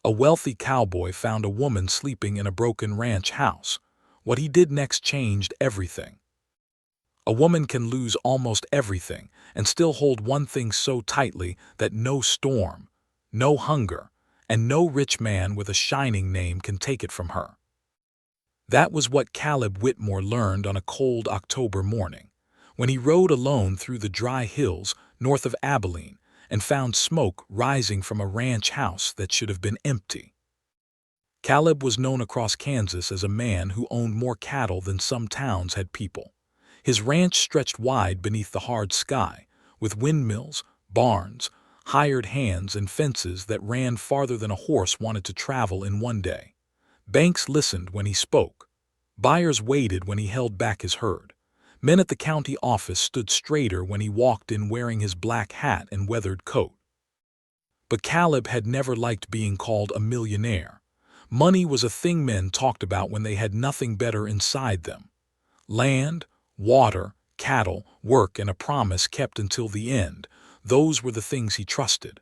A wealthy cowboy found a woman sleeping in a broken ranch house. What he did next changed everything. A woman can lose almost everything and still hold one thing so tightly that no storm, no hunger, and no rich man with a shining name can take it from her. That was what Caleb Whitmore learned on a cold October morning, when he rode alone through the dry hills north of Abilene and found smoke rising from a ranch house that should have been empty. Caleb was known across Kansas as a man who owned more cattle than some towns had people. His ranch stretched wide beneath the hard sky, with windmills, barns, hired hands, and fences that ran farther than a horse wanted to travel in one day. Banks listened when he spoke. Buyers waited when he held back his herd. Men at the county office stood straighter when he walked in wearing his black hat and weathered coat. But Caleb had never liked being called a millionaire. Money was a thing men talked about when they had nothing better inside them. Land, water, cattle, work, and a promise kept until the end, those were the things he trusted.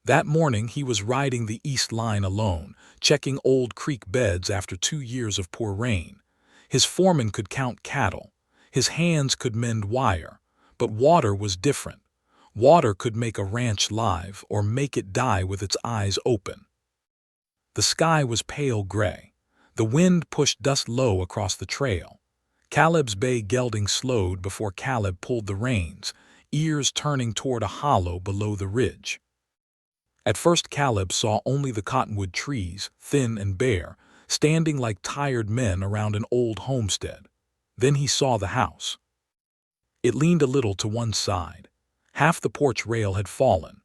That morning he was riding the east line alone, checking old creek beds after 2 years of poor rain. His foreman could count cattle. His hands could mend wire. But water was different. Water could make a ranch live or make it die with its eyes open. The sky was pale gray. The wind pushed dust low across the trail. Caleb's bay gelding slowed before Caleb pulled the reins, ears turning toward a hollow below the ridge. At first Caleb saw only the cottonwood trees, thin and bare, standing like tired men around an old homestead. Then he saw the house. It leaned a little to one side. Half the porch rail had fallen.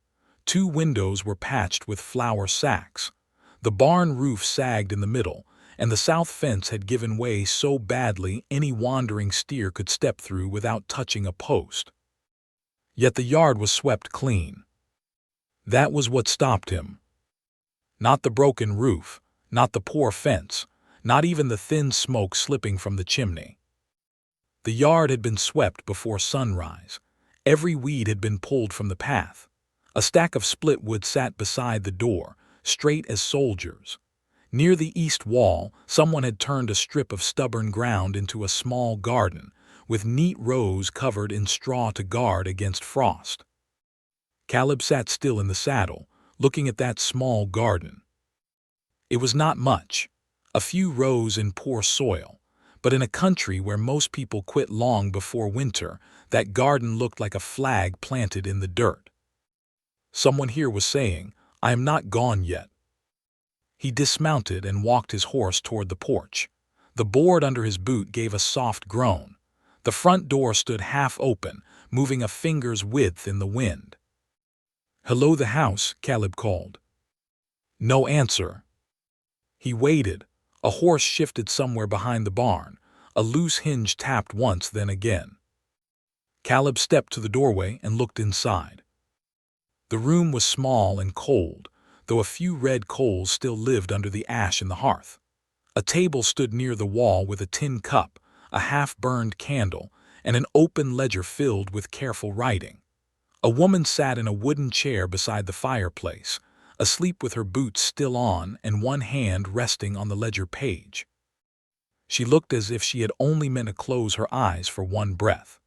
2 windows were patched with flour sacks. The barn roof sagged in the middle, and the south fence had given way so badly any wandering steer could step through without touching a post. Yet the yard was swept clean. That was what stopped him. Not the broken roof, not the poor fence, not even the thin smoke slipping from the chimney. The yard had been swept before sunrise. Every weed had been pulled from the path. A stack of split wood sat beside the door, straight as soldiers. Near the east wall, someone had turned a strip of stubborn ground into a small garden, with neat rows covered in straw to guard against frost. Caleb sat still in the saddle, looking at that small garden. It was not much, a few rows in poor soil, but in a country where most people quit long before winter, that garden looked like a flag planted in the dirt. Someone here was saying, "I am not gone yet." He dismounted and walked his horse toward the porch. The board under his boot gave a soft groan. The front door stood half open, moving a finger's width in the wind. "Hello, the house," Caleb called. No answer. He waited. A horse shifted somewhere behind the barn. A loose hinge tapped once, then again. Caleb stepped to the doorway and looked inside. The room was small and cold, though a few red coals still lived under the ash in the hearth. A table stood near the wall with a tin cup, a half-burned candle, and an open ledger filled with careful writing. A woman sat in a wooden chair beside the fireplace, asleep with her boots still on and one hand resting on the ledger page. She looked as if she had only meant to close her eyes for one breath.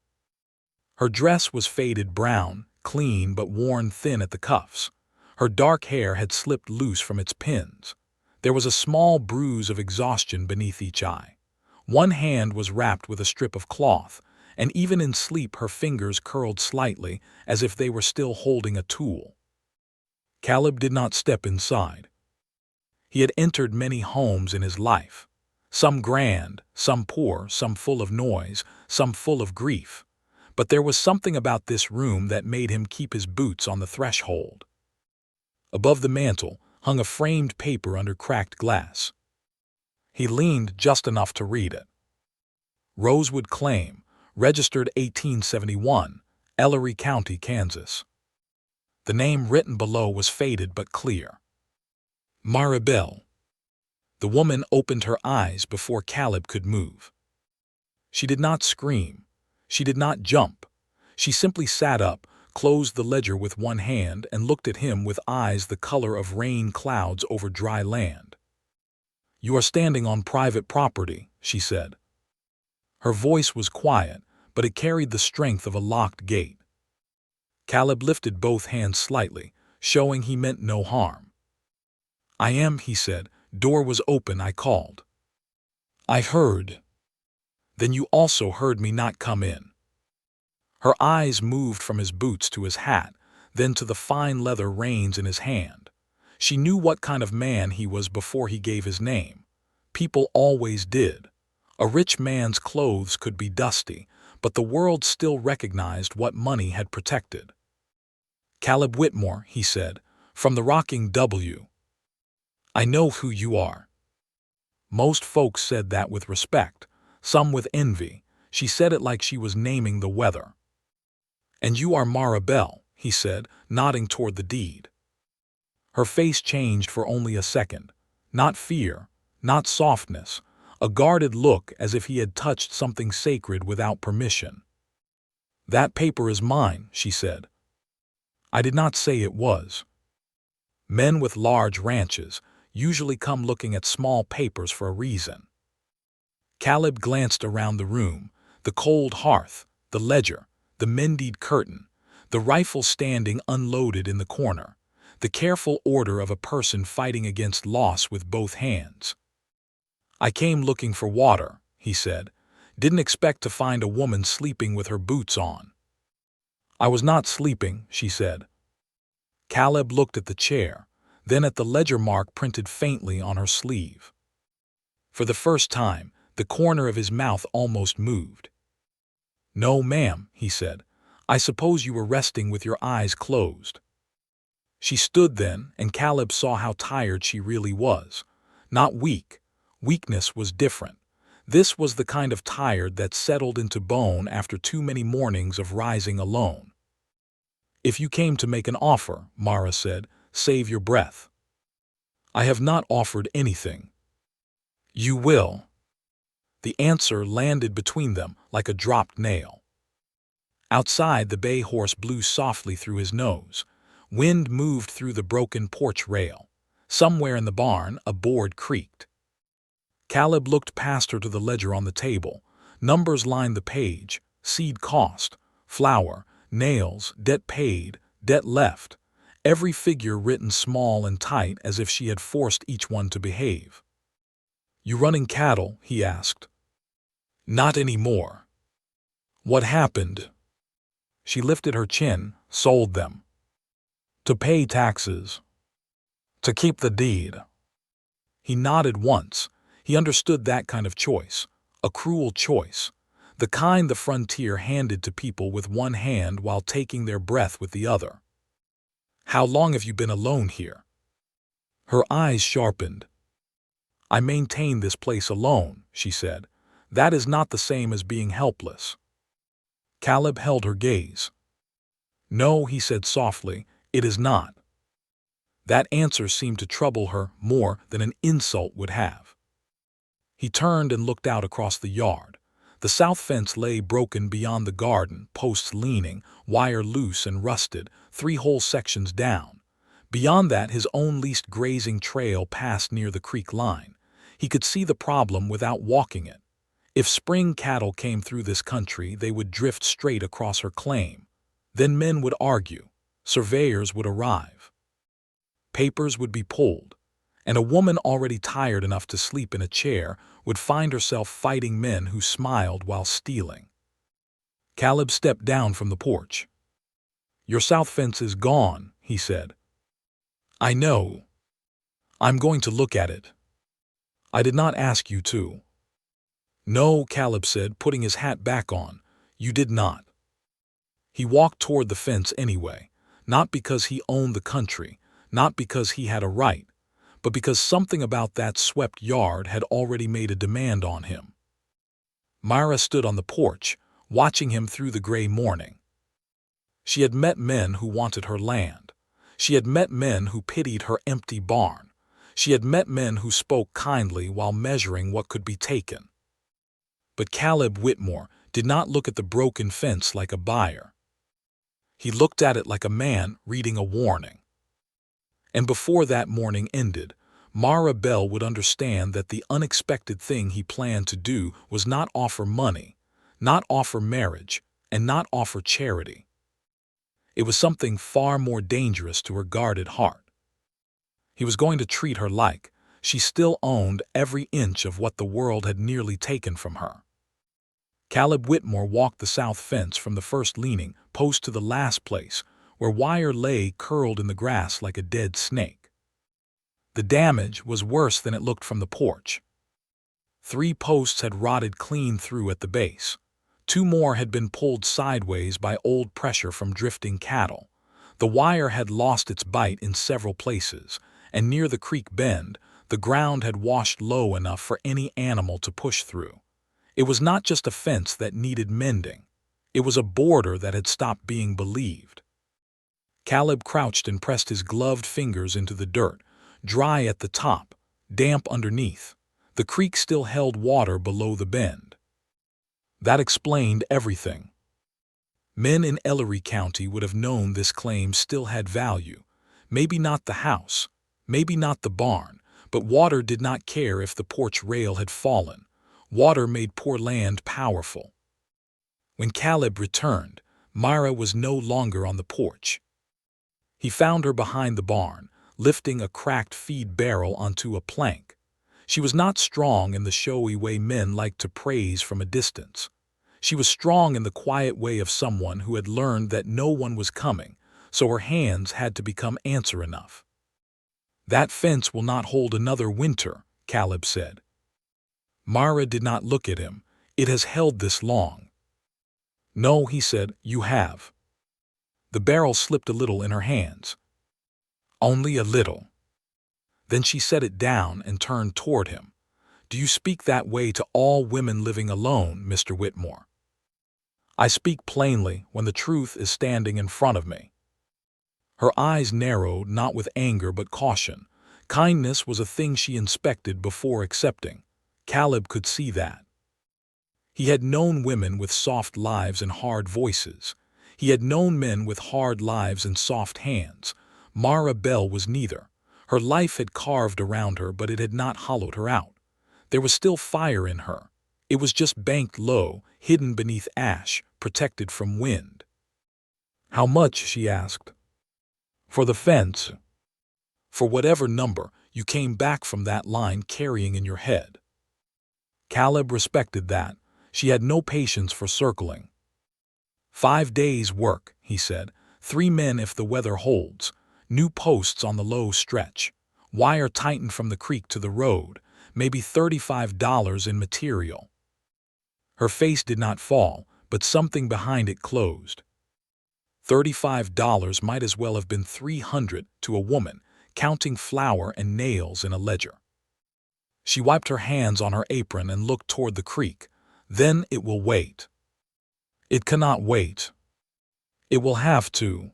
Her dress was faded brown, clean but worn thin at the cuffs. Her dark hair had slipped loose from its pins. There was a small bruise of exhaustion beneath each eye. One hand was wrapped with a strip of cloth, and even in sleep her fingers curled slightly as if they were still holding a tool. Caleb did not step inside. He had entered many homes in his life, some grand, some poor, some full of noise, some full of grief. But there was something about this room that made him keep his boots on the threshold. Above the mantel hung a framed paper under cracked glass. He leaned just enough to read it. Rosewood Claim, registered 1871, Ellery County, Kansas. The name written below was faded but clear. Maribel. The woman opened her eyes before Caleb could move. She did not scream. She did not jump. She simply sat up, closed the ledger with one hand, and looked at him with eyes the color of rain clouds over dry land. "You are standing on private property," she said. Her voice was quiet, but it carried the strength of a locked gate. Caleb lifted both hands slightly, showing he meant no harm. "I am," he said. "Door was open, I called." "I heard." "Then you also heard me not come in." Her eyes moved from his boots to his hat, then to the fine leather reins in his hand. She knew what kind of man he was before he gave his name. People always did. A rich man's clothes could be dusty, but the world still recognized what money had protected. "Caleb Whitmore," he said, "from the Rocking W. I know who you are." Most folks said that with respect, some with envy. She said it like she was naming the weather. "And you are Mara Bell," he said, nodding toward the deed. Her face changed for only a second. Not fear, not softness, a guarded look as if he had touched something sacred without permission. "That paper is mine," she said. "I did not say it was." Men with large ranches usually come looking at small papers for a reason. Caleb glanced around the room, the cold hearth, the ledger, the mended curtain, the rifle standing unloaded in the corner, the careful order of a person fighting against loss with both hands. "I came looking for water," he said. "Didn't expect to find a woman sleeping with her boots on." "I was not sleeping," she said. Caleb looked at the chair, then at the ledger mark printed faintly on her sleeve. For the first time, the corner of his mouth almost moved. "No, ma'am," he said. "I suppose you were resting with your eyes closed." She stood then, and Caleb saw how tired she really was. Not weak. Weakness was different. This was the kind of tired that settled into bone after too many mornings of rising alone. "If you came to make an offer," Mara said, "save your breath." "I have not offered anything." "You will." The answer landed between them like a dropped nail. Outside, the bay horse blew softly through his nose. Wind moved through the broken porch rail. Somewhere in the barn, a board creaked. Caleb looked past her to the ledger on the table. Numbers lined the page: seed cost, flour, nails, debt paid, debt left. Every figure written small and tight as if she had forced each one to behave. "You running cattle?" he asked. "Not anymore." "What happened?" She lifted her chin. "Sold them." "To pay taxes." "To keep the deed." He nodded once. He understood that kind of choice. A cruel choice. The kind the frontier handed to people with one hand while taking their breath with the other. "How long have you been alone here?" Her eyes sharpened. "I maintain this place alone," she said. "That is not the same as being helpless." Caleb held her gaze. "No," he said softly, "it is not." That answer seemed to trouble her more than an insult would have. He turned and looked out across the yard. The south fence lay broken beyond the garden, posts leaning, wire loose and rusted, 3 whole sections down. Beyond that, his own leased grazing trail passed near the creek line. He could see the problem without walking it. If spring cattle came through this country, they would drift straight across her claim. Then men would argue. Surveyors would arrive. Papers would be pulled. And a woman already tired enough to sleep in a chair would find herself fighting men who smiled while stealing. Caleb stepped down from the porch. "Your south fence is gone," he said. "I know. I'm going to look at it." "I did not ask you to." "No," Caleb said, putting his hat back on. "You did not." He walked toward the fence anyway, not because he owned the country, not because he had a right, but because something about that swept yard had already made a demand on him. Myra stood on the porch, watching him through the gray morning. She had met men who wanted her land. She had met men who pitied her empty barn. She had met men who spoke kindly while measuring what could be taken. But Caleb Whitmore did not look at the broken fence like a buyer. He looked at it like a man reading a warning. And before that morning ended, Mara Bell would understand that the unexpected thing he planned to do was not offer money, not offer marriage, and not offer charity. It was something far more dangerous to her guarded heart. He was going to treat her like she still owned every inch of what the world had nearly taken from her. Caleb Whitmore walked the south fence from the first leaning post to the last place, where wire lay curled in the grass like a dead snake. The damage was worse than it looked from the porch. 3 posts had rotted clean through at the base. 2 more had been pulled sideways by old pressure from drifting cattle. The wire had lost its bite in several places, and near the creek bend, the ground had washed low enough for any animal to push through. It was not just a fence that needed mending. It was a border that had stopped being believed. Caleb crouched and pressed his gloved fingers into the dirt, dry at the top, damp underneath. The creek still held water below the bend. That explained everything. Men in Ellery County would have known this claim still had value. Maybe not the house, maybe not the barn, but water did not care if the porch rail had fallen. Water made poor land powerful. When Caleb returned, Myra was no longer on the porch. He found her behind the barn, lifting a cracked feed barrel onto a plank. She was not strong in the showy way men like to praise from a distance. She was strong in the quiet way of someone who had learned that no one was coming, so her hands had to become answer enough. "That fence will not hold another winter," Caleb said. Myra did not look at him. "It has held this long." "No," he said, "you have." The barrel slipped a little in her hands. "Only a little." Then she set it down and turned toward him. "Do you speak that way to all women living alone, Mr. Whitmore?" "I speak plainly when the truth is standing in front of me." Her eyes narrowed, not with anger but caution. Kindness was a thing she inspected before accepting. Caleb could see that. He had known women with soft lives and hard voices. He had known men with hard lives and soft hands. Mara Bell was neither. Her life had carved around her, but it had not hollowed her out. There was still fire in her. It was just banked low, hidden beneath ash, protected from wind. "How much?" she asked. "For the fence." "For whatever number you came back from that line carrying in your head." Caleb respected that. She had no patience for circling. 5 days' work, he said. 3 men if the weather holds. New posts on the low stretch. Wire tightened from the creek to the road. Maybe $35 in material. Her face did not fall, but something behind it closed. $35 might as well have been $300 to a woman, counting flour and nails in a ledger. She wiped her hands on her apron and looked toward the creek. "Then it will wait." "It cannot wait." "It will have to."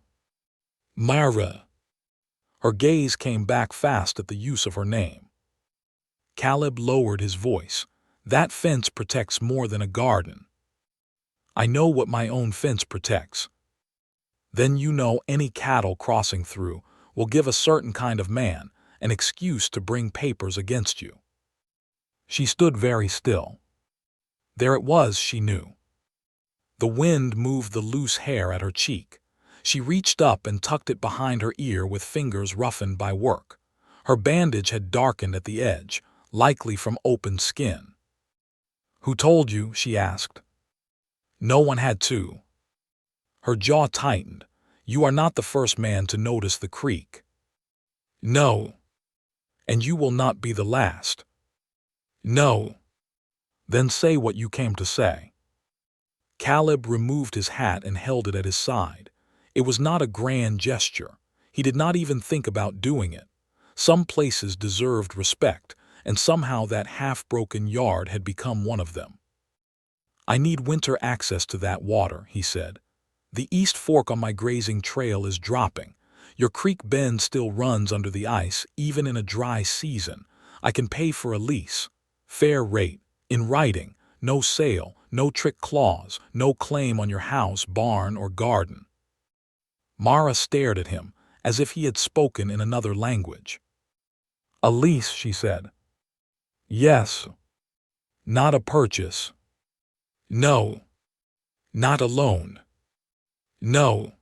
"Myra." Her gaze came back fast at the use of her name. Caleb lowered his voice. "That fence protects more than a garden." "I know what my own fence protects." "Then you know any cattle crossing through will give a certain kind of man an excuse to bring papers against you." She stood very still. There it was, she knew. The wind moved the loose hair at her cheek. She reached up and tucked it behind her ear with fingers roughened by work. Her bandage had darkened at the edge, likely from open skin. "Who told you?" she asked. "No one had to." Her jaw tightened. "You are not the first man to notice the creek." "No." "And you will not be the last." "No." "Then say what you came to say." Caleb removed his hat and held it at his side. It was not a grand gesture. He did not even think about doing it. Some places deserved respect, and somehow that half-broken yard had become one of them. "I need winter access to that water," he said. "The East Fork on my grazing trail is dropping. Your creek bend still runs under the ice, even in a dry season. I can pay for a lease. Fair rate. In writing. No sale, no trick clause, no claim on your house, barn, or garden." Mara stared at him, as if he had spoken in another language. "A lease," she said. "Yes. Not a purchase. No. Not a loan. No.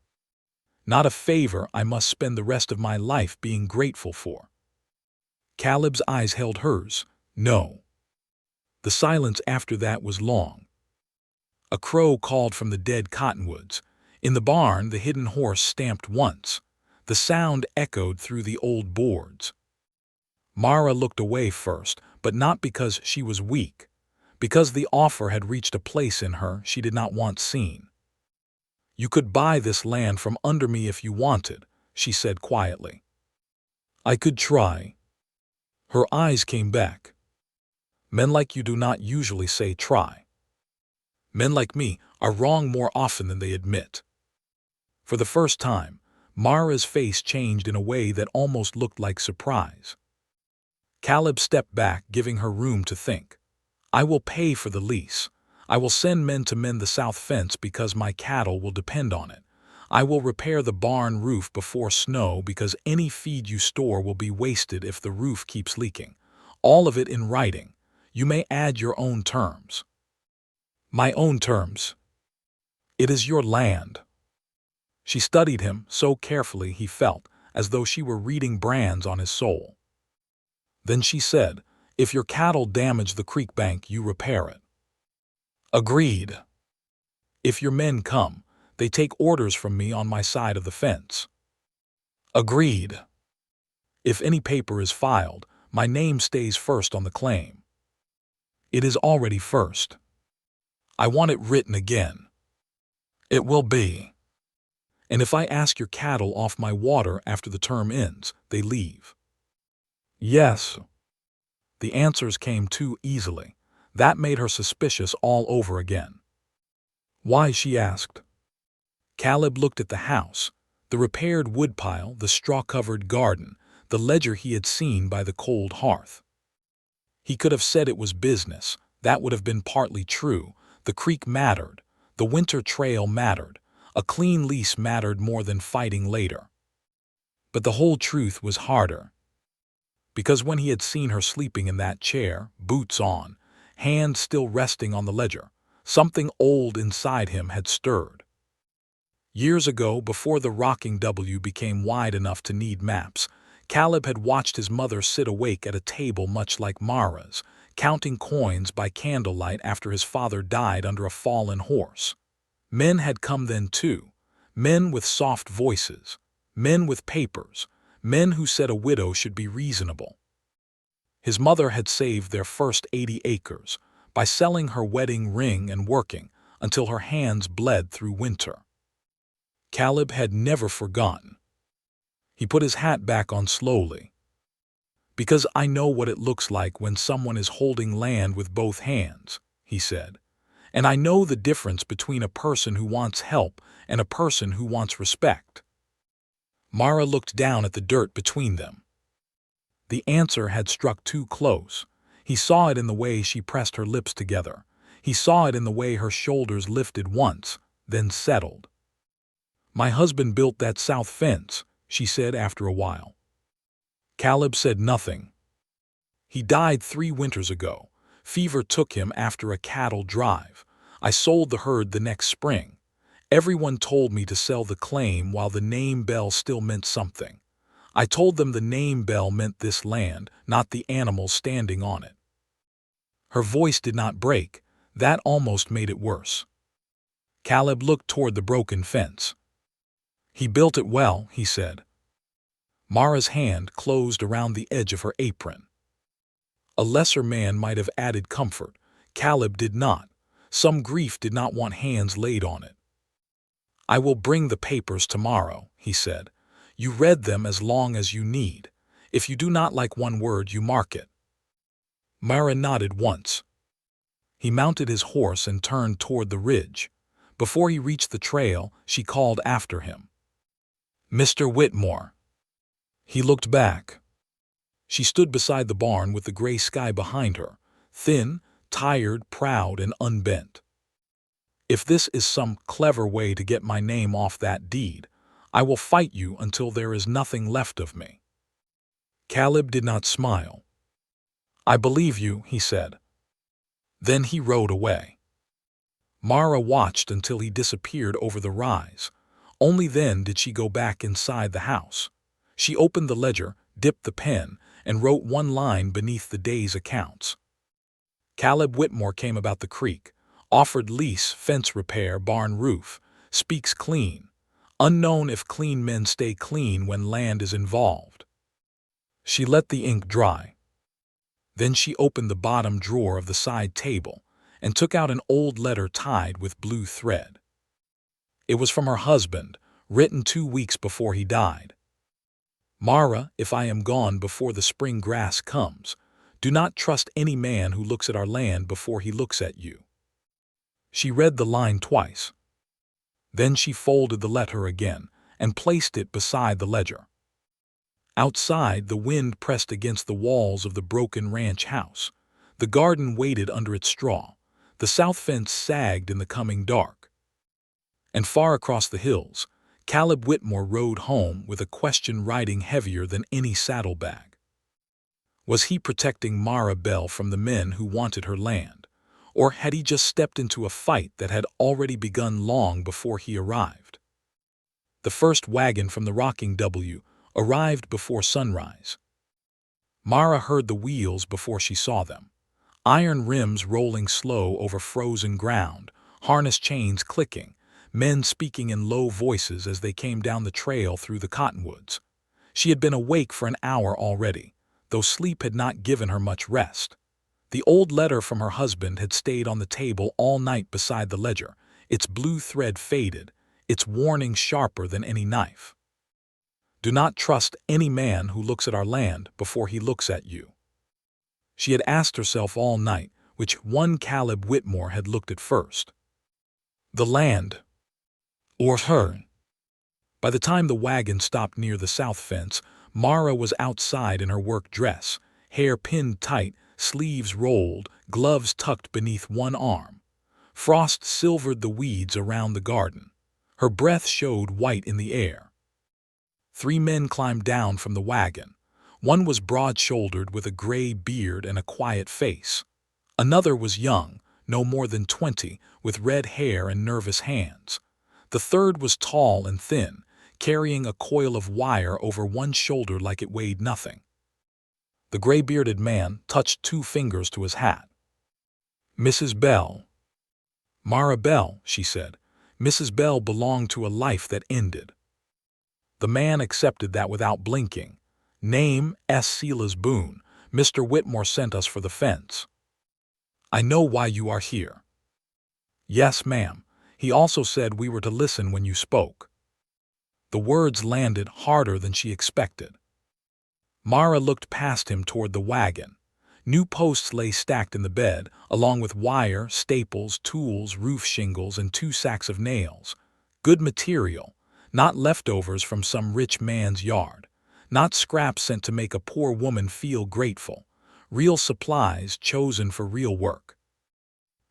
Not a favor I must spend the rest of my life being grateful for." Caleb's eyes held hers. "No." The silence after that was long. A crow called from the dead cottonwoods. In the barn, the hidden horse stamped once. The sound echoed through the old boards. Mara looked away first, but not because she was weak, because the offer had reached a place in her she did not want seen. "You could buy this land from under me if you wanted," she said quietly. "I could try." Her eyes came back. "Men like you do not usually say try. Men like me are wrong more often than they admit." For the first time, Mara's face changed in a way that almost looked like surprise. Caleb stepped back, giving her room to think. "I will pay for the lease. I will send men to mend the south fence because my cattle will depend on it. I will repair the barn roof before snow because any feed you store will be wasted if the roof keeps leaking. All of it in writing. You may add your own terms." "My own terms?" "It is your land." She studied him so carefully he felt as though she were reading brands on his soul. Then she said, "If your cattle damage the creek bank, you repair it." "Agreed." "If your men come, they take orders from me on my side of the fence." "Agreed." "If any paper is filed, my name stays first on the claim." "It is already first." "I want it written again." "It will be." "And if I ask your cattle off my water after the term ends, they leave." "Yes." The answers came too easily. That made her suspicious all over again. "Why?" she asked. Caleb looked at the house, the repaired woodpile, the straw-covered garden, the ledger he had seen by the cold hearth. He could have said it was business. That would have been partly true. The creek mattered. The winter trail mattered. A clean lease mattered more than fighting later. But the whole truth was harder. Because when he had seen her sleeping in that chair, boots on, hand still resting on the ledger, something old inside him had stirred. Years ago, before the rocking W became wide enough to need maps, Caleb had watched his mother sit awake at a table much like Mara's, counting coins by candlelight after his father died under a fallen horse. Men had come then too, men with soft voices, men with papers, men who said a widow should be reasonable. His mother had saved their first 80 acres by selling her wedding ring and working until her hands bled through winter. Caleb had never forgotten. He put his hat back on slowly. "Because I know what it looks like when someone is holding land with both hands," he said. "And I know the difference between a person who wants help and a person who wants respect." Mara looked down at the dirt between them. The answer had struck too close. He saw it in the way she pressed her lips together. He saw it in the way her shoulders lifted once, then settled. "My husband built that south fence," she said after a while. Caleb said nothing. "He died 3 winters ago. Fever took him after a cattle drive. I sold the herd the next spring. Everyone told me to sell the claim while the name bell still meant something. I told them the name bell meant this land, not the animals standing on it." Her voice did not break. That almost made it worse. Caleb looked toward the broken fence. "He built it well," he said. Mara's hand closed around the edge of her apron. A lesser man might have added comfort. Caleb did not. Some grief did not want hands laid on it. "I will bring the papers tomorrow," he said. "You read them as long as you need. If you do not like one word, you mark it." Mara nodded once. He mounted his horse and turned toward the ridge. Before he reached the trail, she called after him. "Mr. Whitmore." He looked back. She stood beside the barn with the gray sky behind her, thin, tired, proud, and unbent. "If this is some clever way to get my name off that deed, I will fight you until there is nothing left of me." Caleb did not smile. "I believe you," he said. Then he rode away. Mara watched until he disappeared over the rise. Only then did she go back inside the house. She opened the ledger, dipped the pen, and wrote one line beneath the day's accounts. Caleb Whitmore came about the creek, offered lease, fence repair, barn roof, speaks clean. Unknown if clean men stay clean when land is involved. She let the ink dry. Then she opened the bottom drawer of the side table and took out an old letter tied with blue thread. It was from her husband, written 2 weeks before he died. "Mara, if I am gone before the spring grass comes, do not trust any man who looks at our land before he looks at you." She read the line twice. Then she folded the letter again and placed it beside the ledger. Outside, the wind pressed against the walls of the broken ranch house. The garden waited under its straw. The south fence sagged in the coming dark. And far across the hills, Caleb Whitmore rode home with a question riding heavier than any saddlebag. Was he protecting Mara Bell from the men who wanted her land? Or had he just stepped into a fight that had already begun long before he arrived? The first wagon from the Rocking W arrived before sunrise. Mara heard the wheels before she saw them. Iron rims rolling slow over frozen ground, harness chains clicking, men speaking in low voices as they came down the trail through the cottonwoods. She had been awake for an hour already, though sleep had not given her much rest. The old letter from her husband had stayed on the table all night beside the ledger, its blue thread faded, its warning sharper than any knife. "Do not trust any man who looks at our land before he looks at you." She had asked herself all night which one Caleb Whitmore had looked at first. The land, or her? By the time the wagon stopped near the south fence, Mara was outside in her work dress, hair pinned tight, sleeves rolled, gloves tucked beneath one arm. Frost silvered the weeds around the garden. Her breath showed white in the air. 3 men climbed down from the wagon. One was broad-shouldered with a gray beard and a quiet face. Another was young, no more than 20, with red hair and nervous hands. The third was tall and thin, carrying a coil of wire over one shoulder like it weighed nothing. The gray-bearded man touched 2 fingers to his hat. "Mrs. Bell." "Mara Bell," she said. Mrs. Bell belonged to a life that ended. The man accepted that without blinking. "Name S. Silas Boone. Mr. Whitmore sent us for the fence." "I know why you are here." "Yes, ma'am. He also said we were to listen when you spoke." The words landed harder than she expected. Mara looked past him toward the wagon. New posts lay stacked in the bed, along with wire, staples, tools, roof shingles, and 2 sacks of nails. Good material, not leftovers from some rich man's yard, not scraps sent to make a poor woman feel grateful. Real supplies chosen for real work.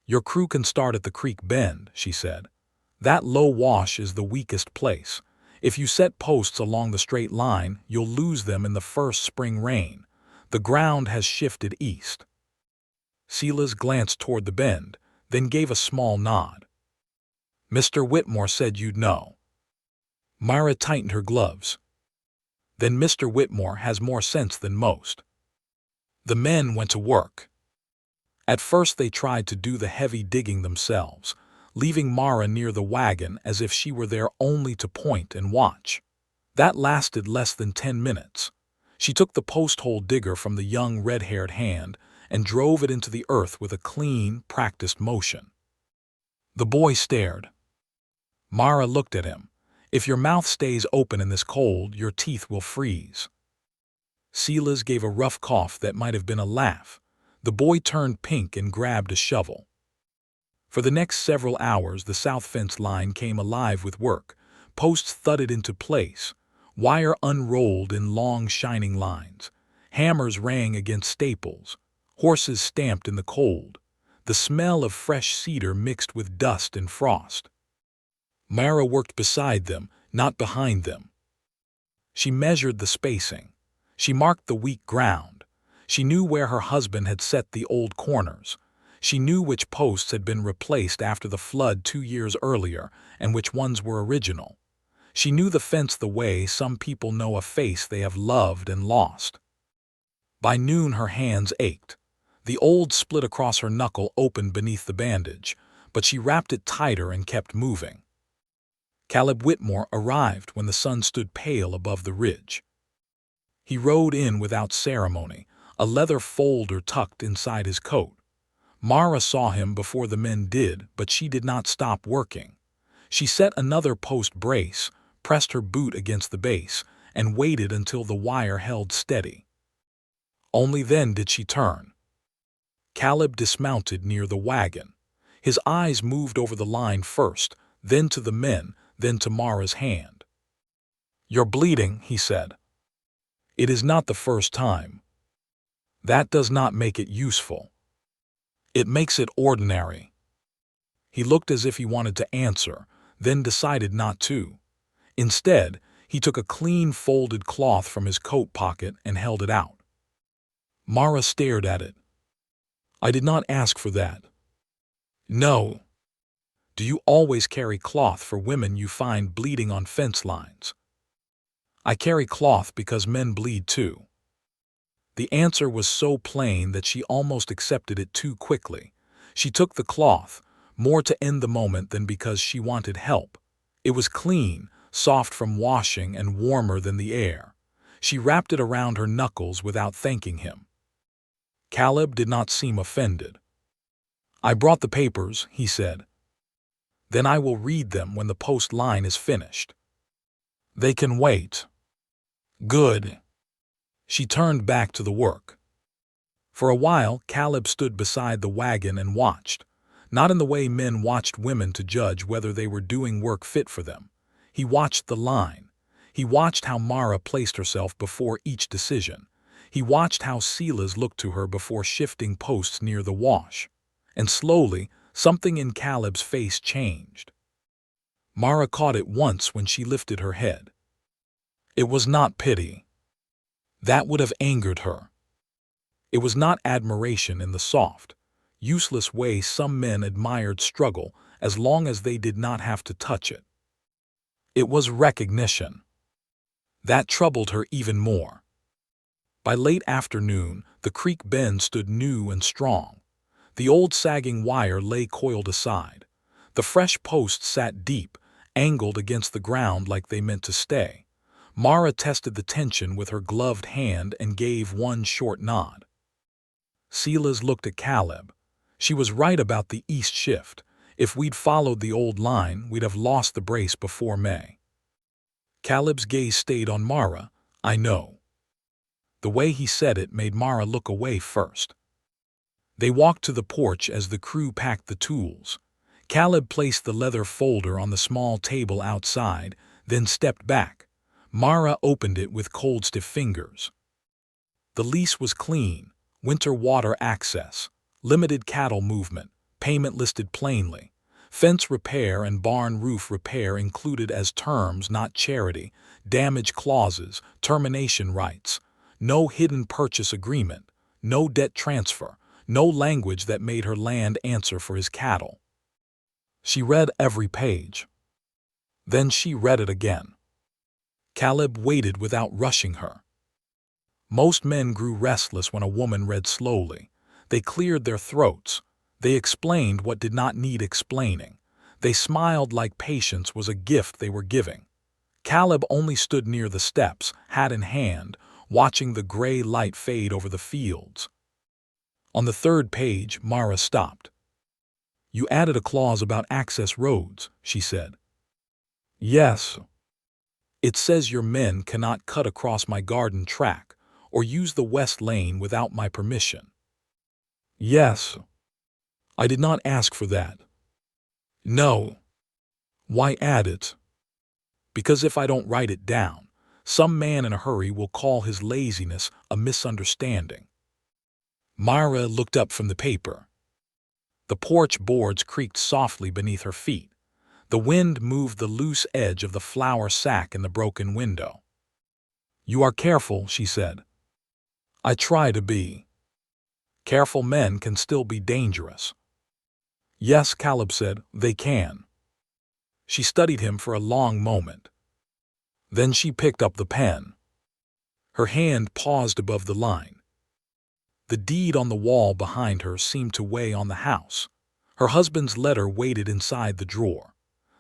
"Your crew can start at the creek bend," she said. "That low wash is the weakest place. If you set posts along the straight line, you'll lose them in the first spring rain. The ground has shifted east." Silas glanced toward the bend, then gave a small nod. "Mr. Whitmore said you'd know." Myra tightened her gloves. "Then Mr. Whitmore has more sense than most." The men went to work. At first they tried to do the heavy digging themselves, leaving Mara near the wagon as if she were there only to point and watch. That lasted less than 10 minutes. She took the post-hole digger from the young red-haired hand and drove it into the earth with a clean, practiced motion. The boy stared. Mara looked at him. "If your mouth stays open in this cold, your teeth will freeze." Silas gave a rough cough that might have been a laugh. The boy turned pink and grabbed a shovel. For the next several hours, the south fence line came alive with work. Posts thudded into place. Wire unrolled in long, shining lines. Hammers rang against staples. Horses stamped in the cold. The smell of fresh cedar mixed with dust and frost. Mara worked beside them, not behind them. She measured the spacing. She marked the weak ground. She knew where her husband had set the old corners. She knew which posts had been replaced after the flood 2 years earlier and which ones were original. She knew the fence the way some people know a face they have loved and lost. By noon her hands ached. The old split across her knuckle opened beneath the bandage, but she wrapped it tighter and kept moving. Caleb Whitmore arrived when the sun stood pale above the ridge. He rode in without ceremony, a leather folder tucked inside his coat. Mara saw him before the men did, but she did not stop working. She set another post brace, pressed her boot against the base, and waited until the wire held steady. Only then did she turn. Caleb dismounted near the wagon. His eyes moved over the line first, then to the men, then to Mara's hand. "You're bleeding," he said. "It is not the first time. That does not make it useful. It makes it ordinary." He looked as if he wanted to answer, then decided not to. Instead, he took a clean folded cloth from his coat pocket and held it out. Mara stared at it. "I did not ask for that." "No. Do you always carry cloth for women you find bleeding on fence lines?" "I carry cloth because men bleed too." The answer was so plain that she almost accepted it too quickly. She took the cloth, more to end the moment than because she wanted help. It was clean, soft from washing and warmer than the air. She wrapped it around her knuckles without thanking him. Caleb did not seem offended. "I brought the papers," he said. "Then I will read them when the post line is finished." "They can wait." "Good." She turned back to the work. For a while, Caleb stood beside the wagon and watched, not in the way men watched women to judge whether they were doing work fit for them. He watched the line. He watched how Mara placed herself before each decision. He watched how Silas looked to her before shifting posts near the wash. And slowly, something in Caleb's face changed. Mara caught it once when she lifted her head. It was not pity. That would have angered her. It was not admiration in the soft, useless way some men admired struggle as long as they did not have to touch it. It was recognition. That troubled her even more. By late afternoon, the creek bend stood new and strong. The old sagging wire lay coiled aside. The fresh posts sat deep, angled against the ground like they meant to stay. Mara tested the tension with her gloved hand and gave one short nod. Silas looked at Caleb. She was right about the east shift. If we'd followed the old line, we'd have lost the brace before May. Caleb's gaze stayed on Mara. "I know." The way he said it made Mara look away first. They walked to the porch as the crew packed the tools. Caleb placed the leather folder on the small table outside, then stepped back. Mara opened it with cold, stiff fingers. The lease was clean, winter water access, limited cattle movement, payment listed plainly. Fence repair and barn roof repair included as terms, not charity, damage clauses, termination rights. No hidden purchase agreement, no debt transfer, no language that made her land answer for his cattle. She read every page. Then she read it again. Caleb waited without rushing her. Most men grew restless when a woman read slowly. They cleared their throats. They explained what did not need explaining. They smiled like patience was a gift they were giving. Caleb only stood near the steps, hat in hand, watching the gray light fade over the fields. On the third page, Mara stopped. "You added a clause about access roads," she said. "Yes. It says your men cannot cut across my garden track or use the west lane without my permission." "Yes. I did not ask for that." "No." "Why add it?" "Because if I don't write it down, some man in a hurry will call his laziness a misunderstanding." Mara looked up from the paper. The porch boards creaked softly beneath her feet. The wind moved the loose edge of the flour sack in the broken window. "You are careful," she said. "I try to be. Careful men can still be dangerous." "Yes," Caleb said, "they can." She studied him for a long moment. Then she picked up the pen. Her hand paused above the line. The deed on the wall behind her seemed to weigh on the house. Her husband's letter waited inside the drawer.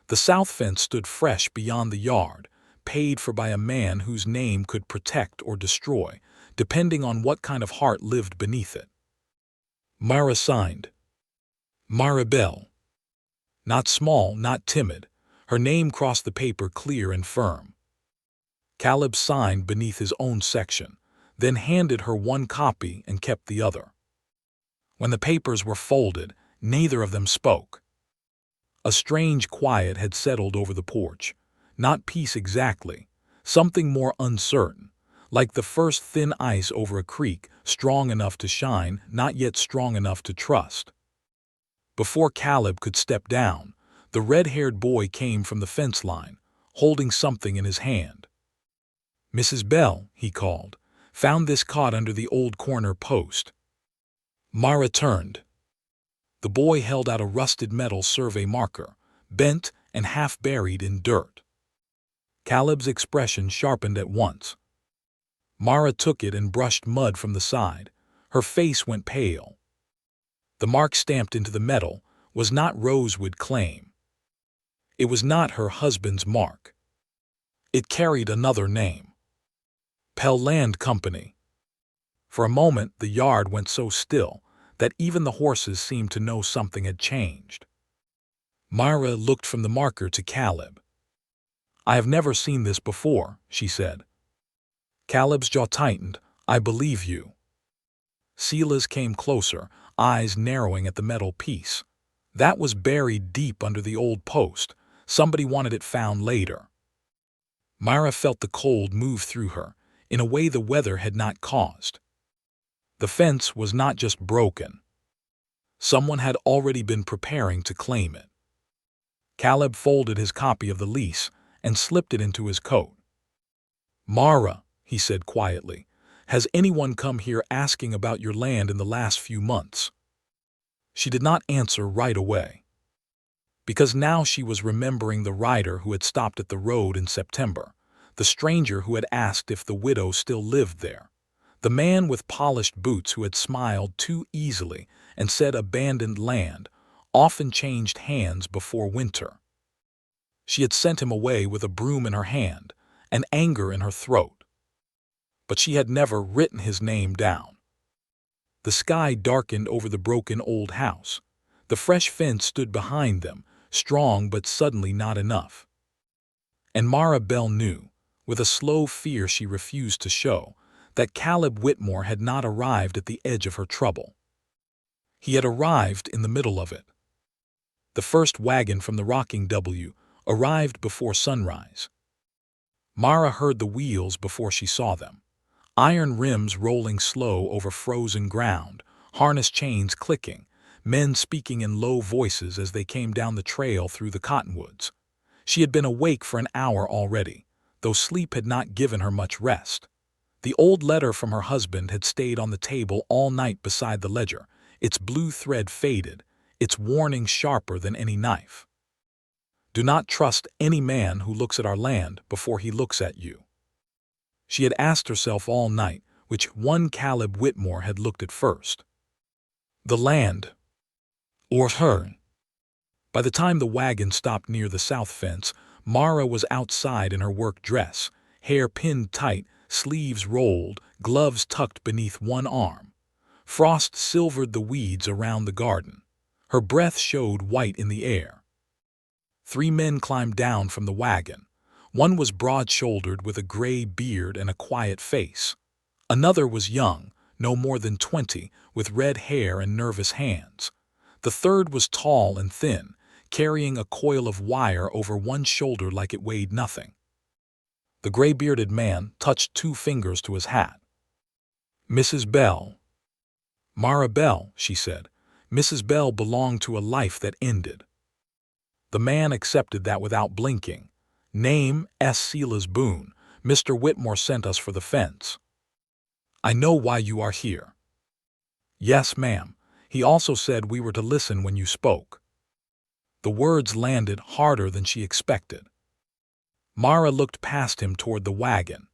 The south fence stood fresh beyond the yard, paid for by a man whose name could protect or destroy, depending on what kind of heart lived beneath it. Myra signed. Myra Bell. Not small, not timid. Her name crossed the paper clear and firm. Caleb signed beneath his own section, then handed her one copy and kept the other. When the papers were folded, neither of them spoke. A strange quiet had settled over the porch. Not peace exactly, something more uncertain, like the first thin ice over a creek, strong enough to shine, not yet strong enough to trust. Before Caleb could step down, the red-haired boy came from the fence line, holding something in his hand. "Mrs. Bell," he called, "found this caught under the old corner post." Myra turned. The boy held out a rusted metal survey marker, bent and half buried in dirt. Caleb's expression sharpened at once. Myra took it and brushed mud from the side. Her face went pale. The mark stamped into the metal was not rosewood claim. It was not her husband's mark. It carried another name. Pell Land Company. For a moment the yard went so still that even the horses seemed to know something had changed. Myra looked from the marker to Caleb. "I have never seen this before," she said. Caleb's jaw tightened. "I believe you." Sela's came closer, eyes narrowing at the metal piece. That was buried deep under the old post. Somebody wanted it found later. Myra felt the cold move through her, in a way the weather had not caused. The fence was not just broken. Someone had already been preparing to claim it. Caleb folded his copy of the lease and slipped it into his coat. "Myra," he said quietly, "has anyone come here asking about your land in the last few months?" She did not answer right away, because now she was remembering the rider who had stopped at the road in September, the stranger who had asked if the widow still lived there, the man with polished boots who had smiled too easily and said abandoned land often changed hands before winter. She had sent him away with a broom in her hand and anger in her throat. But she had never written his name down. The sky darkened over the broken old house. The fresh fence stood behind them, strong but suddenly not enough. And Myra Bell knew, with a slow fear she refused to show, that Caleb Whitmore had not arrived at the edge of her trouble. He had arrived in the middle of it. The first wagon from the Rocking W arrived before sunrise. Myra heard the wheels before she saw them. Iron rims rolling slow over frozen ground, harness chains clicking, men speaking in low voices as they came down the trail through the cottonwoods. She had been awake for an hour already, though sleep had not given her much rest. The old letter from her husband had stayed on the table all night beside the ledger, its blue thread faded, its warning sharper than any knife. "Do not trust any man who looks at our land before he looks at you." She had asked herself all night which one Caleb Whitmore had looked at first. The land, or her? By the time the wagon stopped near the south fence, Myra was outside in her work dress, hair pinned tight, sleeves rolled, gloves tucked beneath one arm. Frost silvered the weeds around the garden. Her breath showed white in the air. 3 men climbed down from the wagon. One was broad-shouldered with a gray beard and a quiet face. Another was young, no more than 20, with red hair and nervous hands. The third was tall and thin, carrying a coil of wire over one shoulder like it weighed nothing. The gray-bearded man touched 2 fingers to his hat. "Mrs. Bell." "Myra Bell," she said. "Mrs. Bell belonged to a life that ended." The man accepted that without blinking. "Name S. Silas Boone. Mr. Whitmore sent us for the fence." "I know why you are here." "Yes, ma'am. He also said we were to listen when you spoke." The words landed harder than she expected. Mara looked past him toward the wagon.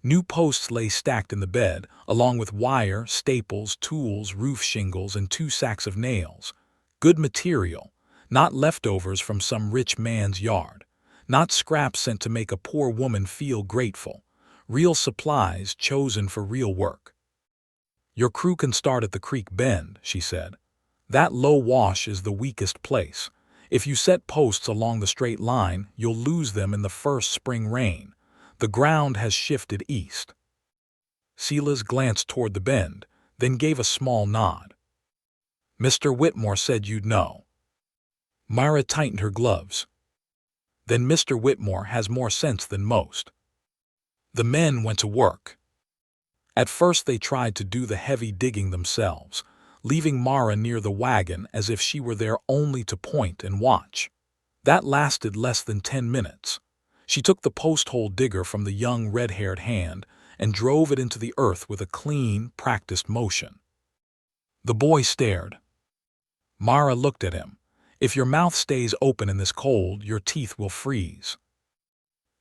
New posts lay stacked in the bed, along with wire, staples, tools, roof shingles, and 2 sacks of nails. Good material, not leftovers from some rich man's yard, not scraps sent to make a poor woman feel grateful. Real supplies chosen for real work. "Your crew can start at the creek bend," she said. "That low wash is the weakest place. If you set posts along the straight line, you'll lose them in the first spring rain. The ground has shifted east." Silas glanced toward the bend, then gave a small nod. "Mr. Whitmore said you'd know." Myra tightened her gloves. "Then Mr. Whitmore has more sense than most." The men went to work. At first they tried to do the heavy digging themselves, leaving Mara near the wagon as if she were there only to point and watch. That lasted less than 10 minutes. She took the post-hole digger from the young red-haired hand and drove it into the earth with a clean, practiced motion. The boy stared. Mara looked at him. "If your mouth stays open in this cold, your teeth will freeze."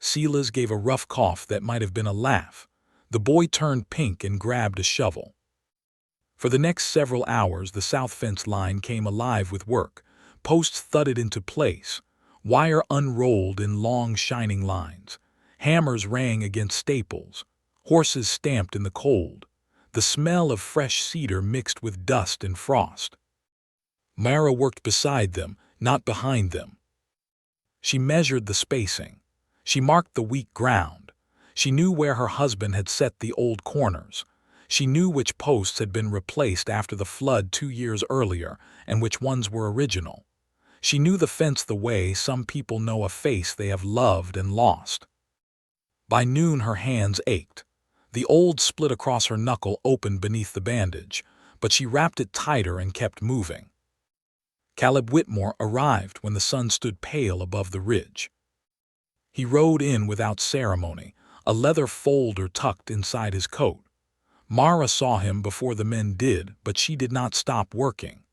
Silas gave a rough cough that might have been a laugh. The boy turned pink and grabbed a shovel. For the next several hours, the south fence line came alive with work. Posts thudded into place. Wire unrolled in long, shining lines. Hammers rang against staples. Horses stamped in the cold. The smell of fresh cedar mixed with dust and frost. Mara worked beside them, not behind them. She measured the spacing. She marked the weak ground. She knew where her husband had set the old corners. She knew which posts had been replaced after the flood 2 years earlier and which ones were original. She knew the fence the way some people know a face they have loved and lost. By noon her hands ached. The old split across her knuckle opened beneath the bandage, but she wrapped it tighter and kept moving. Caleb Whitmore arrived when the sun stood pale above the ridge. He rode in without ceremony, a leather folder tucked inside his coat. Mara saw him before the men did, but she did not stop working.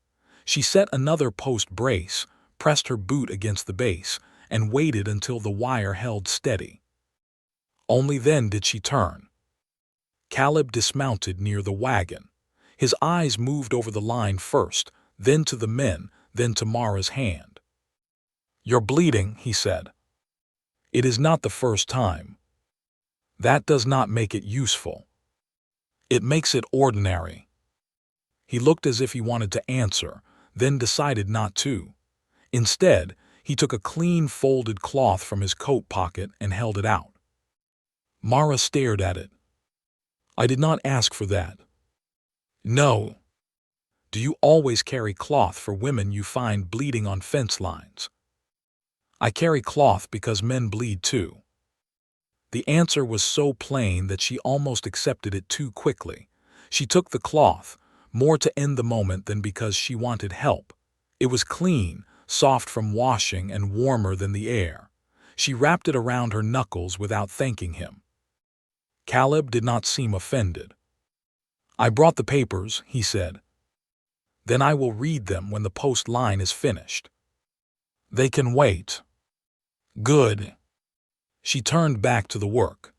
She set another post brace, pressed her boot against the base, and waited until the wire held steady. Only then did she turn. Caleb dismounted near the wagon. His eyes moved over the line first, then to the men, then to Mara's hand. "You're bleeding," he said. "It is not the first time. That does not make it useful. It makes it ordinary." He looked as if he wanted to answer, then decided not to. Instead, he took a clean folded cloth from his coat pocket and held it out. Mara stared at it. "I did not ask for that." "No. Do you always carry cloth for women you find bleeding on fence lines?" "I carry cloth because men bleed too." The answer was so plain that she almost accepted it too quickly. She took the cloth, more to end the moment than because she wanted help. It was clean, soft from washing, and warmer than the air. She wrapped it around her knuckles without thanking him. Caleb did not seem offended. "I brought the papers," he said. "Then I will read them when the post line is finished." "They can wait." "Good." She turned back to the work.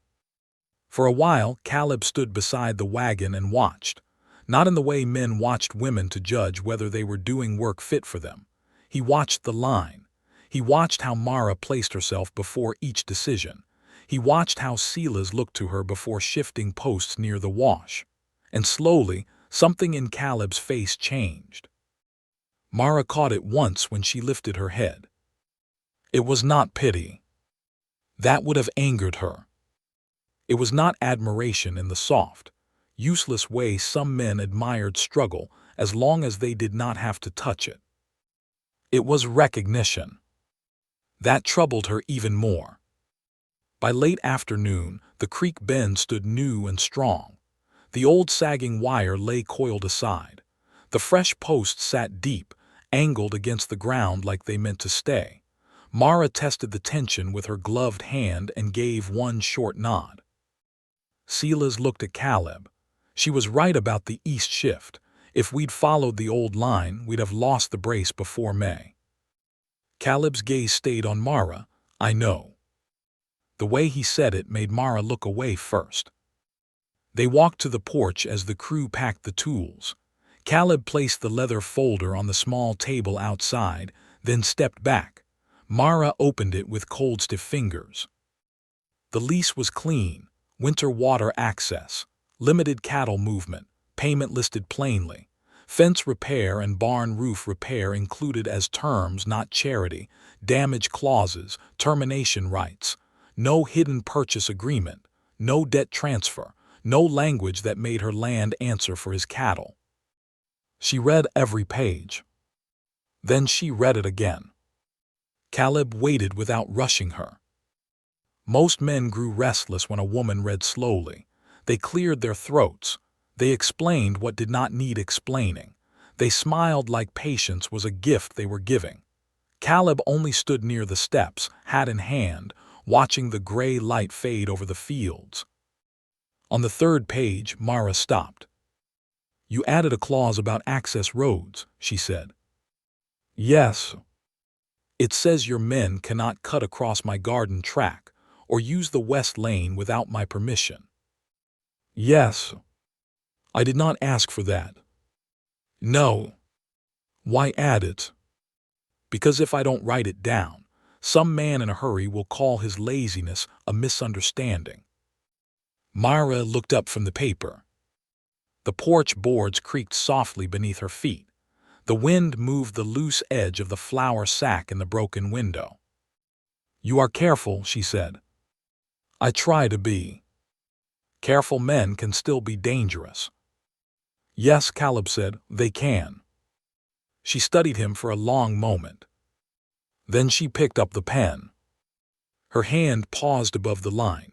For a while, Caleb stood beside the wagon and watched, not in the way men watched women to judge whether they were doing work fit for them. He watched the line. He watched how Mara placed herself before each decision. He watched how Silas looked to her before shifting posts near the wash. And slowly, something in Caleb's face changed. Mara caught it once when she lifted her head. It was not pity. That would have angered her. It was not admiration in the soft, useless way some men admired struggle as long as they did not have to touch it. It was recognition. That troubled her even more. By late afternoon, the creek bend stood new and strong. The old sagging wire lay coiled aside. The fresh posts sat deep, angled against the ground like they meant to stay. Mara tested the tension with her gloved hand and gave one short nod. Silas looked at Caleb. She was right about the east shift. If we'd followed the old line, we'd have lost the brace before May. Caleb's gaze stayed on Mara. I know. The way he said it made Mara look away first. They walked to the porch as the crew packed the tools. Caleb placed the leather folder on the small table outside, then stepped back. Mara opened it with cold, stiff fingers. The lease was clean, winter water access, limited cattle movement, payment listed plainly, fence repair and barn roof repair included as terms, not charity, damage clauses, termination rights, no hidden purchase agreement, no debt transfer, no language that made her land answer for his cattle. She read every page. Then she read it again. Caleb waited without rushing her. Most men grew restless when a woman read slowly. They cleared their throats. They explained what did not need explaining. They smiled like patience was a gift they were giving. Caleb only stood near the steps, hat in hand, watching the gray light fade over the fields. On the third page, Mara stopped. You added a clause about access roads, she said. Yes. It says your men cannot cut across my garden track or use the west lane without my permission. Yes. I did not ask for that. No. Why add it? Because if I don't write it down, some man in a hurry will call his laziness a misunderstanding. Mara looked up from the paper. The porch boards creaked softly beneath her feet. The wind moved the loose edge of the flour sack in the broken window. You are careful, she said. I try to be. Careful men can still be dangerous. Yes, Caleb said, they can. She studied him for a long moment. Then she picked up the pen. Her hand paused above the line.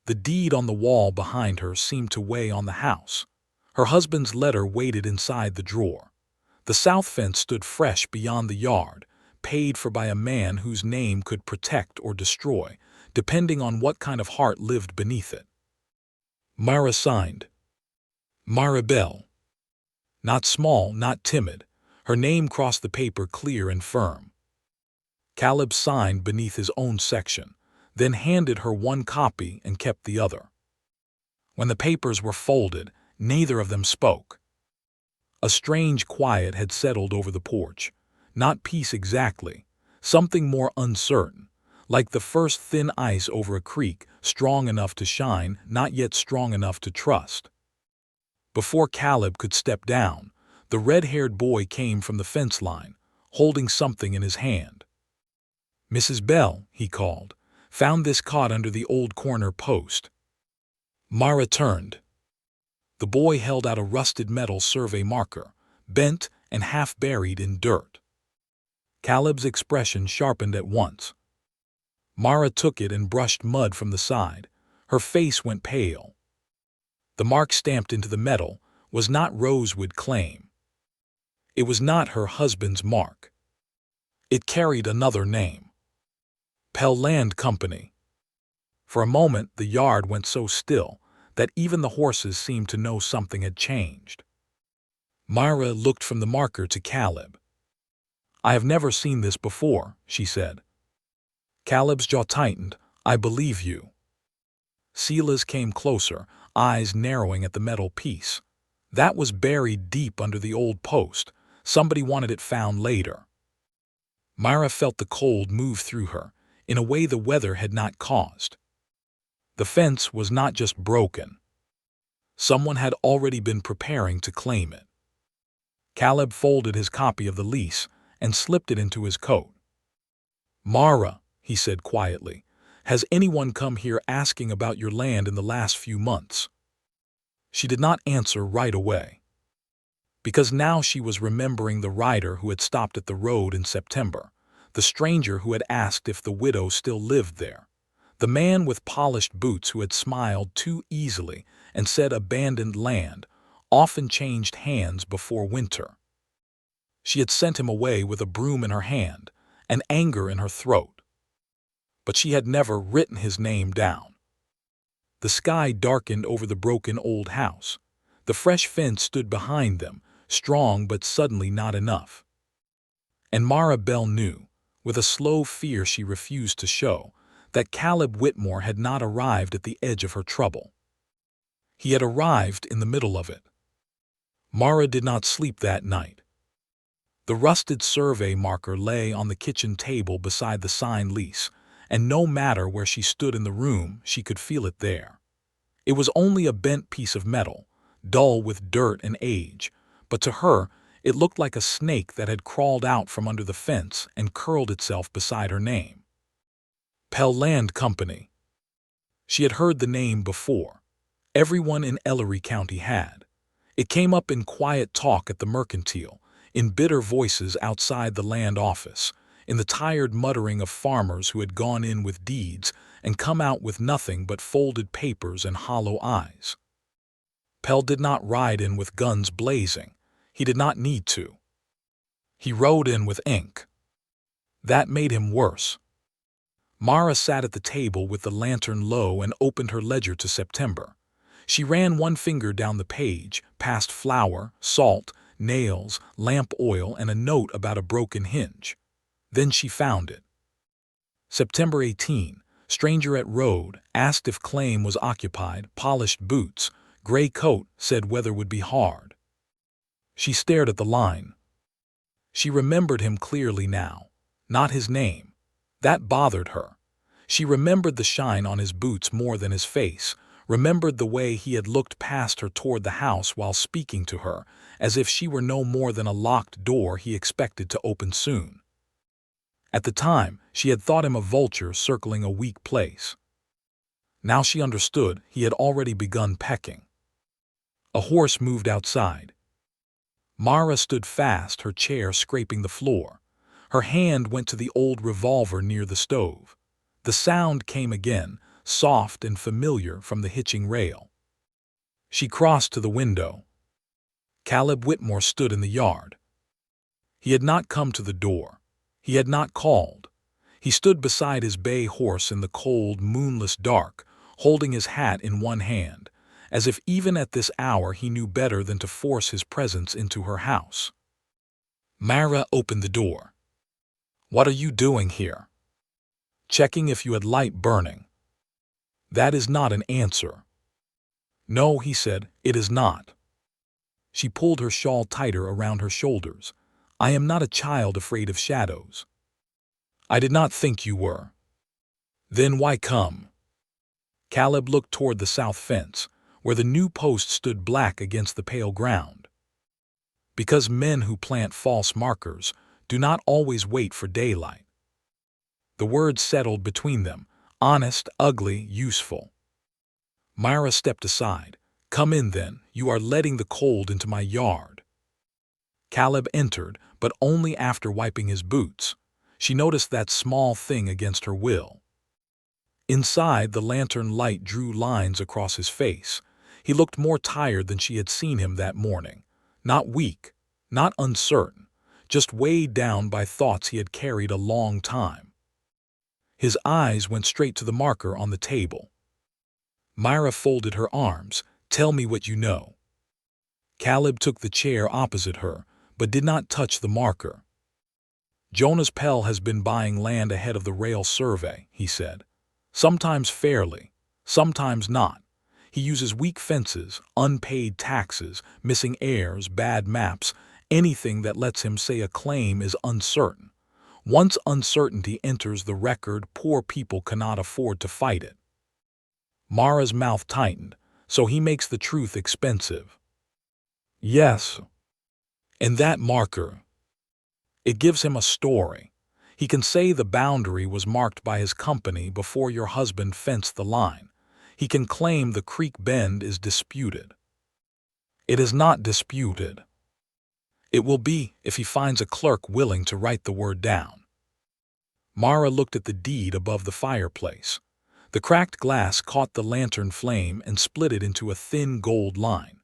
The deed on the wall behind her seemed to weigh on the house. Her husband's letter waited inside the drawer. The south fence stood fresh beyond the yard, paid for by a man whose name could protect or destroy, depending on what kind of heart lived beneath it. Mara signed. Mara Bell. Not small, not timid. Her name crossed the paper clear and firm. Caleb signed beneath his own section, then handed her one copy and kept the other. When the papers were folded, neither of them spoke. A strange quiet had settled over the porch. Not peace exactly, something more uncertain, like the first thin ice over a creek, strong enough to shine, not yet strong enough to trust. Before Caleb could step down, the red-haired boy came from the fence line, holding something in his hand. Mrs. Bell, he called, found this caught under the old corner post. Mara turned. The boy held out a rusted metal survey marker, bent and half buried in dirt. Caleb's expression sharpened at once. Mara took it and brushed mud from the side. Her face went pale. The mark stamped into the metal was not Rosewood Claim. It was not her husband's mark. It carried another name. Pell Land Company. For a moment the yard went so still that even the horses seemed to know something had changed. Mara looked from the marker to Caleb. I have never seen this before, she said. Caleb's jaw tightened. I believe you. Silas came closer, eyes narrowing at the metal piece. That was buried deep under the old post. Somebody wanted it found later. Mara felt the cold move through her, in a way the weather had not caused. The fence was not just broken. Someone had already been preparing to claim it. Caleb folded his copy of the lease and slipped it into his coat. Mara, he said quietly, has anyone come here asking about your land in the last few months? She did not answer right away, because now she was remembering the rider who had stopped at the road in September, the stranger who had asked if the widow still lived there, the man with polished boots who had smiled too easily and said abandoned land often changed hands before winter. She had sent him away with a broom in her hand, and anger in her throat. But she had never written his name down. The sky darkened over the broken old house. The fresh fence stood behind them, strong but suddenly not enough. And Mara Bell knew, with a slow fear she refused to show, that Caleb Whitmore had not arrived at the edge of her trouble. He had arrived in the middle of it. Mara did not sleep that night. The rusted survey marker lay on the kitchen table beside the signed lease, and no matter where she stood in the room, she could feel it there. It was only a bent piece of metal, dull with dirt and age, but to her it looked like a snake that had crawled out from under the fence and curled itself beside her name. Pell Land Company. She had heard the name before. Everyone in Ellery County had. It came up in quiet talk at the mercantile, in bitter voices outside the land office, in the tired muttering of farmers who had gone in with deeds and come out with nothing but folded papers and hollow eyes. Pell did not ride in with guns blazing. He did not need to. He rode in with ink. That made him worse. Mara sat at the table with the lantern low and opened her ledger to September. She ran one finger down the page, past flour, salt, nails, lamp oil, and a note about a broken hinge. Then she found it. September 18, stranger at road, asked if claim was occupied, polished boots, gray coat, said weather would be hard. She stared at the line. She remembered him clearly now, not his name. That bothered her. She remembered the shine on his boots more than his face, remembered the way he had looked past her toward the house while speaking to her, as if she were no more than a locked door he expected to open soon. At the time, she had thought him a vulture circling a weak place. Now she understood he had already begun pecking. A horse moved outside. Mara stood fast, her chair scraping the floor. Her hand went to the old revolver near the stove. The sound came again, soft and familiar from the hitching rail. She crossed to the window. Caleb Whitmore stood in the yard. He had not come to the door. He had not called. He stood beside his bay horse in the cold, moonless dark, holding his hat in one hand, as if even at this hour he knew better than to force his presence into her house. Mara opened the door. "What are you doing here?" "Checking if you had light burning." "That is not an answer." "No," he said, "it is not." She pulled her shawl tighter around her shoulders. "I am not a child afraid of shadows." "I did not think you were." "Then why come?" Caleb looked toward the south fence, where the new post stood black against the pale ground. "Because men who plant false markers do not always wait for daylight." The words settled between them, honest, ugly, useful. Myra stepped aside. "Come in then, you are letting the cold into my yard." Caleb entered, but only after wiping his boots. She noticed that small thing against her will. Inside, the lantern light drew lines across his face. He looked more tired than she had seen him that morning. Not weak, not uncertain, just weighed down by thoughts he had carried a long time. His eyes went straight to the marker on the table. Myra folded her arms. "Tell me what you know." Caleb took the chair opposite her, but did not touch the marker. "Jonas Pell has been buying land ahead of the rail survey," he said. "Sometimes fairly, sometimes not. He uses weak fences, unpaid taxes, missing heirs, bad maps, anything that lets him say a claim is uncertain. Once uncertainty enters the record, poor people cannot afford to fight it." Mara's mouth tightened. "So he makes the truth expensive." "Yes. And that marker, it gives him a story. He can say the boundary was marked by his company before your husband fenced the line. He can claim the creek bend is disputed." "It is not disputed." "It will be if he finds a clerk willing to write the word down." Mara looked at the deed above the fireplace. The cracked glass caught the lantern flame and split it into a thin gold line.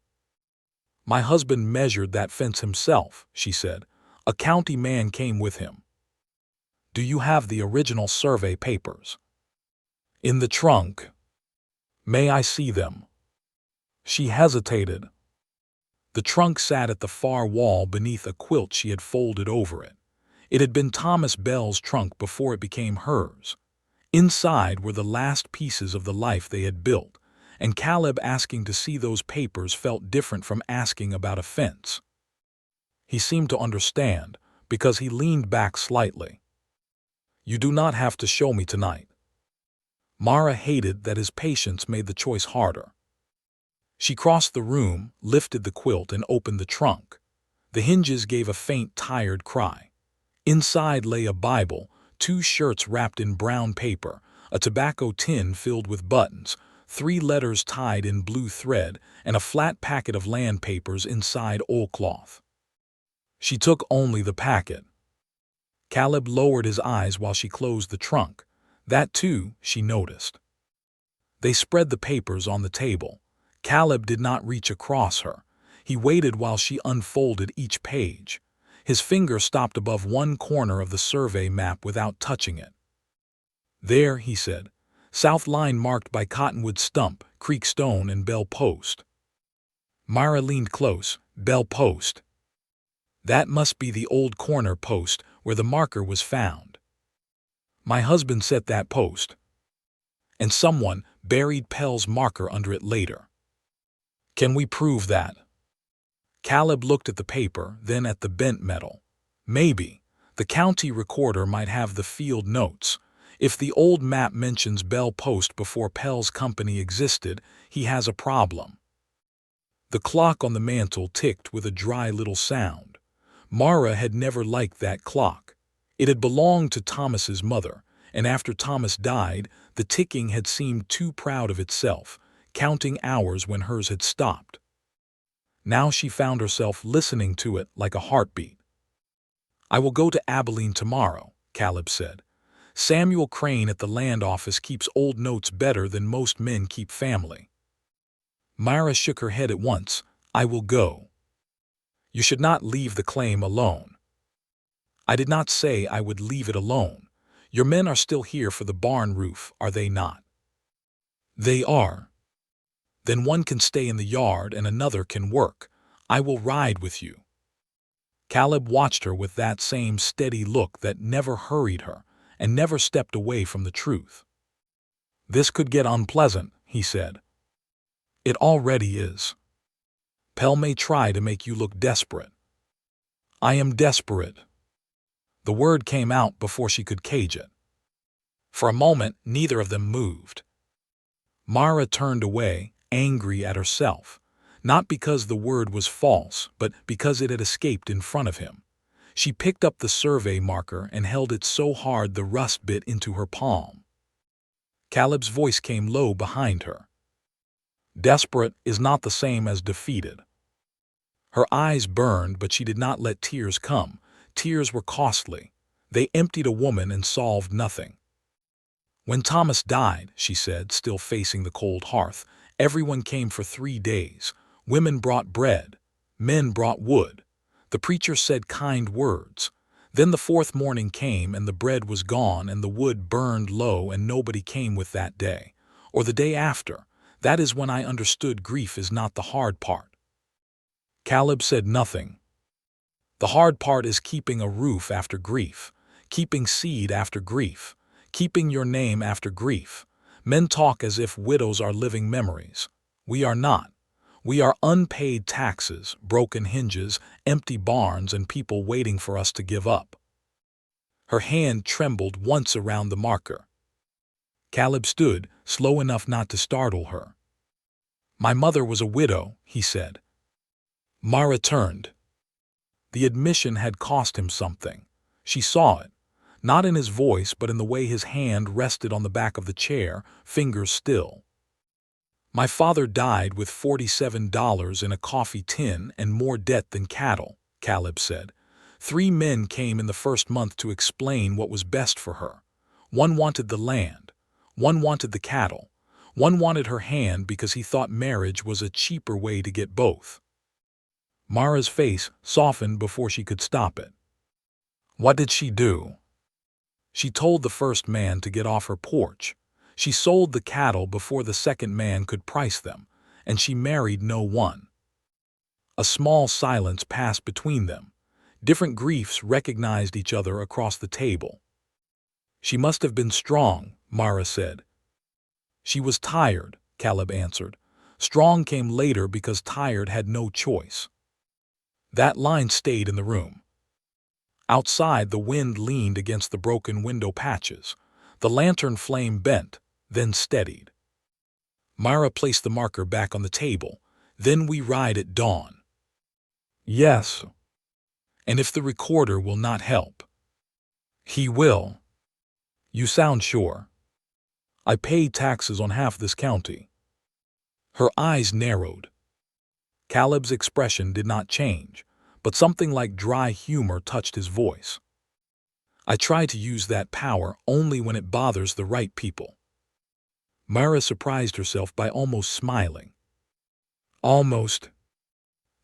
"My husband measured that fence himself," she said. "A county man came with him." Do you have the original survey papers? In the trunk. May I see them? She hesitated. The trunk sat at the far wall beneath a quilt she had folded over it. It had been Thomas Bell's trunk before it became hers. Inside were the last pieces of the life they had built, and Caleb asking to see those papers felt different from asking about a fence. He seemed to understand, because he leaned back slightly. You do not have to show me tonight. Mara hated that his patience made the choice harder. She crossed the room, lifted the quilt, and opened the trunk. The hinges gave a faint, tired cry. Inside lay a Bible, 2 shirts wrapped in brown paper, a tobacco tin filled with buttons, 3 letters tied in blue thread, and a flat packet of land papers inside oilcloth. She took only the packet. Caleb lowered his eyes while she closed the trunk. That, too, she noticed. They spread the papers on the table. Caleb did not reach across her. He waited while she unfolded each page. His finger stopped above one corner of the survey map without touching it. There, he said, south line marked by Cottonwood Stump, Creek Stone, and Bell Post. Mara leaned close. Bell Post. That must be the old corner post where the marker was found. My husband set that post. And someone buried Pell's marker under it later. Can we prove that? Caleb looked at the paper, then at the bent metal. Maybe. The county recorder might have the field notes. If the old map mentions Bell Post before Pell's company existed, he has a problem. The clock on the mantel ticked with a dry little sound. Mara had never liked that clock. It had belonged to Thomas's mother, and after Thomas died, the ticking had seemed too proud of itself, counting hours when hers had stopped. Now she found herself listening to it like a heartbeat. I will go to Abilene tomorrow, Caleb said. Samuel Crane at the land office keeps old notes better than most men keep family. Myra shook her head at once. I will go. You should not leave the claim alone. I did not say I would leave it alone. Your men are still here for the barn roof, are they not? They are. Then one can stay in the yard and another can work. I will ride with you. Caleb watched her with that same steady look that never hurried her and never stepped away from the truth. This could get unpleasant, he said. It already is. Pell may try to make you look desperate. I am desperate. The word came out before she could cage it. For a moment, neither of them moved. Mara turned away, angry at herself, not because the word was false, but because it had escaped in front of him. She picked up the survey marker and held it so hard the rust bit into her palm. Caleb's voice came low behind her. Desperate is not the same as defeated. Her eyes burned, but she did not let tears come. Tears were costly. They emptied a woman and solved nothing. When Thomas died, she said, still facing the cold hearth, everyone came for 3 days. Women brought bread. Men brought wood. The preacher said kind words. Then the 4th morning came and the bread was gone and the wood burned low and nobody came with that day. Or the day after. That is when I understood grief is not the hard part. Caleb said nothing. The hard part is keeping a roof after grief, keeping seed after grief, keeping your name after grief. Men talk as if widows are living memories. We are not. We are unpaid taxes, broken hinges, empty barns, and people waiting for us to give up. Her hand trembled once around the marker. Caleb stood, slow enough not to startle her. My mother was a widow, he said. Mara turned. The admission had cost him something. She saw it, not in his voice but in the way his hand rested on the back of the chair, fingers still. My father died with $47 in a coffee tin and more debt than cattle, Caleb said. 3 men came in the first month to explain what was best for her. One wanted the land. One wanted the cattle. One wanted her hand because he thought marriage was a cheaper way to get both. Mara's face softened before she could stop it. What did she do? She told the first man to get off her porch. She sold the cattle before the second man could price them, and she married no one. A small silence passed between them. Different griefs recognized each other across the table. She must have been strong, Mara said. She was tired, Caleb answered. Strong came later because tired had no choice. That line stayed in the room. Outside, the wind leaned against the broken window patches. The lantern flame bent, then steadied. Mara placed the marker back on the table. Then we ride at dawn. Yes. And if the recorder will not help? He will. You sound sure. I pay taxes on half this county. Her eyes narrowed. Caleb's expression did not change, but something like dry humor touched his voice. I try to use that power only when it bothers the right people. Mara surprised herself by almost smiling. Almost.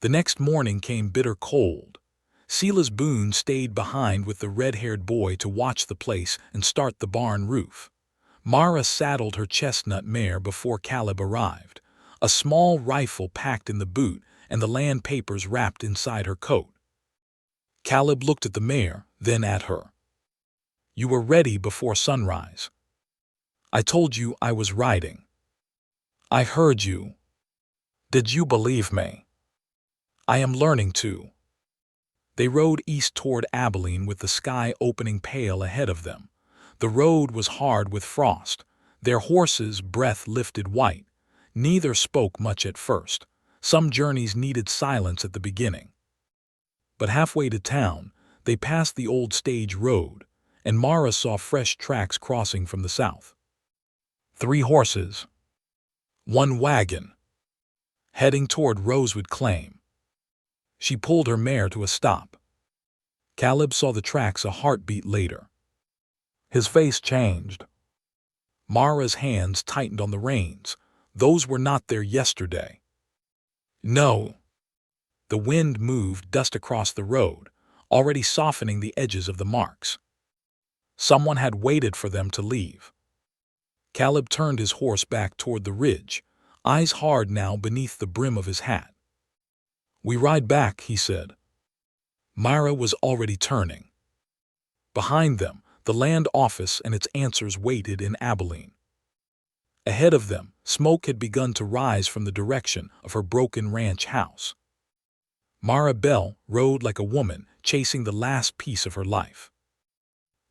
The next morning came bitter cold. Silas Boone stayed behind with the red-haired boy to watch the place and start the barn roof. Mara saddled her chestnut mare before Caleb arrived, a small rifle packed in the boot and the land papers wrapped inside her coat. Caleb looked at the mare, then at her. You were ready before sunrise. I told you I was riding. I heard you. Did you believe me? I am learning to. They rode east toward Abilene with the sky opening pale ahead of them. The road was hard with frost. Their horses' breath lifted white. Neither spoke much at first. Some journeys needed silence at the beginning. But halfway to town, they passed the old stage road, and Mara saw fresh tracks crossing from the south. 3 horses. 1 wagon. Heading toward Rosewood Claim. She pulled her mare to a stop. Caleb saw the tracks a heartbeat later. His face changed. Mara's hands tightened on the reins. Those were not there yesterday. No. The wind moved dust across the road, already softening the edges of the marks. Someone had waited for them to leave. Caleb turned his horse back toward the ridge, eyes hard now beneath the brim of his hat. We ride back, he said. Mara was already turning. Behind them, the land office and its answers waited in Abilene. Ahead of them, smoke had begun to rise from the direction of her broken ranch house. Mara Bell rode like a woman chasing the last piece of her life.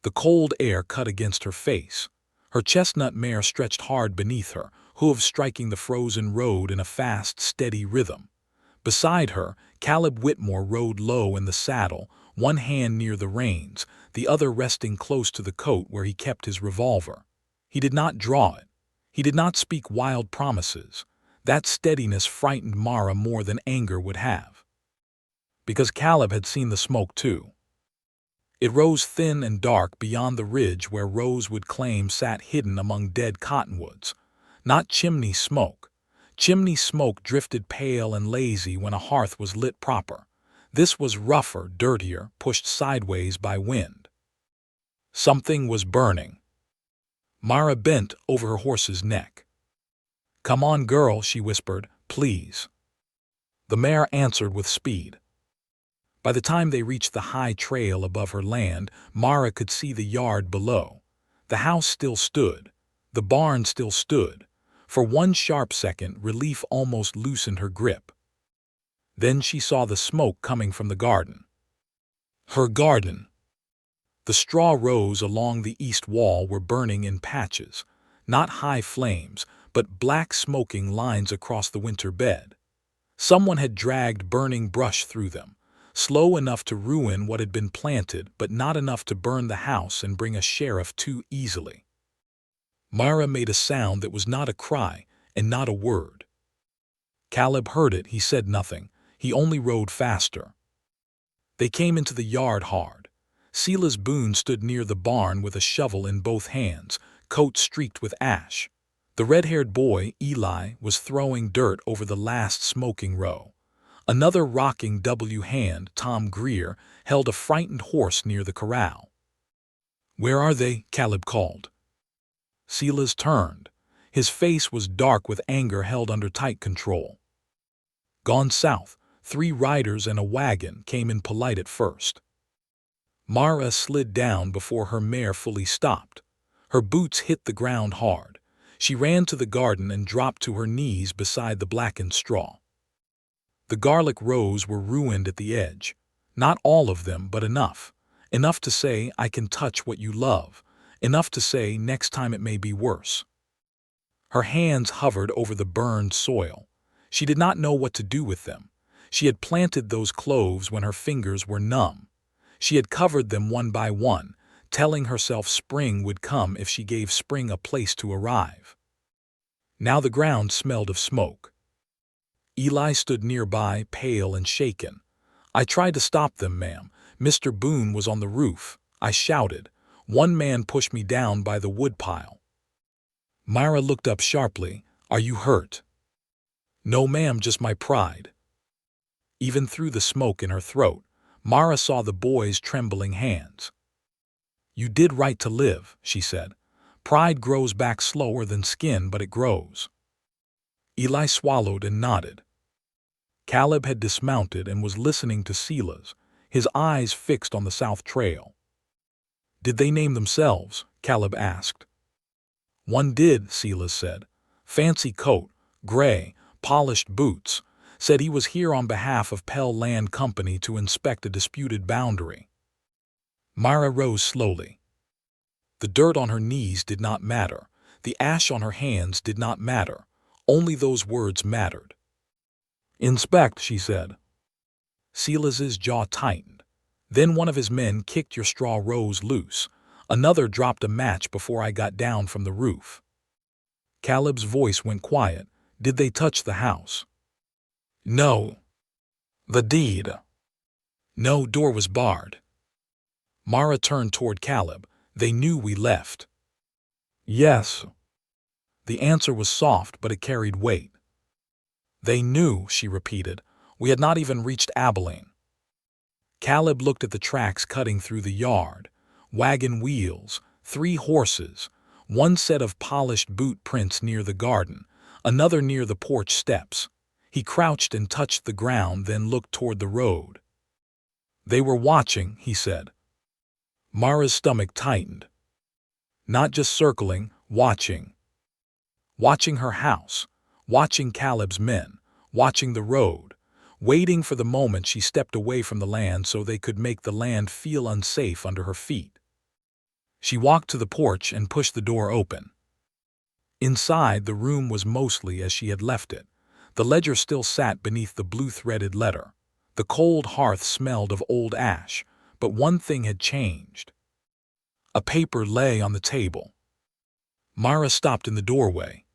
The cold air cut against her face. Her chestnut mare stretched hard beneath her, hooves striking the frozen road in a fast, steady rhythm. Beside her, Caleb Whitmore rode low in the saddle, one hand near the reins, the other resting close to the coat where he kept his revolver. He did not draw it. He did not speak wild promises. That steadiness frightened Mara more than anger would have. Because Caleb had seen the smoke too. It rose thin and dark beyond the ridge where Rosewood Claim sat hidden among dead cottonwoods. Not chimney smoke. Chimney smoke drifted pale and lazy when a hearth was lit proper. This was rougher, dirtier, pushed sideways by wind. Something was burning. Mara bent over her horse's neck. Come on, girl, she whispered, please. The mare answered with speed. By the time they reached the high trail above her land, Mara could see the yard below. The house still stood. The barn still stood. For one sharp second, relief almost loosened her grip. Then she saw the smoke coming from the garden. Her garden. The straw rows along the east wall were burning in patches, not high flames, but black smoking lines across the winter bed. Someone had dragged burning brush through them, slow enough to ruin what had been planted, but not enough to burn the house and bring a sheriff too easily. Mara made a sound that was not a cry and not a word. Caleb heard it. He said nothing. He only rode faster. They came into the yard hard. Silas Boone stood near the barn with a shovel in both hands, coat streaked with ash. The red-haired boy, Eli, was throwing dirt over the last smoking row. Another rocking W hand, Tom Greer, held a frightened horse near the corral. "Where are they?" Caleb called. Silas turned. His face was dark with anger held under tight control. "Gone south. 3 riders and a wagon came in polite at first." Mara slid down before her mare fully stopped. Her boots hit the ground hard. She ran to the garden and dropped to her knees beside the blackened straw. The garlic rows were ruined at the edge. Not all of them, but enough. Enough to say, "I can touch what you love." Enough to say, "Next time it may be worse." Her hands hovered over the burned soil. She did not know what to do with them. She had planted those cloves when her fingers were numb. She had covered them one by one, telling herself spring would come if she gave spring a place to arrive. Now the ground smelled of smoke. Eli stood nearby, pale and shaken. "I tried to stop them, ma'am. Mr. Boone was on the roof," I shouted. "One man pushed me down by the woodpile." Myra looked up sharply. "Are you hurt?" "No, ma'am, just my pride." Even through the smoke in her throat, Mara saw the boy's trembling hands. "You did right to live," she said. "Pride grows back slower than skin, but it grows." Eli swallowed and nodded. Caleb had dismounted and was listening to Silas, his eyes fixed on the south trail. "Did they name themselves?" Caleb asked. "One did," Silas said. "Fancy coat, gray, polished boots. Said he was here on behalf of Pell Land Company to inspect a disputed boundary." Myra rose slowly. The dirt on her knees did not matter. The ash on her hands did not matter. Only those words mattered. "Inspect," she said. Silas's jaw tightened. Then one of his men kicked your straw rows loose. Another dropped a match before I got down from the roof. Caleb's voice went quiet. "Did they touch the house?" "No." "The deed?" "No, door was barred." Mara turned toward Caleb. "They knew we left." "Yes." The answer was soft, but it carried weight. "They knew," she repeated. "We had not even reached Abilene." Caleb looked at the tracks cutting through the yard. Wagon wheels, 3 horses, one set of polished boot prints near the garden, another near the porch steps. He crouched and touched the ground, then looked toward the road. "They were watching," he said. Mara's stomach tightened. Not just circling, watching. Watching her house, watching Caleb's men, watching the road, waiting for the moment she stepped away from the land so they could make the land feel unsafe under her feet. She walked to the porch and pushed the door open. Inside, the room was mostly as she had left it. The ledger still sat beneath the blue-threaded letter. The cold hearth smelled of old ash, but one thing had changed. A paper lay on the table. Mara stopped in the doorway.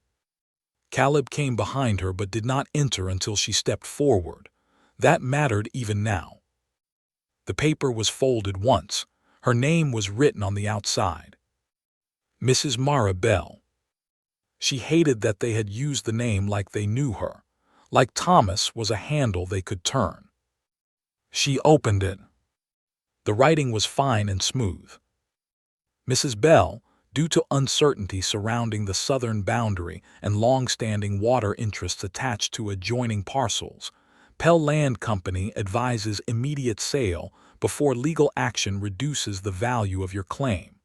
Caleb came behind her but did not enter until she stepped forward. That mattered even now. The paper was folded once. Her name was written on the outside. Mrs. Mara Bell. She hated that they had used the name like they knew her, like Thomas was a handle they could turn. She opened it. The writing was fine and smooth. Mrs. Bell, due to uncertainty surrounding the southern boundary and long-standing water interests attached to adjoining parcels, Pell Land Company advises immediate sale before legal action reduces the value of your claim.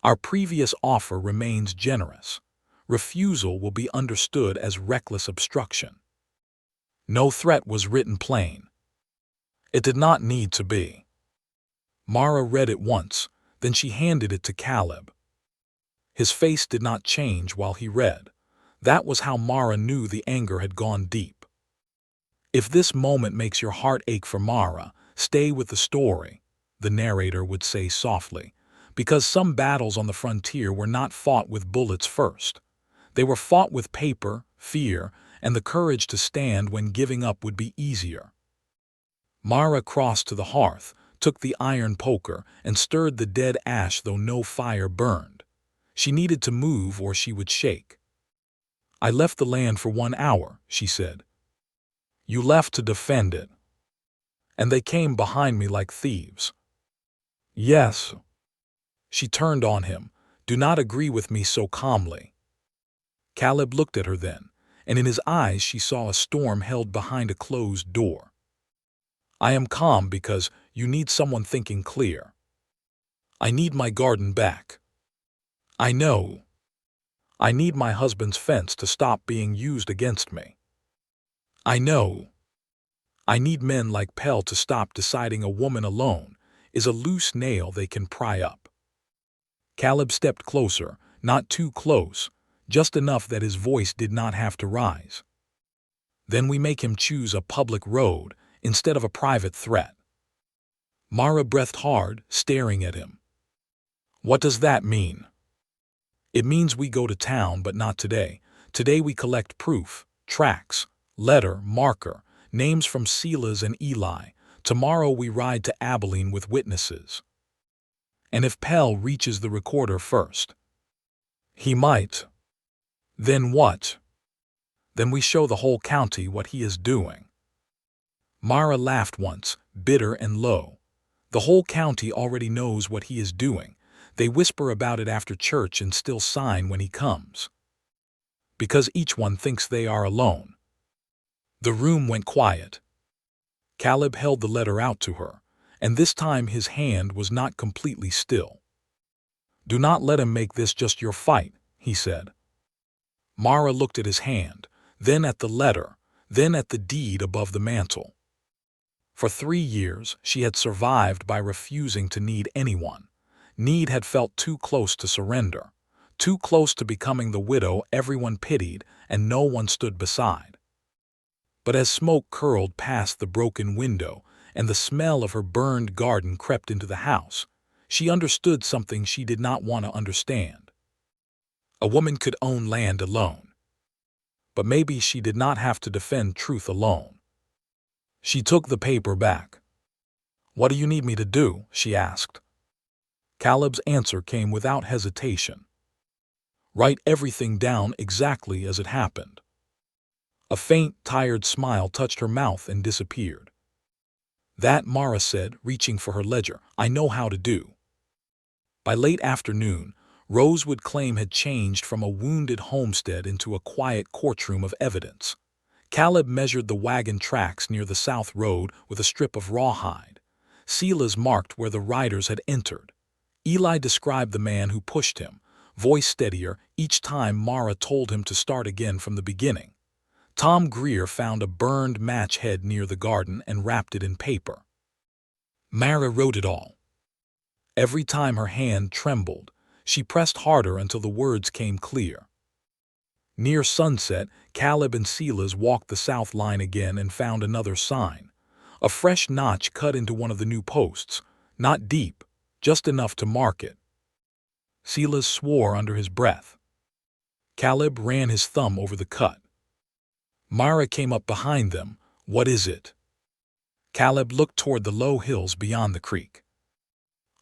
Our previous offer remains generous. Refusal will be understood as reckless obstruction. No threat was written plain. It did not need to be. Mara read it once, then she handed it to Caleb. His face did not change while he read. That was how Mara knew the anger had gone deep. "If this moment makes your heart ache for Mara, stay with the story," the narrator would say softly, because some battles on the frontier were not fought with bullets first. They were fought with paper, fear, and the courage to stand when giving up would be easier. Mara crossed to the hearth, took the iron poker, and stirred the dead ash though no fire burned. She needed to move or she would shake. "I left the land for 1 hour," she said. "You left to defend it. And they came behind me like thieves." "Yes." She turned on him. Do not agree with me so calmly. Caleb looked at her then, and in his eyes she saw a storm held behind a closed door. I am calm because you need someone thinking clear. I need my garden back. I know. I need my husband's fence to stop being used against me. I know. I need men like Pell to stop deciding a woman alone is a loose nail they can pry up. Caleb stepped closer, not too close, just enough that his voice did not have to rise. Then we make him choose a public road instead of a private threat. Mara breathed hard, staring at him. What does that mean? It means we go to town, but not today. Today we collect proof, tracks, letter, marker, names from Silas and Eli. Tomorrow we ride to Abilene with witnesses. And if Pell reaches the recorder first? He might. Then what? Then we show the whole county what he is doing. Mara laughed once, bitter and low. The whole county already knows what he is doing. They whisper about it after church and still sign when he comes. Because each one thinks they are alone. The room went quiet. Caleb held the letter out to her, and this time his hand was not completely still. Do not let him make this just your fight, he said. Mara looked at his hand, then at the letter, then at the deed above the mantel. For 3 years she had survived by refusing to need anyone. Need had felt too close to surrender, too close to becoming the widow everyone pitied and no one stood beside. But as smoke curled past the broken window and the smell of her burned garden crept into the house, she understood something she did not want to understand. A woman could own land alone. But maybe she did not have to defend truth alone. She took the paper back. What do you need me to do? She asked. Caleb's answer came without hesitation. Write everything down exactly as it happened. A faint, tired smile touched her mouth and disappeared. That, Mara said, reaching for her ledger, I know how to do. By late afternoon, Rosewood Claim had changed from a wounded homestead into a quiet courtroom of evidence. Caleb measured the wagon tracks near the south road with a strip of rawhide. Silas marked where the riders had entered. Eli described the man who pushed him, voice steadier each time Mara told him to start again from the beginning. Tom Greer found a burned match head near the garden and wrapped it in paper. Mara wrote it all. Every time her hand trembled, she pressed harder until the words came clear. Near sunset, Caleb and Silas walked the south line again and found another sign. A fresh notch cut into one of the new posts, not deep, just enough to mark it. Silas swore under his breath. Caleb ran his thumb over the cut. Mara came up behind them. What is it? Caleb looked toward the low hills beyond the creek.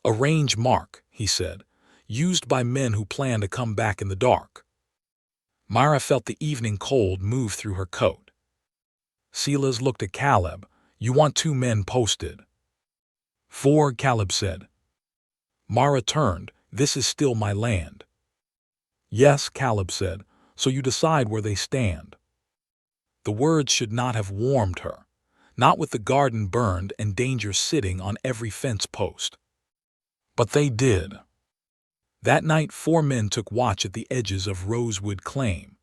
A range mark, he said, used by men who plan to come back in the dark. Mara felt the evening cold move through her coat. Silas looked at Caleb. You want 2 men posted? 4, Caleb said. Mara turned. This is still my land. Yes, Caleb said, so you decide where they stand. The words should not have warmed her, not with the garden burned and danger sitting on every fence post. But they did. That night 4 men took watch at the edges of Rosewood Claim.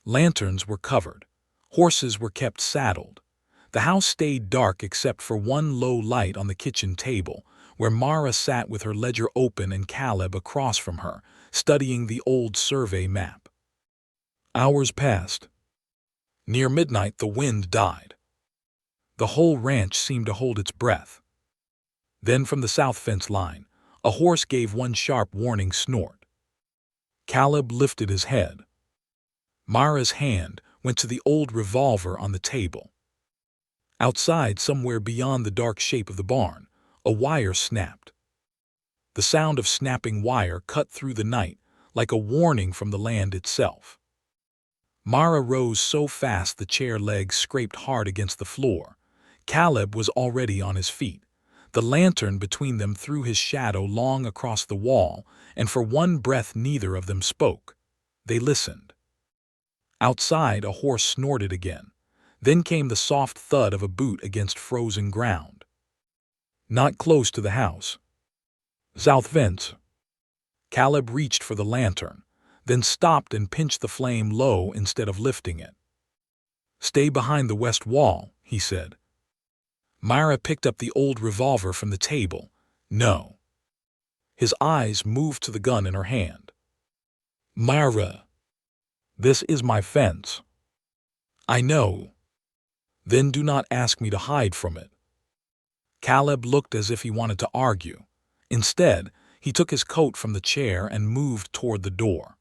Lanterns were covered. Horses were kept saddled. The house stayed dark except for one low light on the kitchen table, where Mara sat with her ledger open and Caleb across from her, studying the old survey map. Hours passed. Near midnight the wind died. The whole ranch seemed to hold its breath. Then from the south fence line, a horse gave one sharp warning snort. Caleb lifted his head. Mara's hand went to the old revolver on the table. Outside, somewhere beyond the dark shape of the barn, a wire snapped. The sound of snapping wire cut through the night like a warning from the land itself. Mara rose so fast the chair legs scraped hard against the floor. Caleb was already on his feet. The lantern between them threw his shadow long across the wall, and for one breath neither of them spoke. They listened. Outside, a horse snorted again. Then came the soft thud of a boot against frozen ground. Not close to the house. South fence. Caleb reached for the lantern, then stopped and pinched the flame low instead of lifting it. "Stay behind the west wall," he said. Myra picked up the old revolver from the table. "No." His eyes moved to the gun in her hand. "Myra, this is my fence." "I know." "Then do not ask me to hide from it." Caleb looked as if he wanted to argue. Instead, he took his coat from the chair and moved toward the door.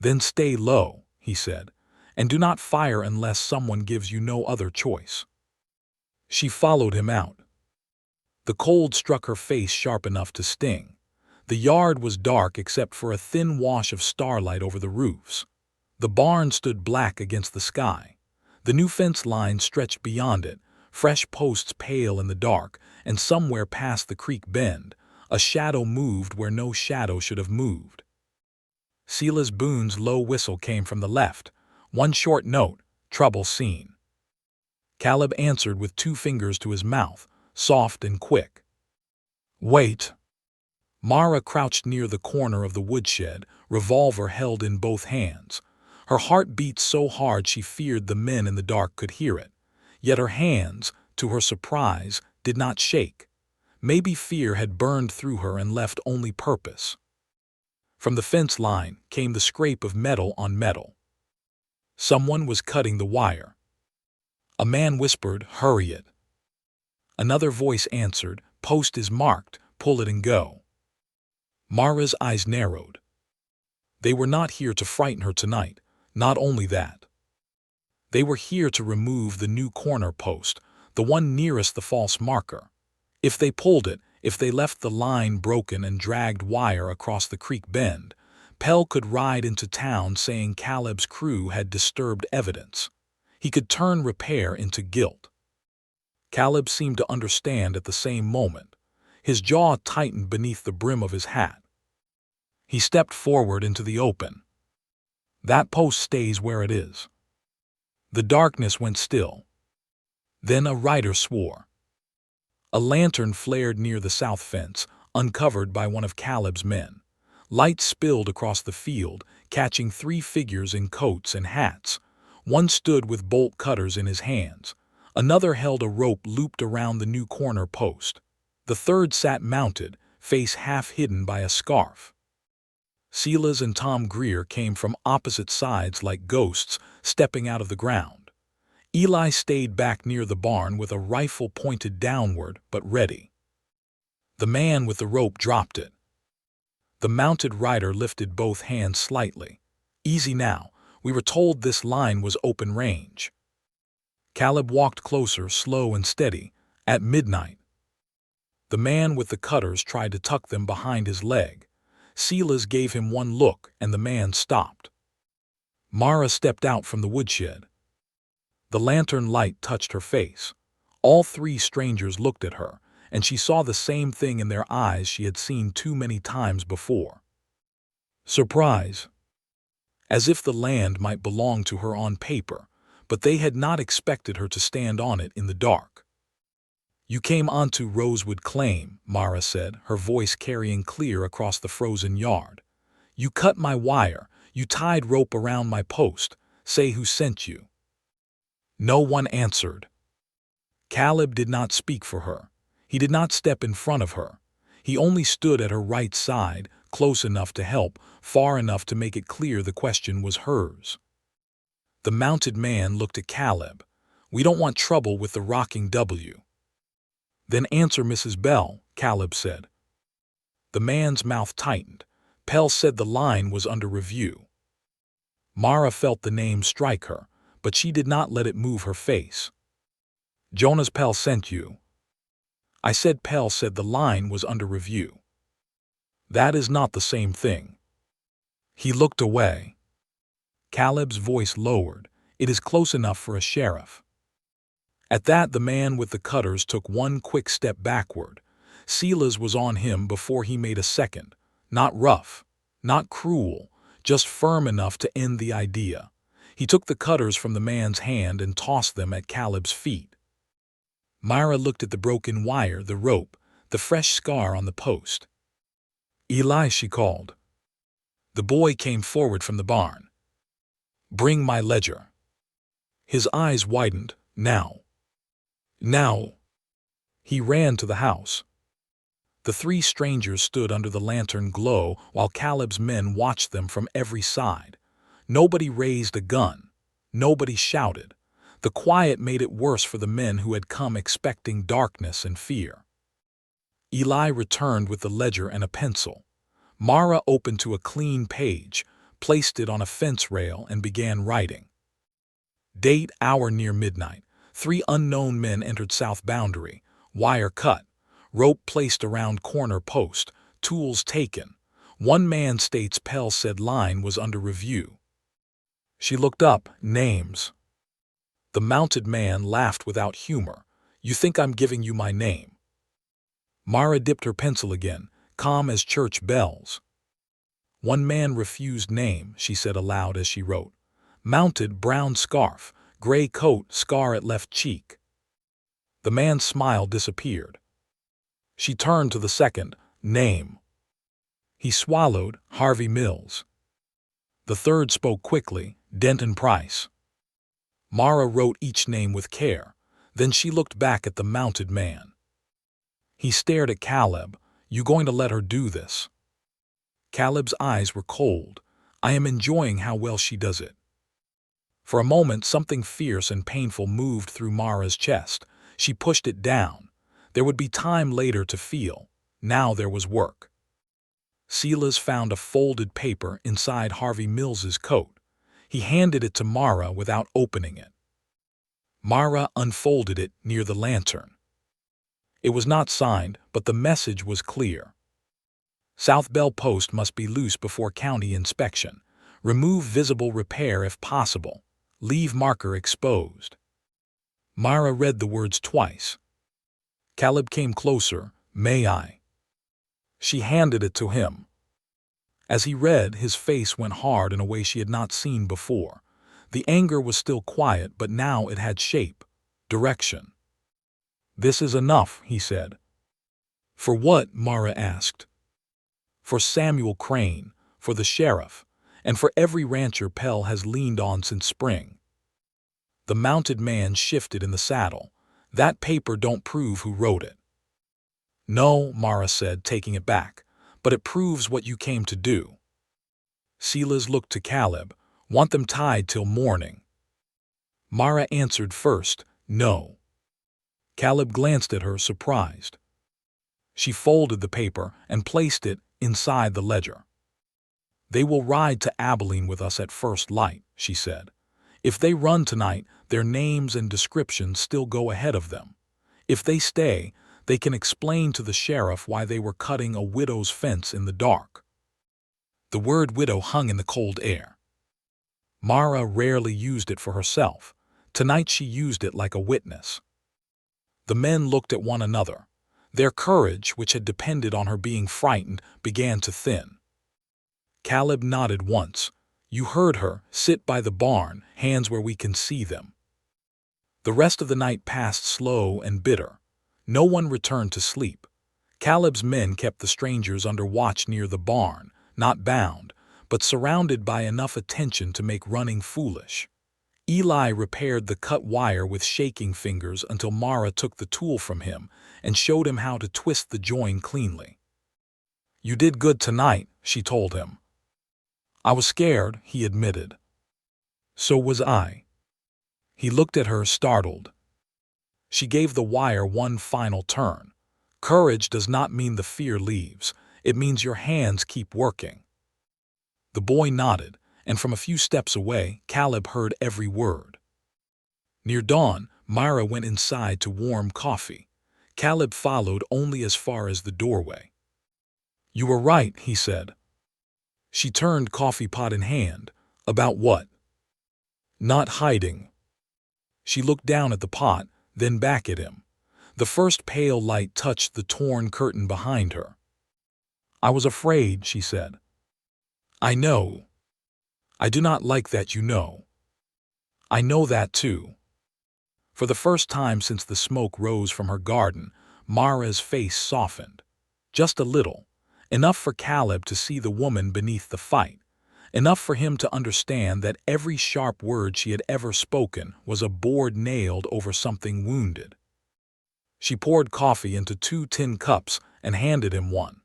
"Then stay low," he said, "and do not fire unless someone gives you no other choice." She followed him out. The cold struck her face sharp enough to sting. The yard was dark except for a thin wash of starlight over the roofs. The barn stood black against the sky. The new fence line stretched beyond it, fresh posts pale in the dark, and somewhere past the creek bend, a shadow moved where no shadow should have moved. Silas Boone's low whistle came from the left. One short note, "Trouble seen." Caleb answered with 2 fingers to his mouth, soft and quick. "Wait." Mara crouched near the corner of the woodshed, revolver held in both hands. Her heart beat so hard she feared the men in the dark could hear it. Yet her hands, to her surprise, did not shake. Maybe fear had burned through her and left only purpose. From the fence line came the scrape of metal on metal. Someone was cutting the wire. A man whispered, "Hurry it." Another voice answered, "Post is marked, pull it and go." Mara's eyes narrowed. They were not here to frighten her tonight, not only that. They were here to remove the new corner post, the one nearest the false marker. If they pulled it, if they left the line broken and dragged wire across the creek bend, Pell could ride into town saying Caleb's crew had disturbed evidence. He could turn repair into guilt. Caleb seemed to understand at the same moment. His jaw tightened beneath the brim of his hat. He stepped forward into the open. "That post stays where it is." The darkness went still. Then a rider swore. A lantern flared near the south fence, uncovered by one of Caleb's men. Light spilled across the field, catching 3 figures in coats and hats. One stood with bolt cutters in his hands. Another held a rope looped around the new corner post. The third sat mounted, face half hidden by a scarf. Silas and Tom Greer came from opposite sides like ghosts stepping out of the ground. Eli stayed back near the barn with a rifle pointed downward but ready. The man with the rope dropped it. The mounted rider lifted both hands slightly. "Easy now. We were told this line was open range." Caleb walked closer, slow and steady. "At midnight." The man with the cutters tried to tuck them behind his leg. Silas gave him one look, and the man stopped. Mara stepped out from the woodshed. The lantern light touched her face. All 3 strangers looked at her, and she saw the same thing in their eyes she had seen too many times before. Surprise. As if the land might belong to her on paper, but they had not expected her to stand on it in the dark. "You came onto Rosewood Claim," Mara said, her voice carrying clear across the frozen yard. "You cut my wire, you tied rope around my post. Say who sent you." No one answered. Caleb did not speak for her. He did not step in front of her. He only stood at her right side, close enough to help, far enough to make it clear the question was hers. The mounted man looked at Caleb. "We don't want trouble with the rocking W." "Then answer Mrs. Bell," Caleb said. The man's mouth tightened. "Pell said the line was under review." Mara felt the name strike her, but she did not let it move her face. "Jonas Pell sent you." "I said Pell said the line was under review." "That is not the same thing." He looked away. Caleb's voice lowered. "It is close enough for a sheriff." At that, the man with the cutters took one quick step backward. Silas was on him before he made a second. Not rough, not cruel, just firm enough to end the idea. He took the cutters from the man's hand and tossed them at Caleb's feet. Myra looked at the broken wire, the rope, the fresh scar on the post. "Eli," she called. The boy came forward from the barn. "Bring my ledger." His eyes widened. Now. Now. He ran to the house. The three strangers stood under the lantern glow while Caleb's men watched them from every side. Nobody raised a gun. Nobody shouted. The quiet made it worse for the men who had come expecting darkness and fear. Eli returned with the ledger and a pencil. Mara opened to a clean page, placed it on a fence rail, and began writing. Date, hour near midnight. 3 unknown men entered south boundary. Wire cut. Rope placed around corner post. Tools taken. One man states Pell said line was under review. She looked up. Names. The mounted man laughed without humor. "You think I'm giving you my name?" Mara dipped her pencil again, calm as church bells. "One man refused name," she said aloud as she wrote. "Mounted, brown scarf, gray coat, scar at left cheek." The man's smile disappeared. She turned to the second. "Name." He swallowed. "Harvey Mills." The third spoke quickly. "Denton Price." Mara wrote each name with care. Then she looked back at the mounted man. He stared at Caleb. "You going to let her do this?" Caleb's eyes were cold. "I am enjoying how well she does it." For a moment, something fierce and painful moved through Mara's chest. She pushed it down. There would be time later to feel. Now there was work. Silas found a folded paper inside Harvey Mills's coat. He handed it to Mara without opening it. Mara unfolded it near the lantern. It was not signed, but the message was clear. South Bell Post must be loose before county inspection. Remove visible repair if possible. Leave marker exposed. Mara read the words twice. Caleb came closer. "May I?" She handed it to him. As he read, his face went hard in a way she had not seen before. The anger was still quiet, but now it had shape, direction. "This is enough," he said. "For what?" Mara asked. "For Samuel Crane, for the sheriff, and for every rancher Pell has leaned on since spring." The mounted man shifted in the saddle. "That paper don't prove who wrote it." "No," Mara said, taking it back, "but it proves what you came to do." Silas looked to Caleb. "Want them tied till morning." Mara answered first, "No." Caleb glanced at her, surprised. She folded the paper and placed it inside the ledger. "They will ride to Abilene with us at first light," she said. "If they run tonight, their names and descriptions still go ahead of them. If they stay, they can explain to the sheriff why they were cutting a widow's fence in the dark." The word widow hung in the cold air. Mara rarely used it for herself. Tonight she used it like a witness. The men looked at one another. Their courage, which had depended on her being frightened, began to thin. Caleb nodded once. "You heard her. Sit by the barn, hands where we can see them." The rest of the night passed slow and bitter. No one returned to sleep. Caleb's men kept the strangers under watch near the barn, not bound, but surrounded by enough attention to make running foolish. Eli repaired the cut wire with shaking fingers until Mara took the tool from him and showed him how to twist the join cleanly. "You did good tonight," she told him. "I was scared," he admitted. "So was I." He looked at her, startled. She gave the wire one final turn. "Courage does not mean the fear leaves. It means your hands keep working." The boy nodded, and from a few steps away, Caleb heard every word. Near dawn, Myra went inside to warm coffee. Caleb followed only as far as the doorway. "You were right," he said. She turned, coffee pot in hand. "About what?" "Not hiding." She looked down at the pot. then back at him. The first pale light touched the torn curtain behind her. "I was afraid," she said. "I know. I do not like that, you know. I know that too." For the first time since the smoke rose from her garden, Mara's face softened. Just a little. Enough for Caleb to see the woman beneath the fight. Enough for him to understand that every sharp word she had ever spoken was a board nailed over something wounded. She poured coffee into 2 tin cups and handed him one.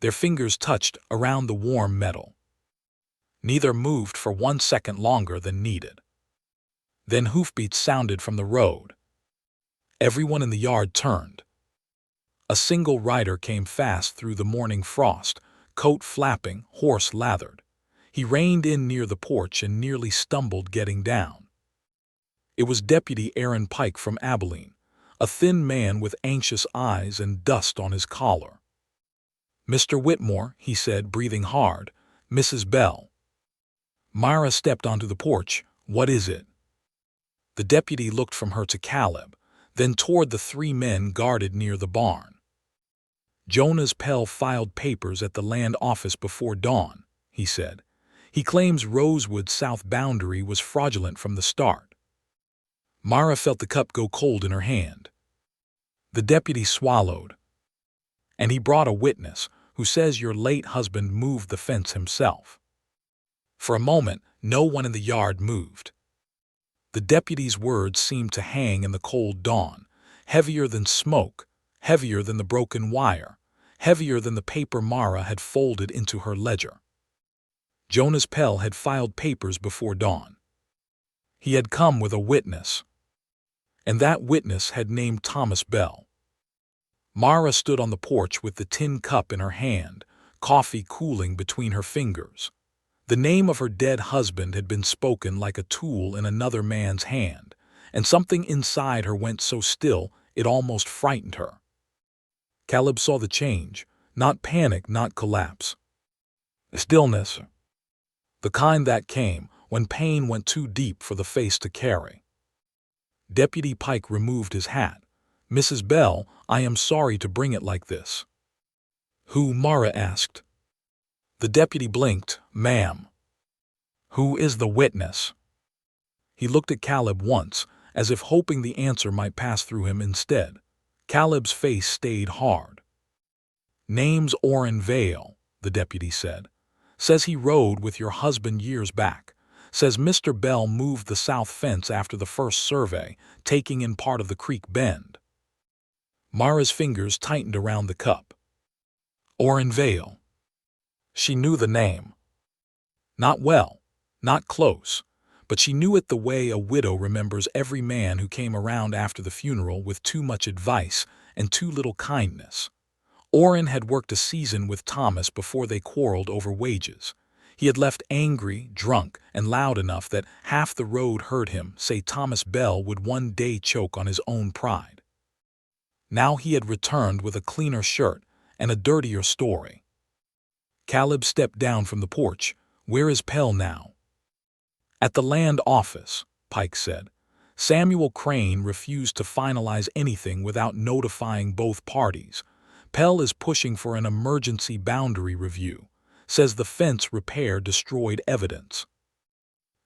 Their fingers touched around the warm metal. Neither moved for 1 second longer than needed. Then hoofbeats sounded from the road. Everyone in the yard turned. A single rider came fast through the morning frost, coat flapping, horse lathered. He reined in near the porch and nearly stumbled getting down. It was Deputy Aaron Pike from Abilene, a thin man with anxious eyes and dust on his collar. "Mr. Whitmore," he said, breathing hard. "Mrs. Bell." Myra stepped onto the porch. "What is it?" The deputy looked from her to Caleb, then toward the 3 men guarded near the barn. "Jonas Pell filed papers at the land office before dawn," he said. "He claims Rosewood's south boundary was fraudulent from the start." Mara felt the cup go cold in her hand. The deputy swallowed. "And he brought a witness who says your late husband moved the fence himself." For a moment, no one in the yard moved. The deputy's words seemed to hang in the cold dawn, heavier than smoke, heavier than the broken wire, heavier than the paper Mara had folded into her ledger. Jonas Pell had filed papers before dawn. He had come with a witness, and that witness had named Thomas Bell. Mara stood on the porch with the tin cup in her hand, coffee cooling between her fingers. The name of her dead husband had been spoken like a tool in another man's hand, and something inside her went so still it almost frightened her. Caleb saw the change, not panic, not collapse. Stillness. The kind that came when pain went too deep for the face to carry. Deputy Pike removed his hat. "Mrs. Bell, I am sorry to bring it like this." "Who?" Mara asked. The deputy blinked. "Ma'am." "Who is the witness?" He looked at Caleb once, as if hoping the answer might pass through him instead. Caleb's face stayed hard. "Name's Orrin Vale," the deputy said. "Says he rode with your husband years back. Says Mr. Bell moved the south fence after the first survey, taking in part of the creek bend." Mara's fingers tightened around the cup. Orrin Vale. She knew the name. Not well, not close, but she knew it the way a widow remembers every man who came around after the funeral with too much advice and too little kindness. Orrin had worked a season with Thomas before they quarreled over wages. He had left angry, drunk, and loud enough that half the road heard him say Thomas Bell would one day choke on his own pride. Now he had returned with a cleaner shirt and a dirtier story. Caleb stepped down from the porch. "Where is Pell now?" "At the land office," Pike said. "Samuel Crane refused to finalize anything without notifying both parties. Pell is pushing for an emergency boundary review. Says the fence repair destroyed evidence."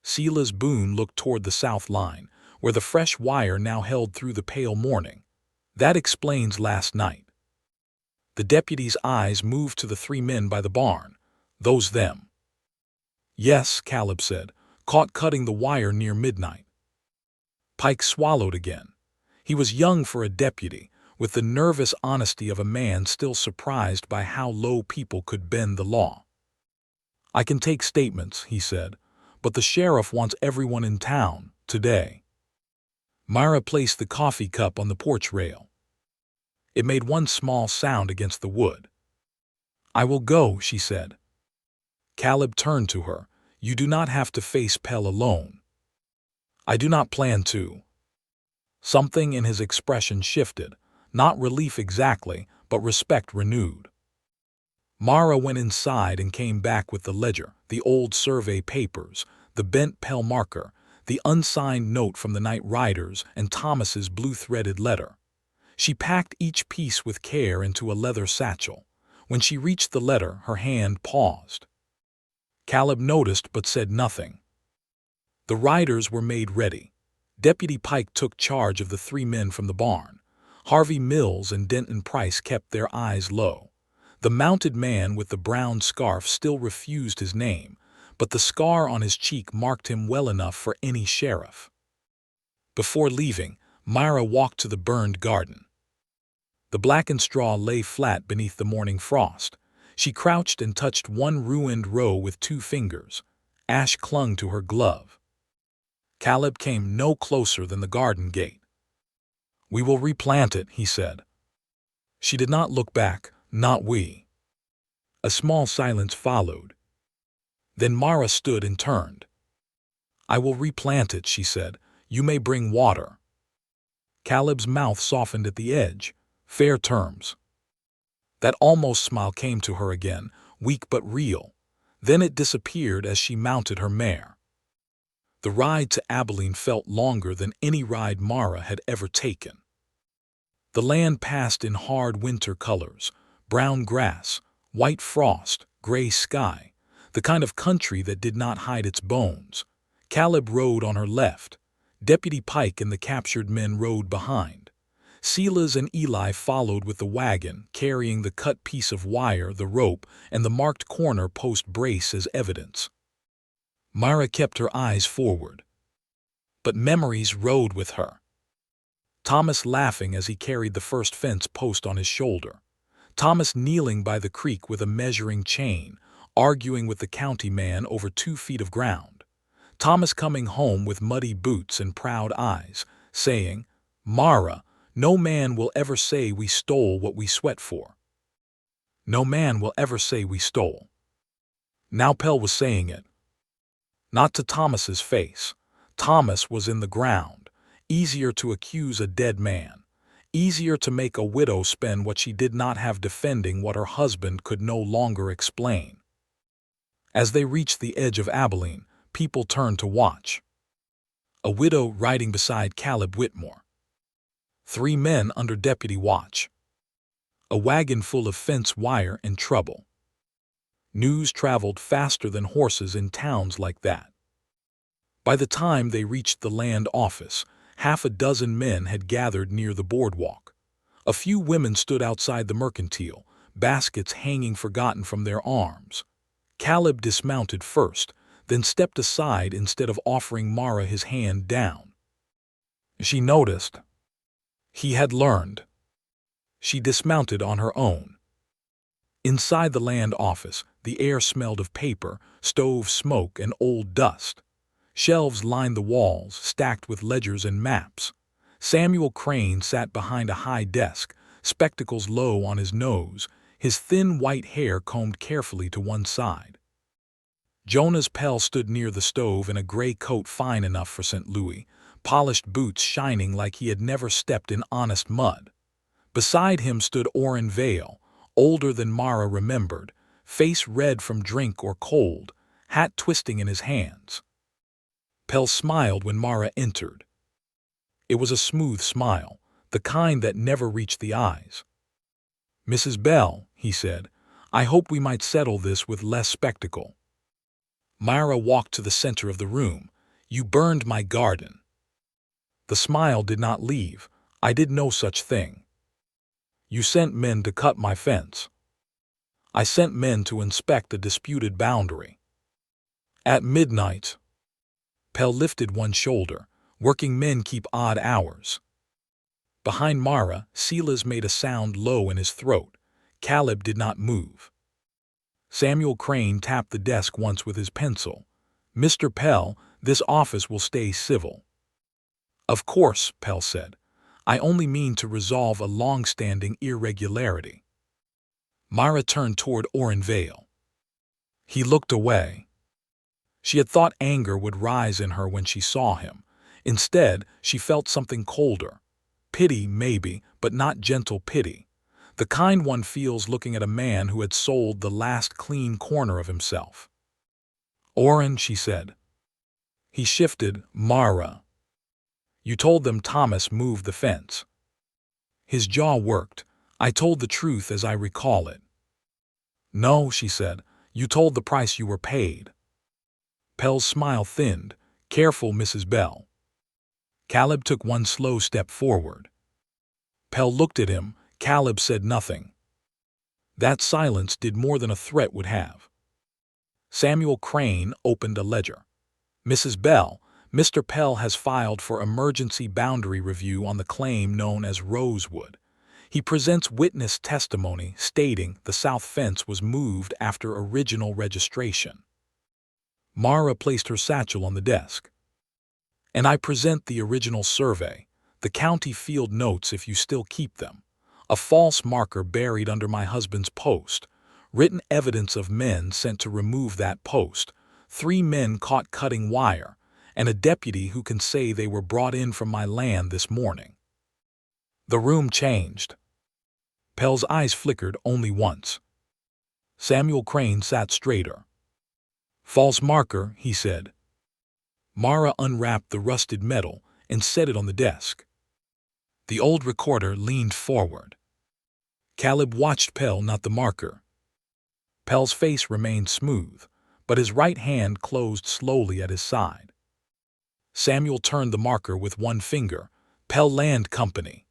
Silas Boone looked toward the south line, where the fresh wire now held through the pale morning. "That explains last night." The deputy's eyes moved to the 3 men by the barn. "Those them?" "Yes," Caleb said, "caught cutting the wire near midnight." Pike swallowed again. He was young for a deputy, with the nervous honesty of a man still surprised by how low people could bend the law. "I can take statements," he said, "but the sheriff wants everyone in town, today." Myra placed the coffee cup on the porch rail. It made one small sound against the wood. "I will go," she said. Caleb turned to her. "You do not have to face Pell alone." "I do not plan to." Something in his expression shifted, not relief exactly, but respect renewed. Mara went inside and came back with the ledger, the old survey papers, the bent Pell marker, the unsigned note from the night riders, and Thomas's blue-threaded letter. She packed each piece with care into a leather satchel. When she reached the letter, her hand paused. Caleb noticed but said nothing. The riders were made ready. Deputy Pike took charge of the 3 men from the barn. Harvey Mills and Denton Price kept their eyes low. The mounted man with the brown scarf still refused his name, but the scar on his cheek marked him well enough for any sheriff. Before leaving, Myra walked to the burned garden. The blackened straw lay flat beneath the morning frost. She crouched and touched one ruined row with 2 fingers. Ash clung to her glove. Caleb came no closer than the garden gate. "We will replant it," he said. She did not look back, not we. A small silence followed. Then Mara stood and turned. "I will replant it," she said. "You may bring water." Caleb's mouth softened at the edge. "Fair terms." That almost smile came to her again, weak but real. Then it disappeared as she mounted her mare. The ride to Abilene felt longer than any ride Mara had ever taken. The land passed in hard winter colors: brown grass, white frost, gray sky, the kind of country that did not hide its bones. Caleb rode on her left. Deputy Pike and the captured men rode behind. Silas and Eli followed with the wagon, carrying the cut piece of wire, the rope, and the marked corner post brace as evidence. Myra kept her eyes forward. But memories rode with her. Thomas laughing as he carried the first fence post on his shoulder. Thomas kneeling by the creek with a measuring chain, arguing with the county man over 2 feet of ground. Thomas coming home with muddy boots and proud eyes, saying, "Mara, no man will ever say we stole what we sweat for. No man will ever say we stole." Now Pell was saying it. Not to Thomas's face. Thomas was in the ground. Easier to accuse a dead man. Easier to make a widow spend what she did not have defending what her husband could no longer explain. As they reached the edge of Abilene, people turned to watch. A widow riding beside Caleb Whitmore. 3 men under deputy watch. A wagon full of fence wire and trouble. News traveled faster than horses in towns like that. By the time they reached the land office, 6 men had gathered near the boardwalk. A few women stood outside the mercantile, baskets hanging forgotten from their arms. Caleb dismounted first, then stepped aside instead of offering Mara his hand down. She noticed. He had learned. She dismounted on her own. Inside the land office, the air smelled of paper, stove smoke, and old dust. Shelves lined the walls, stacked with ledgers and maps. Samuel Crane sat behind a high desk, spectacles low on his nose, his thin white hair combed carefully to one side. Jonas Pell stood near the stove in a gray coat fine enough for St. Louis, polished boots shining like he had never stepped in honest mud. Beside him stood Orrin Vale, older than Mara remembered, face red from drink or cold, hat twisting in his hands. Pell smiled when Mara entered. It was a smooth smile, the kind that never reached the eyes. "Mrs. Bell," he said, "I hope we might settle this with less spectacle." Myra walked to the center of the room. "You burned my garden." The smile did not leave. "I did no such thing." "You sent men to cut my fence." "I sent men to inspect a disputed boundary." "At midnight." Pell lifted one shoulder. "Working men keep odd hours." Behind Mara, Silas made a sound low in his throat. Caleb did not move. Samuel Crane tapped the desk once with his pencil. "Mr. Pell, this office will stay civil." "Of course," Pell said. "I only mean to resolve a long-standing irregularity." Myra turned toward Orrin Vale. He looked away. She had thought anger would rise in her when she saw him. Instead, she felt something colder. Pity, maybe, but not gentle pity. The kind one feels looking at a man who had sold the last clean corner of himself. "Orrin," she said. He shifted. Mara. You told them Thomas moved the fence. His jaw worked. I told the truth as I recall it. No, she said. You told the price you were paid. Pell's smile thinned. Careful, Mrs. Bell. Caleb took one slow step forward. Pell looked at him. Caleb said nothing. That silence did more than a threat would have. Samuel Crane opened a ledger. Mrs. Bell, Mr. Pell has filed for emergency boundary review on the claim known as Rosewood. He presents witness testimony stating the south fence was moved after original registration. Mara placed her satchel on the desk. And I present the original survey, the county field notes if you still keep them, a false marker buried under my husband's post, written evidence of men sent to remove that post, 3 men caught cutting wire, and a deputy who can say they were brought in from my land this morning. The room changed. Pell's eyes flickered only once. Samuel Crane sat straighter. False marker, he said. Mara unwrapped the rusted metal and set it on the desk. The old recorder leaned forward. Caleb watched Pell, not the marker. Pell's face remained smooth, but his right hand closed slowly at his side. Samuel turned the marker with one finger. Pell Land Company.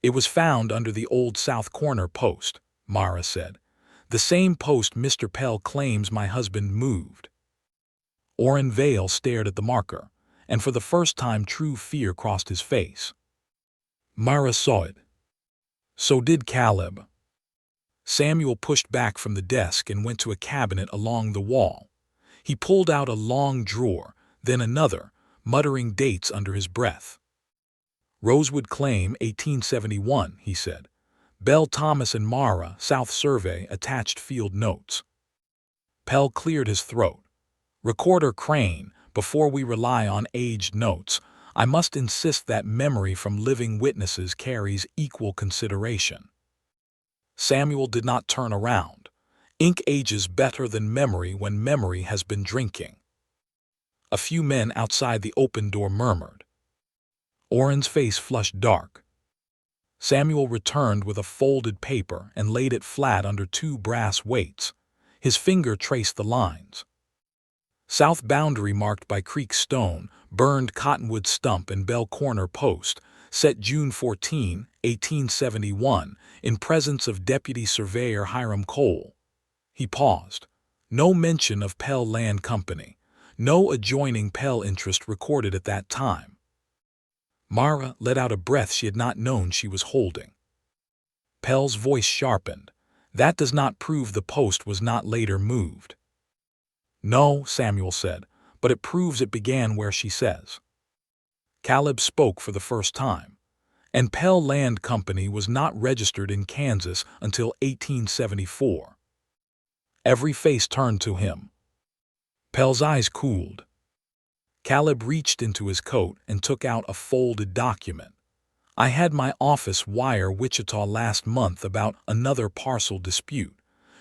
It was found under the old south corner post, Mara said. The same post Mr. Pell claims my husband moved. Orrin Vale stared at the marker, and for the first time true fear crossed his face. Mara saw it. So did Caleb. Samuel pushed back from the desk and went to a cabinet along the wall. He pulled out a long drawer, then another, muttering dates under his breath. Rosewood Claim, 1871, he said. Bell, Thomas and Mara, South Survey, attached field notes. Pell cleared his throat. Recorder Crane, before we rely on aged notes, I must insist that memory from living witnesses carries equal consideration. Samuel did not turn around. Ink ages better than memory when memory has been drinking. A few men outside the open door murmured. Orrin's face flushed dark. Samuel returned with a folded paper and laid it flat under 2 brass weights. His finger traced the lines. South boundary marked by creek stone, burned cottonwood stump and bell corner post, set June 14, 1871, in presence of Deputy Surveyor Hiram Cole. He paused. No mention of Pell Land Company. No adjoining Pell interest recorded at that time. Mara let out a breath she had not known she was holding. Pell's voice sharpened. That does not prove the post was not later moved. No, Samuel said, but it proves it began where she says. Caleb spoke for the first time. And Pell Land Company was not registered in Kansas until 1874. Every face turned to him. Pell's eyes cooled. Caleb reached into his coat and took out a folded document. I had my office wire Wichita last month about another parcel dispute.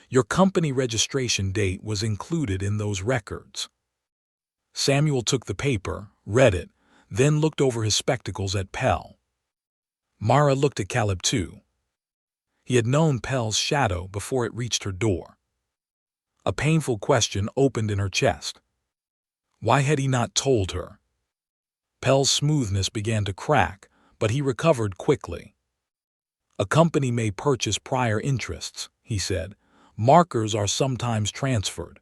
Your company registration date was included in those records. Samuel took the paper, read it, then looked over his spectacles at Pell. Mara looked at Caleb too. He had known Pell's shadow before it reached her door. A painful question opened in her chest. Why had he not told her? Pell's smoothness began to crack, but he recovered quickly. A company may purchase prior interests, he said. Markers are sometimes transferred.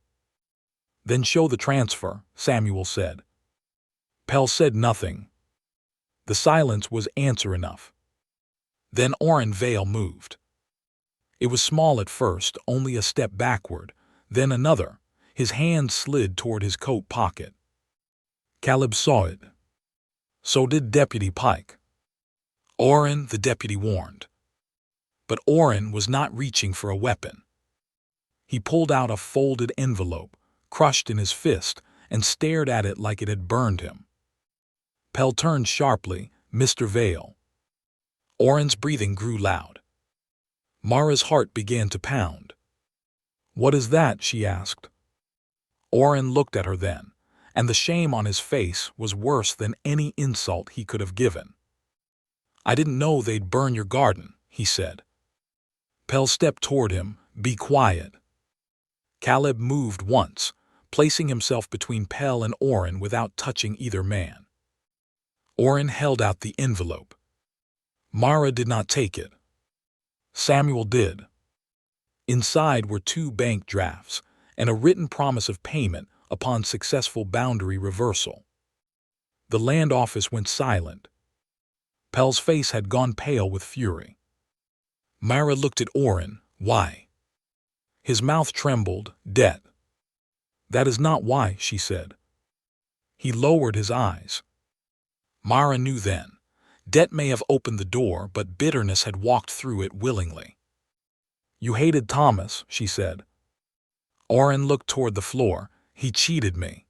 Then show the transfer, Samuel said. Pell said nothing. The silence was answer enough. Then Orrin Vale moved. It was small at first, only a step backward, then another. His hand slid toward his coat pocket. Caleb saw it. So did Deputy Pike. Orrin, the deputy warned. But Orrin was not reaching for a weapon. He pulled out a folded envelope, crushed in his fist, and stared at it like it had burned him. Pell turned sharply. Mr. Vale. Orrin's breathing grew loud. Mara's heart began to pound. What is that? She asked. Orrin looked at her then, and the shame on his face was worse than any insult he could have given. "I didn't know they'd burn your garden," he said. Pell stepped toward him. "Be quiet." Caleb moved once, placing himself between Pell and Orrin without touching either man. Orrin held out the envelope. Mara did not take it. Samuel did. Inside were 2 bank drafts and a written promise of payment upon successful boundary reversal. The land office went silent. Pell's face had gone pale with fury. Myra looked at Orrin. "Why?" His mouth trembled. "Debt." "That is not why," she said. He lowered his eyes. Mara knew then. Debt may have opened the door, but bitterness had walked through it willingly. "You hated Thomas," she said. Orrin looked toward the floor. "He cheated me."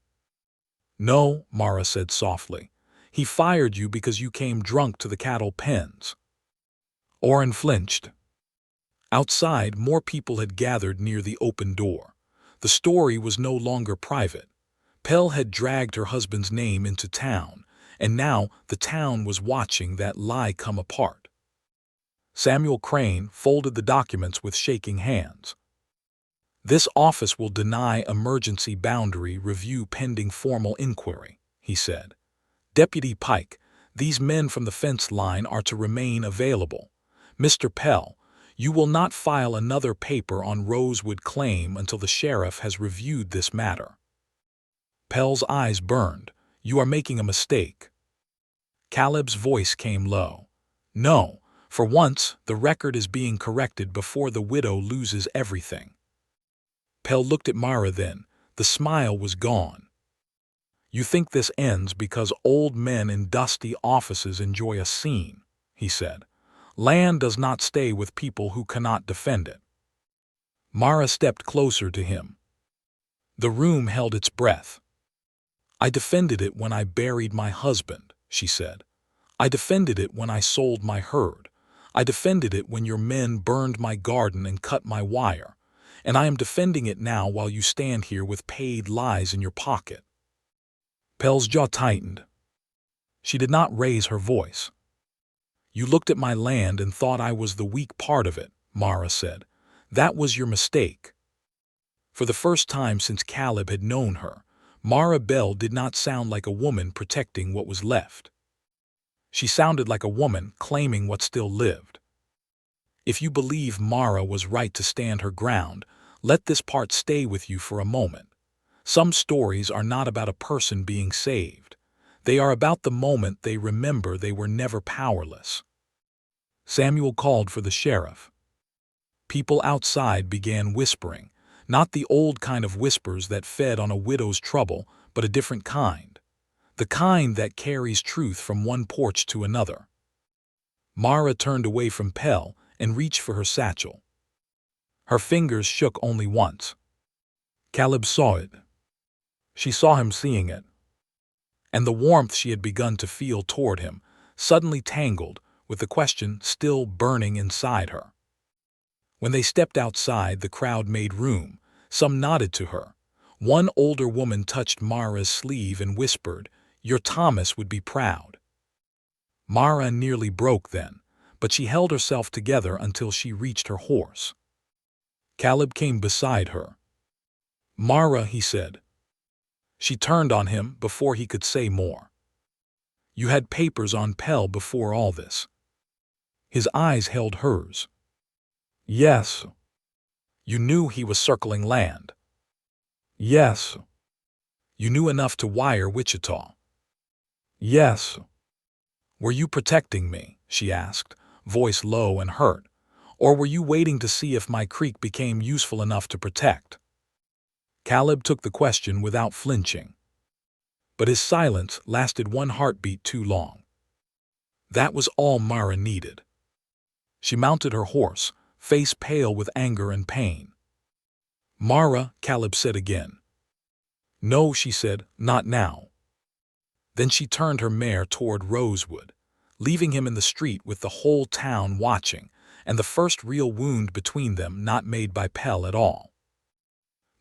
"No," Mara said softly. "He fired you because you came drunk to the cattle pens." Orrin flinched. Outside, more people had gathered near the open door. The story was no longer private. Pell had dragged her husband's name into town, and now the town was watching that lie come apart. Samuel Crane folded the documents with shaking hands. "This office will deny emergency boundary review pending formal inquiry," he said. "Deputy Pike, these men from the fence line are to remain available. Mr. Pell, you will not file another paper on Rosewood claim until the sheriff has reviewed this matter." Pell's eyes burned. "You are making a mistake." Caleb's voice came low. "No, for once the record is being corrected before the widow loses everything." Pell looked at Mara then. The smile was gone. "You think this ends because old men in dusty offices enjoy a scene," he said. "Land does not stay with people who cannot defend it." Mara stepped closer to him. The room held its breath. "I defended it when I buried my husband," she said. "I defended it when I sold my herd. I defended it when your men burned my garden and cut my wire. And I am defending it now while you stand here with paid lies in your pocket." Pell's jaw tightened. She did not raise her voice. "You looked at my land and thought I was the weak part of it," Mara said. "That was your mistake." For the first time since Caleb had known her, Mara Bell did not sound like a woman protecting what was left. She sounded like a woman claiming what still lived. "If you believe Mara was right to stand her ground, let this part stay with you for a moment. Some stories are not about a person being saved. They are about the moment they remember they were never powerless." Samuel called for the sheriff. People outside began whispering, not the old kind of whispers that fed on a widow's trouble, but a different kind. The kind that carries truth from one porch to another. Mara turned away from Pell and reached for her satchel. Her fingers shook only once. Caleb saw it. She saw him seeing it. And the warmth she had begun to feel toward him suddenly tangled with the question still burning inside her. When they stepped outside, the crowd made room. Some nodded to her. One older woman touched Mara's sleeve and whispered, "Your Thomas would be proud." Mara nearly broke then, but she held herself together until she reached her horse. Caleb came beside her. "Mara," he said. She turned on him before he could say more. "You had papers on Pell before all this." His eyes held hers. "Yes." "You knew he was circling land." "Yes." "You knew enough to wire Wichita." "Yes." "Were you protecting me?" she asked, voice low and hurt. "Or were you waiting to see if my creek became useful enough to protect?" Caleb took the question without flinching. But his silence lasted one heartbeat too long. That was all Mara needed. She mounted her horse, face pale with anger and pain. "Mara," Caleb said again. "No," she said, "not now." Then she turned her mare toward Rosewood, leaving him in the street with the whole town watching, and the first real wound between them not made by Pell at all.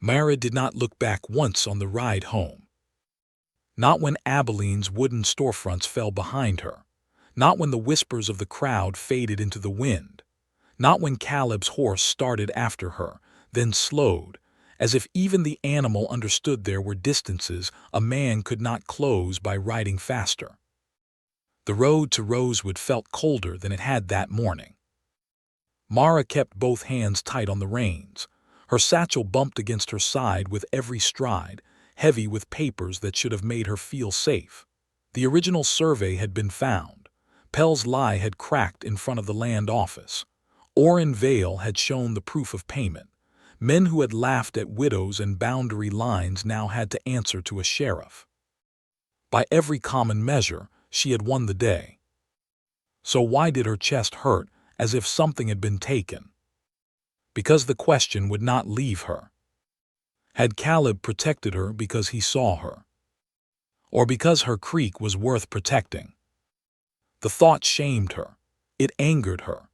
Mara did not look back once on the ride home. Not when Abeline's wooden storefronts fell behind her. Not when the whispers of the crowd faded into the wind. Not when Caleb's horse started after her, then slowed, as if even the animal understood there were distances a man could not close by riding faster. The road to Rosewood felt colder than it had that morning. Mara kept both hands tight on the reins. Her satchel bumped against her side with every stride, heavy with papers that should have made her feel safe. The original survey had been found. Pell's lie had cracked in front of the land office. Orrin Vale had shown the proof of payment. Men who had laughed at widows and boundary lines now had to answer to a sheriff. By every common measure, she had won the day. So why did her chest hurt, as if something had been taken? Because the question would not leave her. Had Caleb protected her because he saw her? Or because her creek was worth protecting? The thought shamed her. It angered her.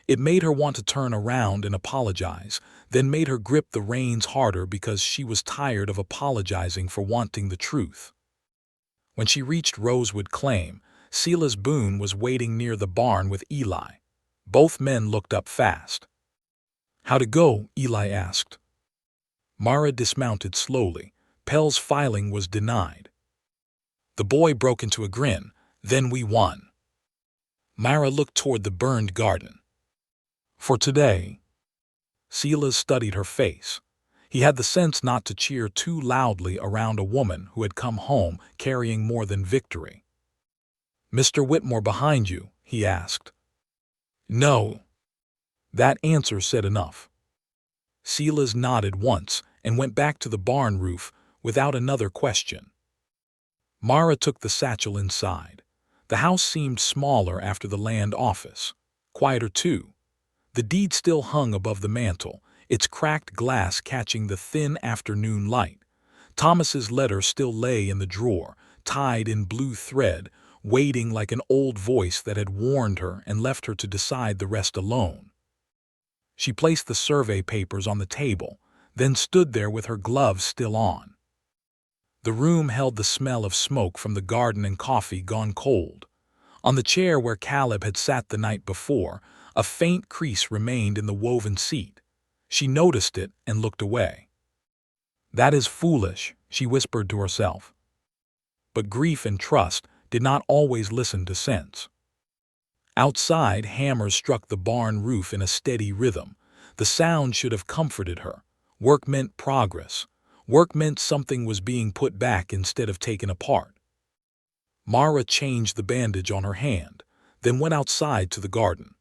It made her want to turn around and apologize, then made her grip the reins harder because she was tired of apologizing for wanting the truth. When she reached Rosewood Claim, Silas Boone was waiting near the barn with Eli. Both men looked up fast. "How'd it go?" Eli asked. Mara dismounted slowly. Pell's filing was denied. The boy broke into a grin. "Then we won." Mara looked toward the burned garden. "For today?" Silas studied her face. He had the sense not to cheer too loudly around a woman who had come home carrying more than victory. "Mr. Whitmore behind you?" he asked. "No." That answer said enough. Silas nodded once and went back to the barn roof without another question. Mara took the satchel inside. The house seemed smaller after the land office. Quieter, too. The deed still hung above the mantel, its cracked glass catching the thin afternoon light. Thomas's letter still lay in the drawer, tied in blue thread, waiting like an old voice that had warned her and left her to decide the rest alone. She placed the survey papers on the table, then stood there with her gloves still on. The room held the smell of smoke from the garden and coffee gone cold. On the chair where Caleb had sat the night before, a faint crease remained in the woven seat. She noticed it and looked away. "That is foolish," she whispered to herself. But grief and trust did not always listen to sense. Outside, hammers struck the barn roof in a steady rhythm. The sound should have comforted her. Work meant progress. Work meant something was being put back instead of taken apart. Mara changed the bandage on her hand, then went outside to the garden.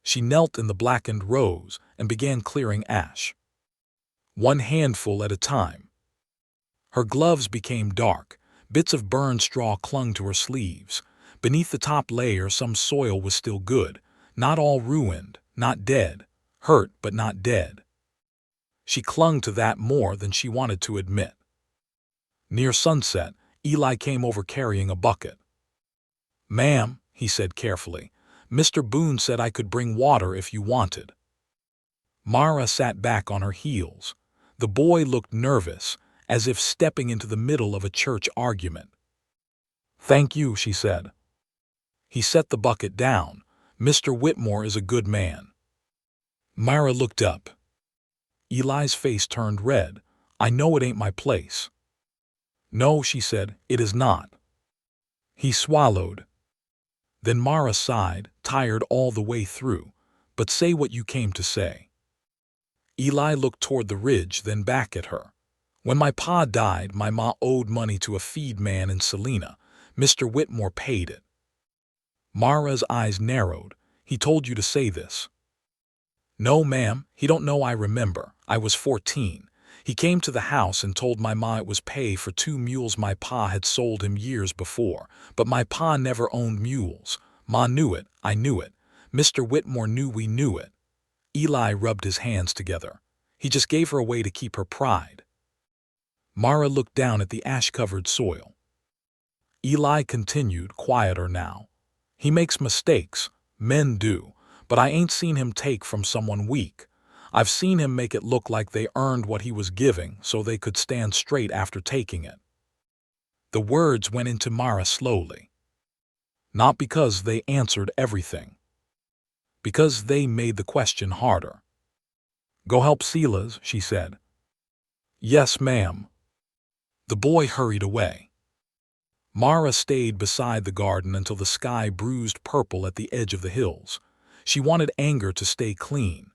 She knelt in the blackened rows and began clearing ash. One handful at a time. Her gloves became dark. Bits of burned straw clung to her sleeves. Beneath the top layer, some soil was still good. Not all ruined, not dead. Hurt, but not dead. She clung to that more than she wanted to admit. Near sunset, Eli came over carrying a bucket. "Ma'am," he said carefully, "Mr. Boone said I could bring water if you wanted." Mara sat back on her heels. The boy looked nervous, as if stepping into the middle of a church argument. "Thank you," she said. He set the bucket down. "Mr. Whitmore is a good man." Mara looked up. Eli's face turned red. "I know it ain't my place." "No," she said, "it is not." He swallowed. Then Mara sighed, tired all the way through. "But say what you came to say." Eli looked toward the ridge, then back at her. "When my pa died, my ma owed money to a feed man in Salina. Mr. Whitmore paid it." Mara's eyes narrowed. "He told you to say this." "No, ma'am, he don't know I remember. I was 14. He came to the house and told my ma it was pay for 2 mules my pa had sold him years before. But my pa never owned mules. Ma knew it, I knew it. Mr. Whitmore knew we knew it." Eli rubbed his hands together. He just gave her a way to keep her pride. Mara looked down at the ash-covered soil. Eli continued, quieter now. "He makes mistakes. Men do. But I ain't seen him take from someone weak. I've seen him make it look like they earned what he was giving so they could stand straight after taking it." The words went into Mara slowly. Not because they answered everything. Because they made the question harder. "Go help Silas," she said. "Yes, ma'am." The boy hurried away. Mara stayed beside the garden until the sky bruised purple at the edge of the hills. She wanted anger to stay clean.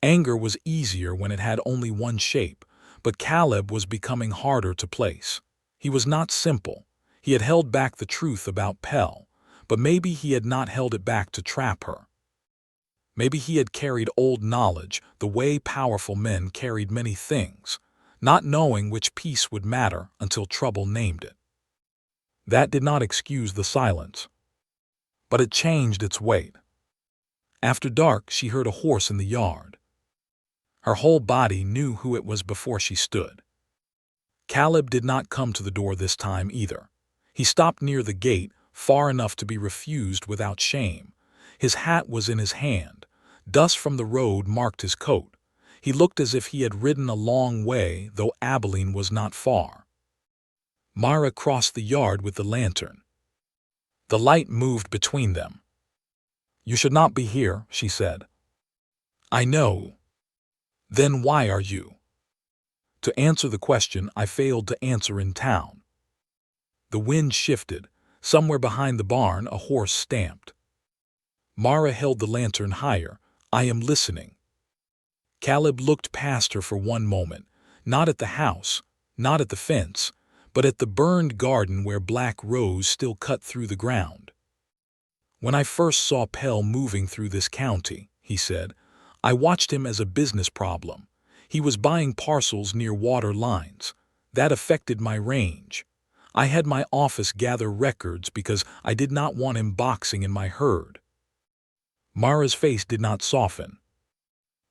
Anger was easier when it had only one shape, but Caleb was becoming harder to place. He was not simple. He had held back the truth about Pell, but maybe he had not held it back to trap her. Maybe he had carried old knowledge the way powerful men carried many things, not knowing which piece would matter until trouble named it. That did not excuse the silence, but it changed its weight. After dark, she heard a horse in the yard. Her whole body knew who it was before she stood. Caleb did not come to the door this time either. He stopped near the gate, far enough to be refused without shame. His hat was in his hand. Dust from the road marked his coat. He looked as if he had ridden a long way, though Abilene was not far. Mara crossed the yard with the lantern. The light moved between them. "You should not be here," she said. "I know." "Then why are you?" To answer the question I failed to answer in town. The wind shifted. Somewhere behind the barn a horse stamped. Mara held the lantern higher. "I am listening." Caleb looked past her for one moment, not at the house, not at the fence, but at the burned garden where black rose still cut through the ground. "When I first saw Pell moving through this county," he said, "I watched him as a business problem. He was buying parcels near water lines. That affected my range. I had my office gather records because I did not want him boxing in my herd." Mara's face did not soften.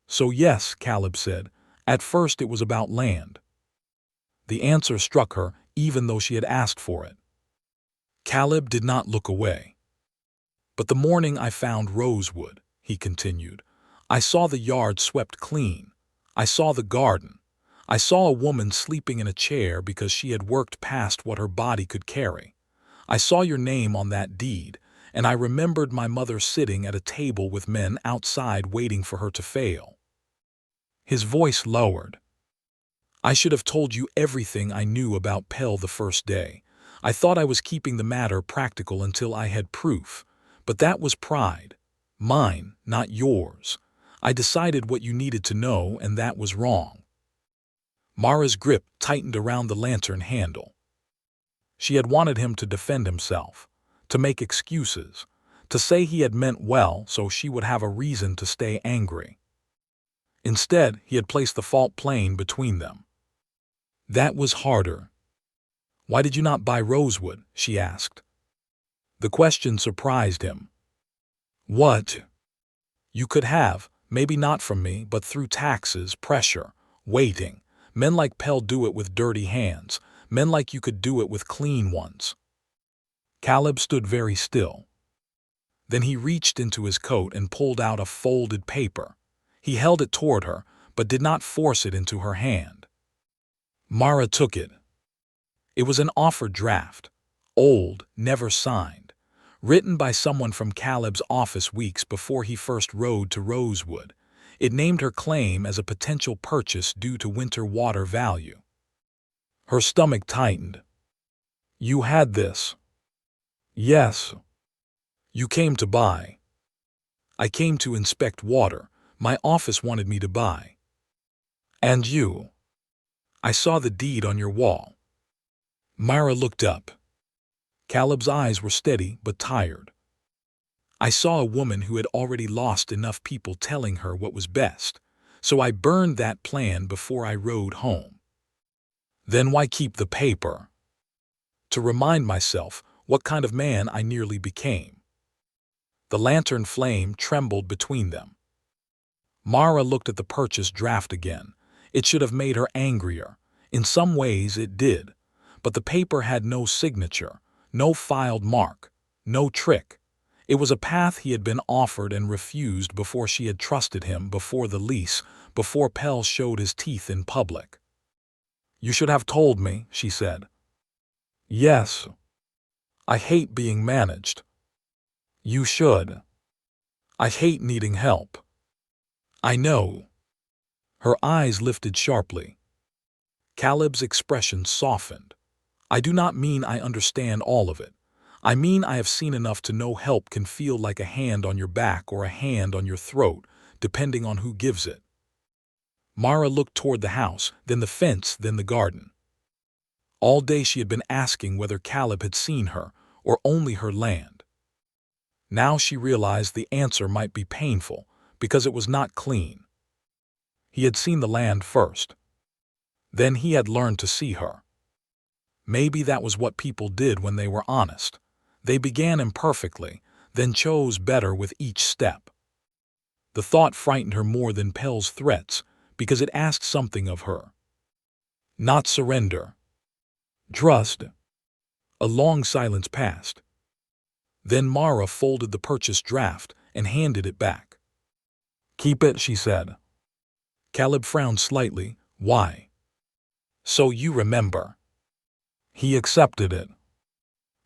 "So yes," Caleb said, "at first it was about land." The answer struck her, even though she had asked for it. Caleb did not look away. "But the morning I found Rosewood," he continued, "I saw the yard swept clean. I saw the garden. I saw a woman sleeping in a chair because she had worked past what her body could carry. I saw your name on that deed, and I remembered my mother sitting at a table with men outside waiting for her to fail." His voice lowered. "I should have told you everything I knew about Pell the first day. I thought I was keeping the matter practical until I had proof. But that was pride. Mine, not yours. I decided what you needed to know, and that was wrong." Mara's grip tightened around the lantern handle. She had wanted him to defend himself, to make excuses, to say he had meant well so she would have a reason to stay angry. Instead, he had placed the fault plain between them. That was harder. "Why did you not buy Rosewood?" she asked. The question surprised him. "What?" "You could have, maybe not from me, but through taxes, pressure, waiting. Men like Pell do it with dirty hands. Men like you could do it with clean ones." Caleb stood very still. Then he reached into his coat and pulled out a folded paper. He held it toward her, but did not force it into her hand. Mara took it. It was an offer draft, old, never signed, written by someone from Caleb's office weeks before he first rode to Rosewood. It named her claim as a potential purchase due to winter water value. Her stomach tightened. "You had this?" "Yes." "You came to buy." "I came to inspect water. My office wanted me to buy." "And you?" "I saw the deed on your wall." Mara looked up. Caleb's eyes were steady but tired. "I saw a woman who had already lost enough people telling her what was best, so I burned that plan before I rode home." "Then why keep the paper?" "To remind myself what kind of man I nearly became." The lantern flame trembled between them. Mara looked at the purchase draft again. It should have made her angrier. In some ways it did. But the paper had no signature, no filed mark, no trick. It was a path he had been offered and refused before she had trusted him, before the lease, before Pell showed his teeth in public. "You should have told me," she said. Yes, I hate being managed. You should. I hate needing help. I know. Her eyes lifted sharply. Caleb's expression softened. I do not mean I understand all of it. I mean I have seen enough to know help can feel like a hand on your back or a hand on your throat, depending on who gives it. Mara looked toward the house, then the fence, then the garden. All day she had been asking whether Caleb had seen her, or only her land. Now she realized the answer might be painful, because it was not clean. He had seen the land first. Then he had learned to see her. Maybe that was what people did when they were honest. They began imperfectly, then chose better with each step. The thought frightened her more than Pell's threats, because it asked something of her. Not surrender. Trust. A long silence passed. Then Mara folded the purchase draft and handed it back. Keep it, she said. Caleb frowned slightly. Why? So you remember. He accepted it.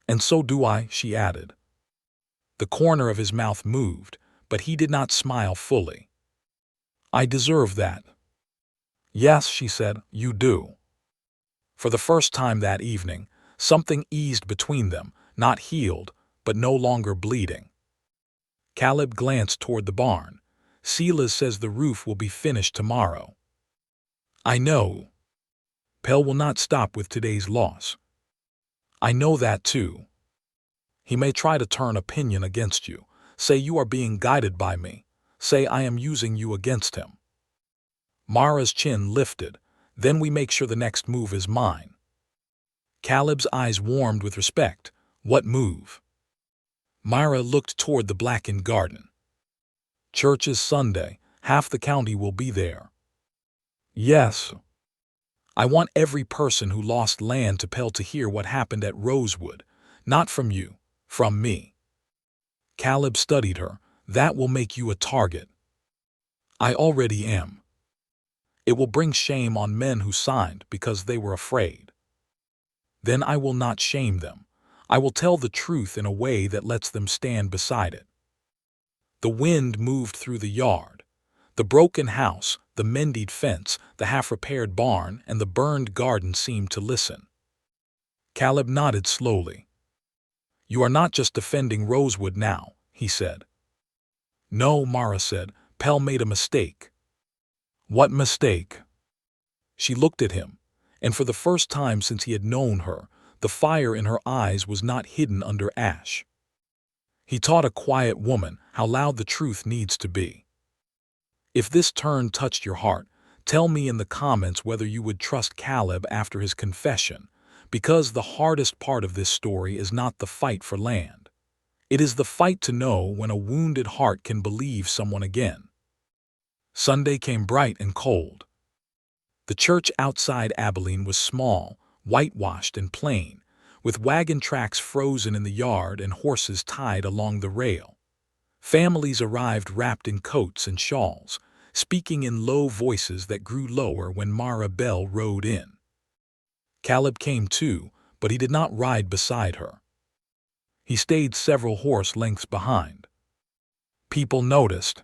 And so do I, she added. The corner of his mouth moved, but he did not smile fully. I deserve that. Yes, she said, you do. For the first time that evening, something eased between them, not healed, but no longer bleeding. Caleb glanced toward the barn. Silas says the roof will be finished tomorrow. I know. Pell will not stop with today's loss. I know that too. He may try to turn opinion against you, say you are being guided by me, say I am using you against him. Mara's chin lifted. Then we make sure the next move is mine. Caleb's eyes warmed with respect. What move? Mara looked toward the blackened garden. Church is Sunday. Half the county will be there. Yes. I want every person who lost land to Pell to hear what happened at Rosewood. Not from you, from me. Caleb studied her. That will make you a target. I already am. It will bring shame on men who signed because they were afraid. Then I will not shame them. I will tell the truth in a way that lets them stand beside it. The wind moved through the yard. The broken house, the mended fence, the half-repaired barn, and the burned garden seemed to listen. Caleb nodded slowly. You are not just defending Rosewood now, he said. No, Mara said. Pell made a mistake. What mistake? She looked at him, and for the first time since he had known her, the fire in her eyes was not hidden under ash. He taught a quiet woman how loud the truth needs to be. If this turn touched your heart, tell me in the comments whether you would trust Caleb after his confession, because the hardest part of this story is not the fight for land. It is the fight to know when a wounded heart can believe someone again. Sunday came bright and cold. The church outside Abilene was small, whitewashed and plain, with wagon tracks frozen in the yard and horses tied along the rail. Families arrived wrapped in coats and shawls, speaking in low voices that grew lower when Mara Bell rode in. Caleb came too, but he did not ride beside her. He stayed several horse lengths behind. People noticed.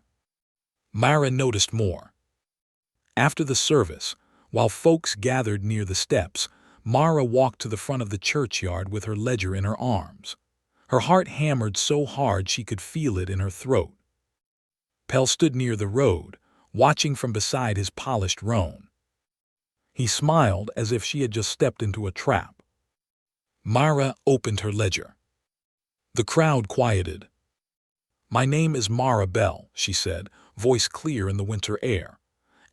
Mara noticed more. After the service, while folks gathered near the steps, Mara walked to the front of the churchyard with her ledger in her arms. Her heart hammered so hard she could feel it in her throat. Pell stood near the road, watching from beside his polished roan. He smiled as if she had just stepped into a trap. Mara opened her ledger. The crowd quieted. My name is Mara Bell, she said, voice clear in the winter air.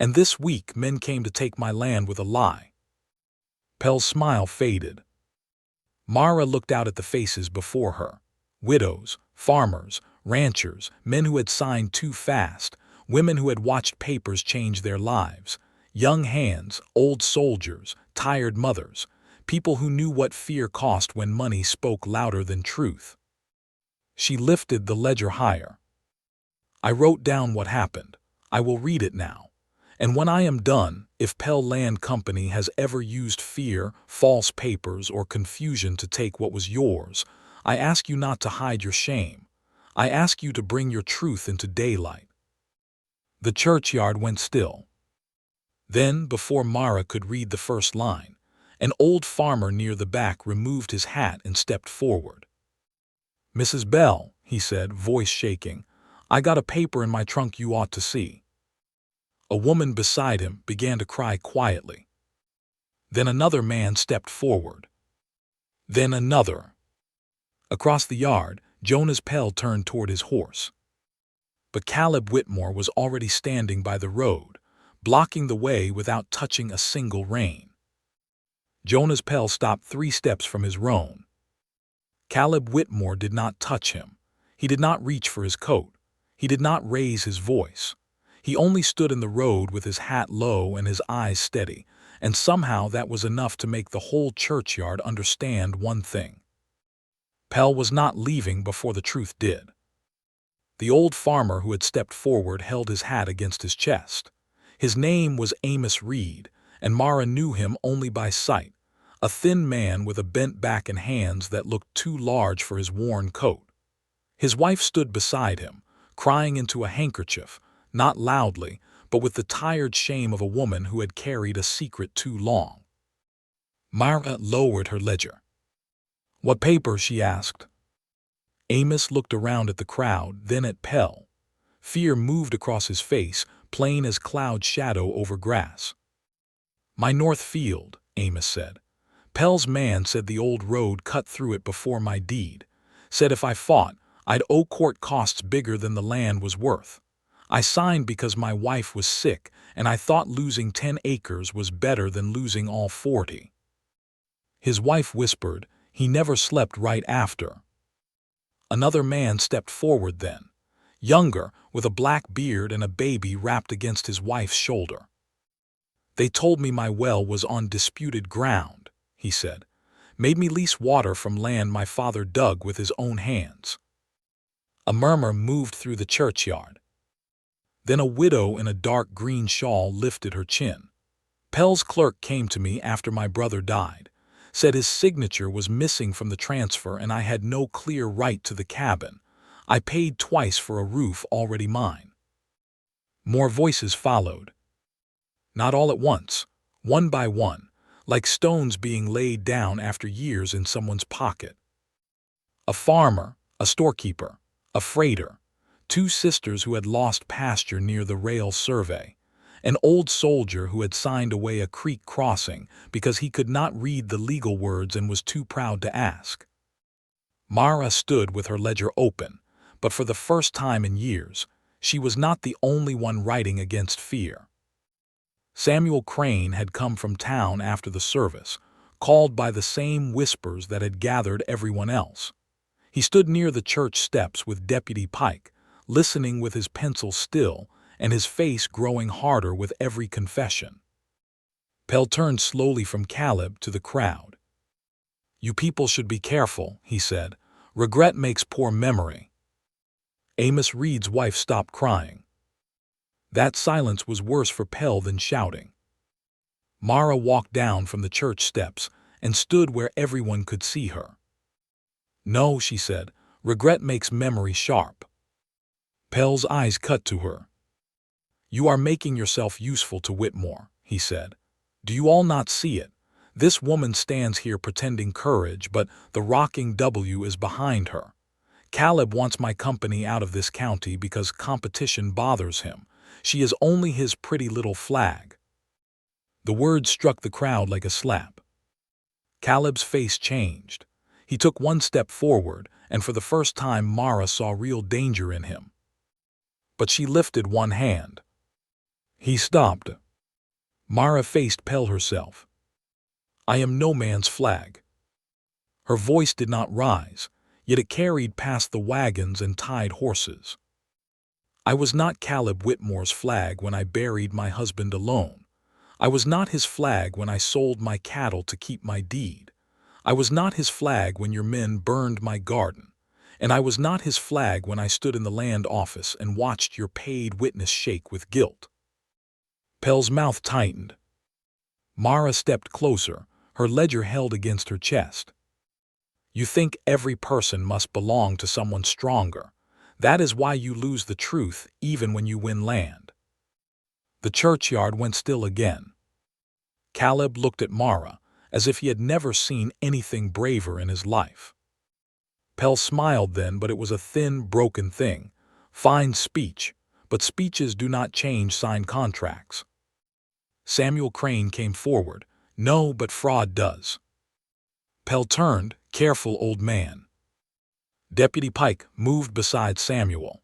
And this week men came to take my land with a lie. Pell's smile faded. Mara looked out at the faces before her. Widows, farmers, ranchers, men who had signed too fast, women who had watched papers change their lives, young hands, old soldiers, tired mothers, people who knew what fear cost when money spoke louder than truth. She lifted the ledger higher. I wrote down what happened. I will read it now. And when I am done, if Pell Land Company has ever used fear, false papers, or confusion to take what was yours, I ask you not to hide your shame. I ask you to bring your truth into daylight." The churchyard went still. Then, before Mara could read the first line, an old farmer near the back removed his hat and stepped forward. "Mrs. Bell," he said, voice shaking, "I got a paper in my trunk you ought to see." A woman beside him began to cry quietly. Then another man stepped forward. Then another. Across the yard, Jonas Pell turned toward his horse. But Caleb Whitmore was already standing by the road, blocking the way without touching a single rein. Jonas Pell stopped 3 steps from his roan. Caleb Whitmore did not touch him. He did not reach for his coat. He did not raise his voice. He only stood in the road with his hat low and his eyes steady, and somehow that was enough to make the whole churchyard understand one thing. Pell was not leaving before the truth did. The old farmer who had stepped forward held his hat against his chest. His name was Amos Reed, and Mara knew him only by sight, a thin man with a bent back and hands that looked too large for his worn coat. His wife stood beside him, crying into a handkerchief, not loudly, but with the tired shame of a woman who had carried a secret too long. Mara lowered her ledger. "What paper?" she asked. Amos looked around at the crowd, then at Pell. Fear moved across his face, plain as cloud shadow over grass. "My north field," Amos said. "Pell's man said the old road cut through it before my deed. Said if I fought, I'd owe court costs bigger than the land was worth. I signed because my wife was sick, and I thought losing 10 acres was better than losing all 40. His wife whispered, "He never slept right after." Another man stepped forward then, younger, with a black beard and a baby wrapped against his wife's shoulder. "They told me my well was on disputed ground," he said. "Made me lease water from land my father dug with his own hands." A murmur moved through the churchyard. Then a widow in a dark green shawl lifted her chin. "Pell's clerk came to me after my brother died. Said his signature was missing from the transfer and I had no clear right to the cabin. I paid twice for a roof already mine." More voices followed. Not all at once, one by one, like stones being laid down after years in someone's pocket. A farmer, a storekeeper, a freighter, 2 sisters who had lost pasture near the rail survey, an old soldier who had signed away a creek crossing because he could not read the legal words and was too proud to ask. Mara stood with her ledger open, but for the first time in years, she was not the only one writing against fear. Samuel Crane had come from town after the service, called by the same whispers that had gathered everyone else. He stood near the church steps with Deputy Pike, listening with his pencil still and his face growing harder with every confession. Pell turned slowly from Caleb to the crowd. "You people should be careful," he said. "Regret makes poor memory." Amos Reed's wife stopped crying. That silence was worse for Pell than shouting. Mara walked down from the church steps and stood where everyone could see her. "No," she said, "regret makes memory sharp." Pell's eyes cut to her. "You are making yourself useful to Whitmore," he said. "Do you all not see it? This woman stands here pretending courage, but the rocking W is behind her. Caleb wants my company out of this county because competition bothers him. She is only his pretty little flag." The words struck the crowd like a slap. Caleb's face changed. He took 1 step forward, and for the first time Mara saw real danger in him. But she lifted one hand. He stopped. Mara faced Pell herself. "I am no man's flag." Her voice did not rise, yet it carried past the wagons and tied horses. "I was not Caleb Whitmore's flag when I buried my husband alone. I was not his flag when I sold my cattle to keep my deed. I was not his flag when your men burned my garden. And I was not his flag when I stood in the land office and watched your paid witness shake with guilt." Pel's mouth tightened. Mara stepped closer, her ledger held against her chest. You think every person must belong to someone stronger. That is why you lose the truth even when you win land. The churchyard went still again. Caleb looked at Mara as if he had never seen anything braver in his life. Pel smiled then, but it was a thin, broken thing. Fine speech, but speeches do not change signed contracts. Samuel Crane came forward. No, but fraud does. Pel turned. Careful, old man. Deputy Pike moved beside Samuel.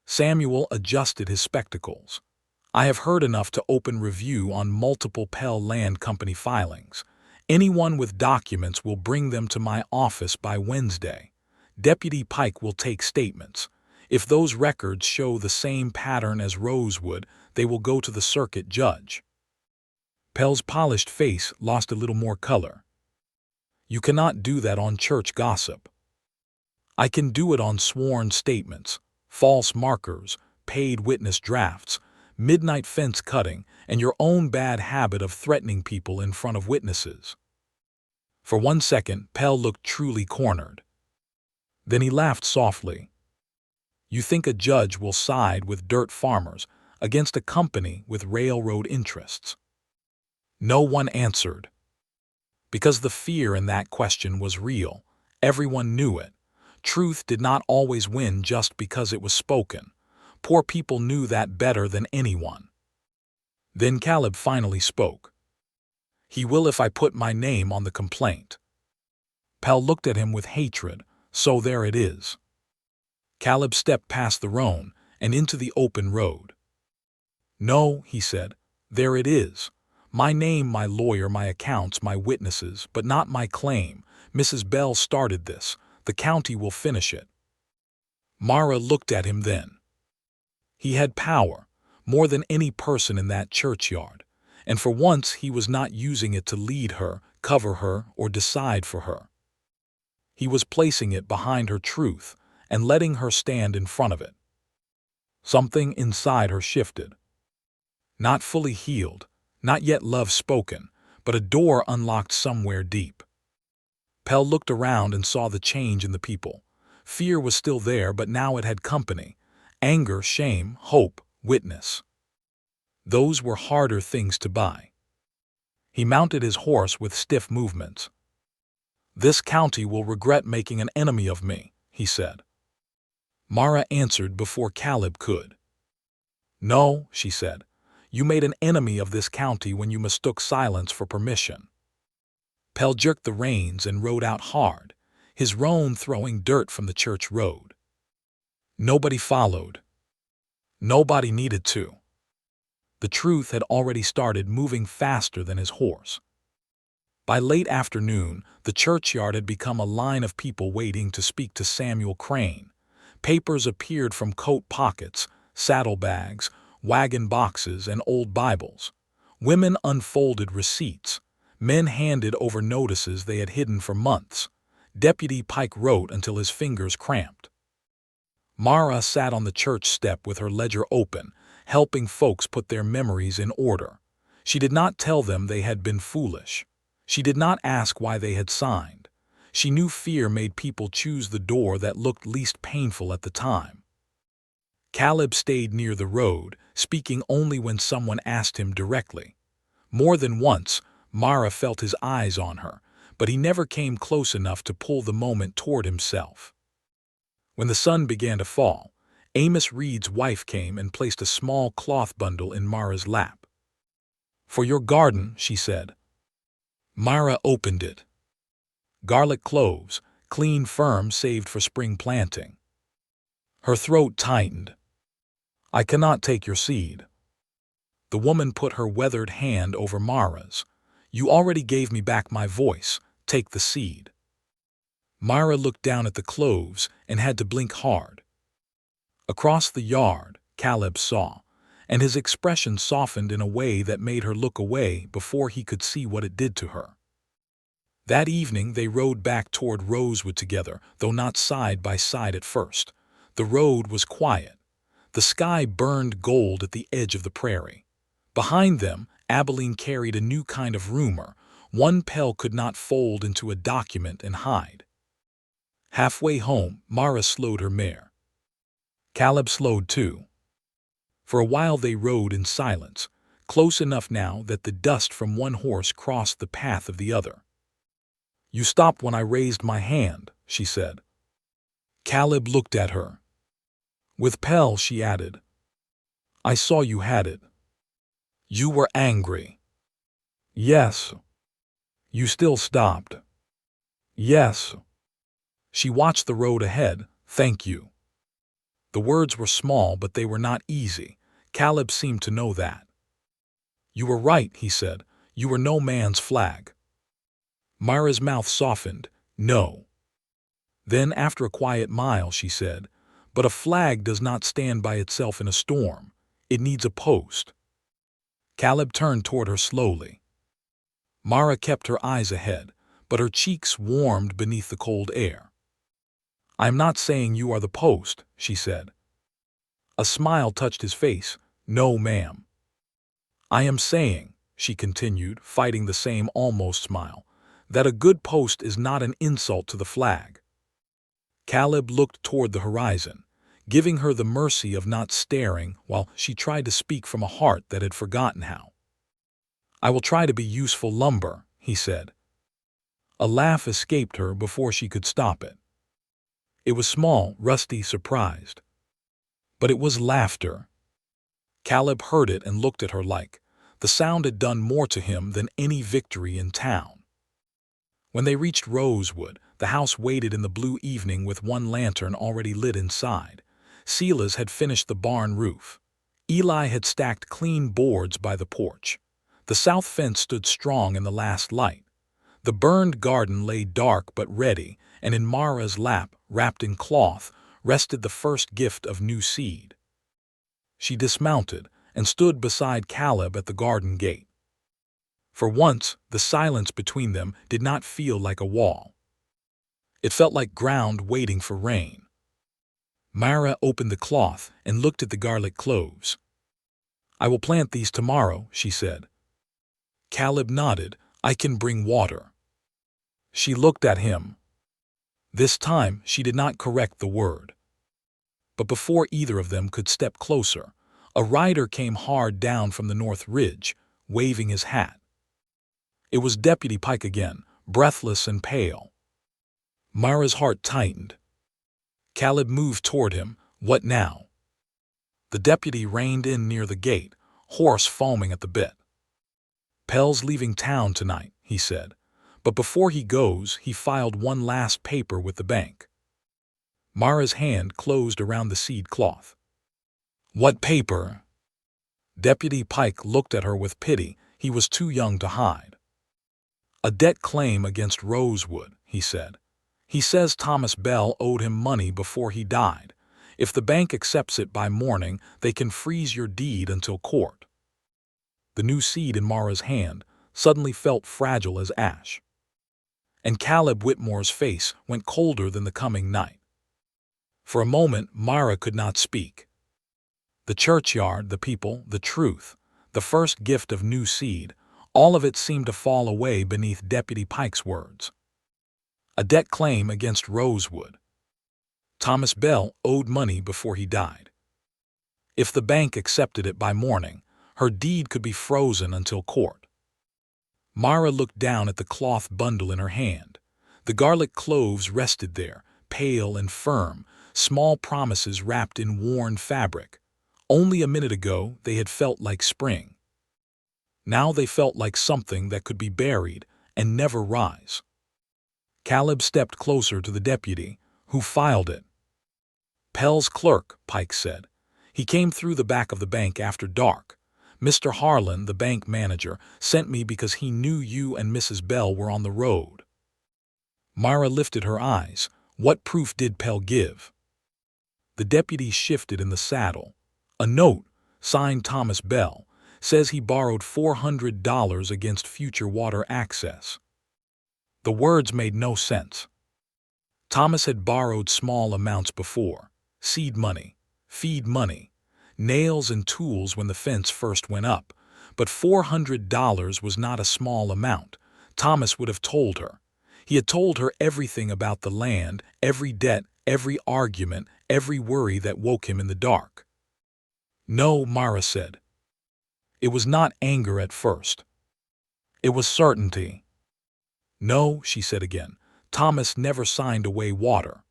Samuel adjusted his spectacles. I have heard enough to open review on multiple Pell Land Company filings. Anyone with documents will bring them to my office by Wednesday. Deputy Pike will take statements. If those records show the same pattern as Rosewood, they will go to the circuit judge. Pell's polished face lost a little more color. You cannot do that on church gossip. I can do it on sworn statements, false markers, paid witness drafts, midnight fence cutting, and your own bad habit of threatening people in front of witnesses. For 1 second, Pell looked truly cornered. Then he laughed softly. You think a judge will side with dirt farmers against a company with railroad interests? No one answered. Because the fear in that question was real. Everyone knew it. Truth did not always win just because it was spoken. Poor people knew that better than anyone. Then Caleb finally spoke. He will if I put my name on the complaint. Pell looked at him with hatred. So there it is. Caleb stepped past the roan and into the open road. No, he said, there it is. My name, my lawyer, my accounts, my witnesses, but not my claim. Mrs. Bell started this. The county will finish it. Mara looked at him then. He had power, more than any person in that churchyard, and for once he was not using it to lead her, cover her, or decide for her. He was placing it behind her truth and letting her stand in front of it. Something inside her shifted. Not fully healed, not yet love spoken, but a door unlocked somewhere deep. Pell looked around and saw the change in the people. Fear was still there, but now it had company. Anger, shame, hope, witness. Those were harder things to buy. He mounted his horse with stiff movements. This county will regret making an enemy of me, he said. Mara answered before Caleb could. No, she said. You made an enemy of this county when you mistook silence for permission. Pell jerked the reins and rode out hard, his roan throwing dirt from the church road. Nobody followed. Nobody needed to. The truth had already started moving faster than his horse. By late afternoon, the churchyard had become a line of people waiting to speak to Samuel Crane. Papers appeared from coat pockets, saddlebags, wagon boxes, and old Bibles. Women unfolded receipts. Men handed over notices they had hidden for months. Deputy Pike wrote until his fingers cramped. Mara sat on the church step with her ledger open, helping folks put their memories in order. She did not tell them they had been foolish. She did not ask why they had signed. She knew fear made people choose the door that looked least painful at the time. Caleb stayed near the road, speaking only when someone asked him directly. More than once, Mara felt his eyes on her, but he never came close enough to pull the moment toward himself. When the sun began to fall, Amos Reed's wife came and placed a small cloth bundle in Mara's lap. For your garden, she said. Mara opened it. Garlic cloves, clean firm saved for spring planting. Her throat tightened. I cannot take your seed. The woman put her weathered hand over Mara's. You already gave me back my voice. Take the seed. Mara looked down at the cloves and had to blink hard. Across the yard, Caleb saw, and his expression softened in a way that made her look away before he could see what it did to her. That evening they rode back toward Rosewood together, though not side by side at first. The road was quiet. The sky burned gold at the edge of the prairie. Behind them, Abilene carried a new kind of rumor. One Pell could not fold into a document and hide. Halfway home, Mara slowed her mare. Caleb slowed too. For a while they rode in silence, close enough now that the dust from one horse crossed the path of the other. "You stopped when I raised my hand," she said. Caleb looked at her. "With Pell," she added. "I saw you had it. You were angry." "Yes." "You still stopped." "Yes." She watched the road ahead. "Thank you." The words were small, but they were not easy. Caleb seemed to know that. "You were right," he said. "You were no man's flag." Mara's mouth softened. "No." Then, after a quiet mile, she said, "But a flag does not stand by itself in a storm. It needs a post." Caleb turned toward her slowly. Mara kept her eyes ahead, but her cheeks warmed beneath the cold air. "I am not saying you are the post," she said. A smile touched his face. "No, ma'am." "I am saying," she continued, fighting the same almost smile, "that a good post is not an insult to the flag." Caleb looked toward the horizon, giving her the mercy of not staring while she tried to speak from a heart that had forgotten how. "I will try to be useful lumber," he said. A laugh escaped her before she could stop it. It was small, rusty, surprised. But it was laughter. Caleb heard it and looked at her like the sound had done more to him than any victory in town. When they reached Rosewood, the house waited in the blue evening with one lantern already lit inside. Silas had finished the barn roof. Eli had stacked clean boards by the porch. The south fence stood strong in the last light. The burned garden lay dark but ready, and in Mara's lap, wrapped in cloth, rested the first gift of new seed. She dismounted and stood beside Caleb at the garden gate. For once, the silence between them did not feel like a wall. It felt like ground waiting for rain. Mara opened the cloth and looked at the garlic cloves. "I will plant these tomorrow," she said. Caleb nodded. "I can bring water." She looked at him. This time she did not correct the word. But before either of them could step closer, a rider came hard down from the north ridge, waving his hat. It was Deputy Pike again, breathless and pale. Mara's heart tightened. Caleb moved toward him. "What now?" The deputy reined in near the gate, horse foaming at the bit. "Pell's leaving town tonight," he said. "But before he goes, he filed one last paper with the bank." Mara's hand closed around the seed cloth. "What paper?" Deputy Pike looked at her with pity. He was too young to hide. "A debt claim against Rosewood," he said. "He says Thomas Bell owed him money before he died. If the bank accepts it by morning, they can freeze your deed until court." The new seed in Mara's hand suddenly felt fragile as ash. And Caleb Whitmore's face went colder than the coming night. For a moment, Mara could not speak. The churchyard, the people, the truth, the first gift of new seed, all of it seemed to fall away beneath Deputy Pike's words. A debt claim against Rosewood. Thomas Bell owed money before he died. If the bank accepted it by morning, her deed could be frozen until court. Mara looked down at the cloth bundle in her hand. The garlic cloves rested there, pale and firm, small promises wrapped in worn fabric. Only a minute ago they had felt like spring. Now they felt like something that could be buried and never rise. Caleb stepped closer to the deputy, who filed it. "Pell's clerk," Pike said. "He came through the back of the bank after dark. Mr. Harlan, the bank manager, sent me because he knew you and Mrs. Bell were on the road." Mara lifted her eyes. What proof did Pell give? The deputy shifted in the saddle. "A note, signed Thomas Bell, says he borrowed $400 against future water access." The words made no sense. Thomas had borrowed small amounts before. Seed money, feed money, nails and tools when the fence first went up. But $400 was not a small amount. Thomas would have told her. He had told her everything about the land, every debt, every argument, every worry that woke him in the dark. No, Mara said. It was not anger at first. It was certainty. No, she said again. Thomas never signed away water.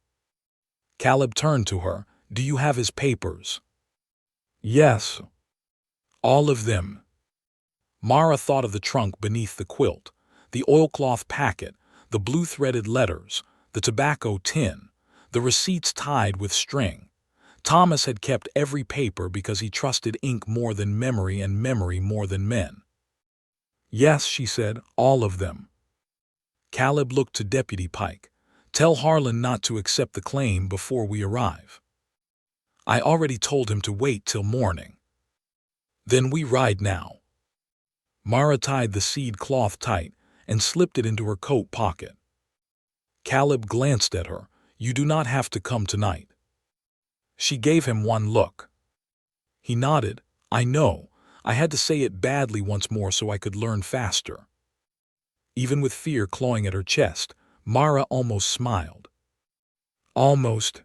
Caleb turned to her. Do you have his papers? Yes. All of them. Mara thought of the trunk beneath the quilt, the oilcloth packet, the blue-threaded letters, the tobacco tin, the receipts tied with string. Thomas had kept every paper because he trusted ink more than memory and memory more than men. Yes, she said, all of them. Caleb looked to Deputy Pike. Tell Harlan not to accept the claim before we arrive. I already told him to wait till morning. Then we ride now. Mara tied the seed cloth tight and slipped it into her coat pocket. Caleb glanced at her. You do not have to come tonight. She gave him one look. He nodded. I know. I had to say it badly once more so I could learn faster. Even with fear clawing at her chest, Mara almost smiled. Almost.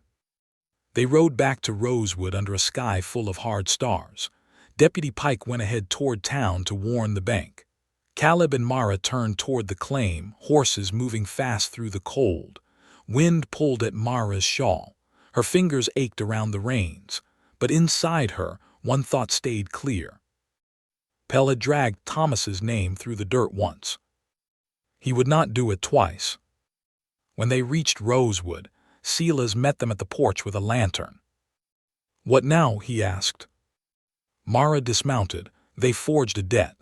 They rode back to Rosewood under a sky full of hard stars. Deputy Pike went ahead toward town to warn the bank. Caleb and Mara turned toward the claim, horses moving fast through the cold. Wind pulled at Mara's shawl. Her fingers ached around the reins, but inside her, one thought stayed clear. Pell had dragged Thomas's name through the dirt once. He would not do it twice. When they reached Rosewood, Silas met them at the porch with a lantern. What now? He asked. Mara dismounted. They forged a debt.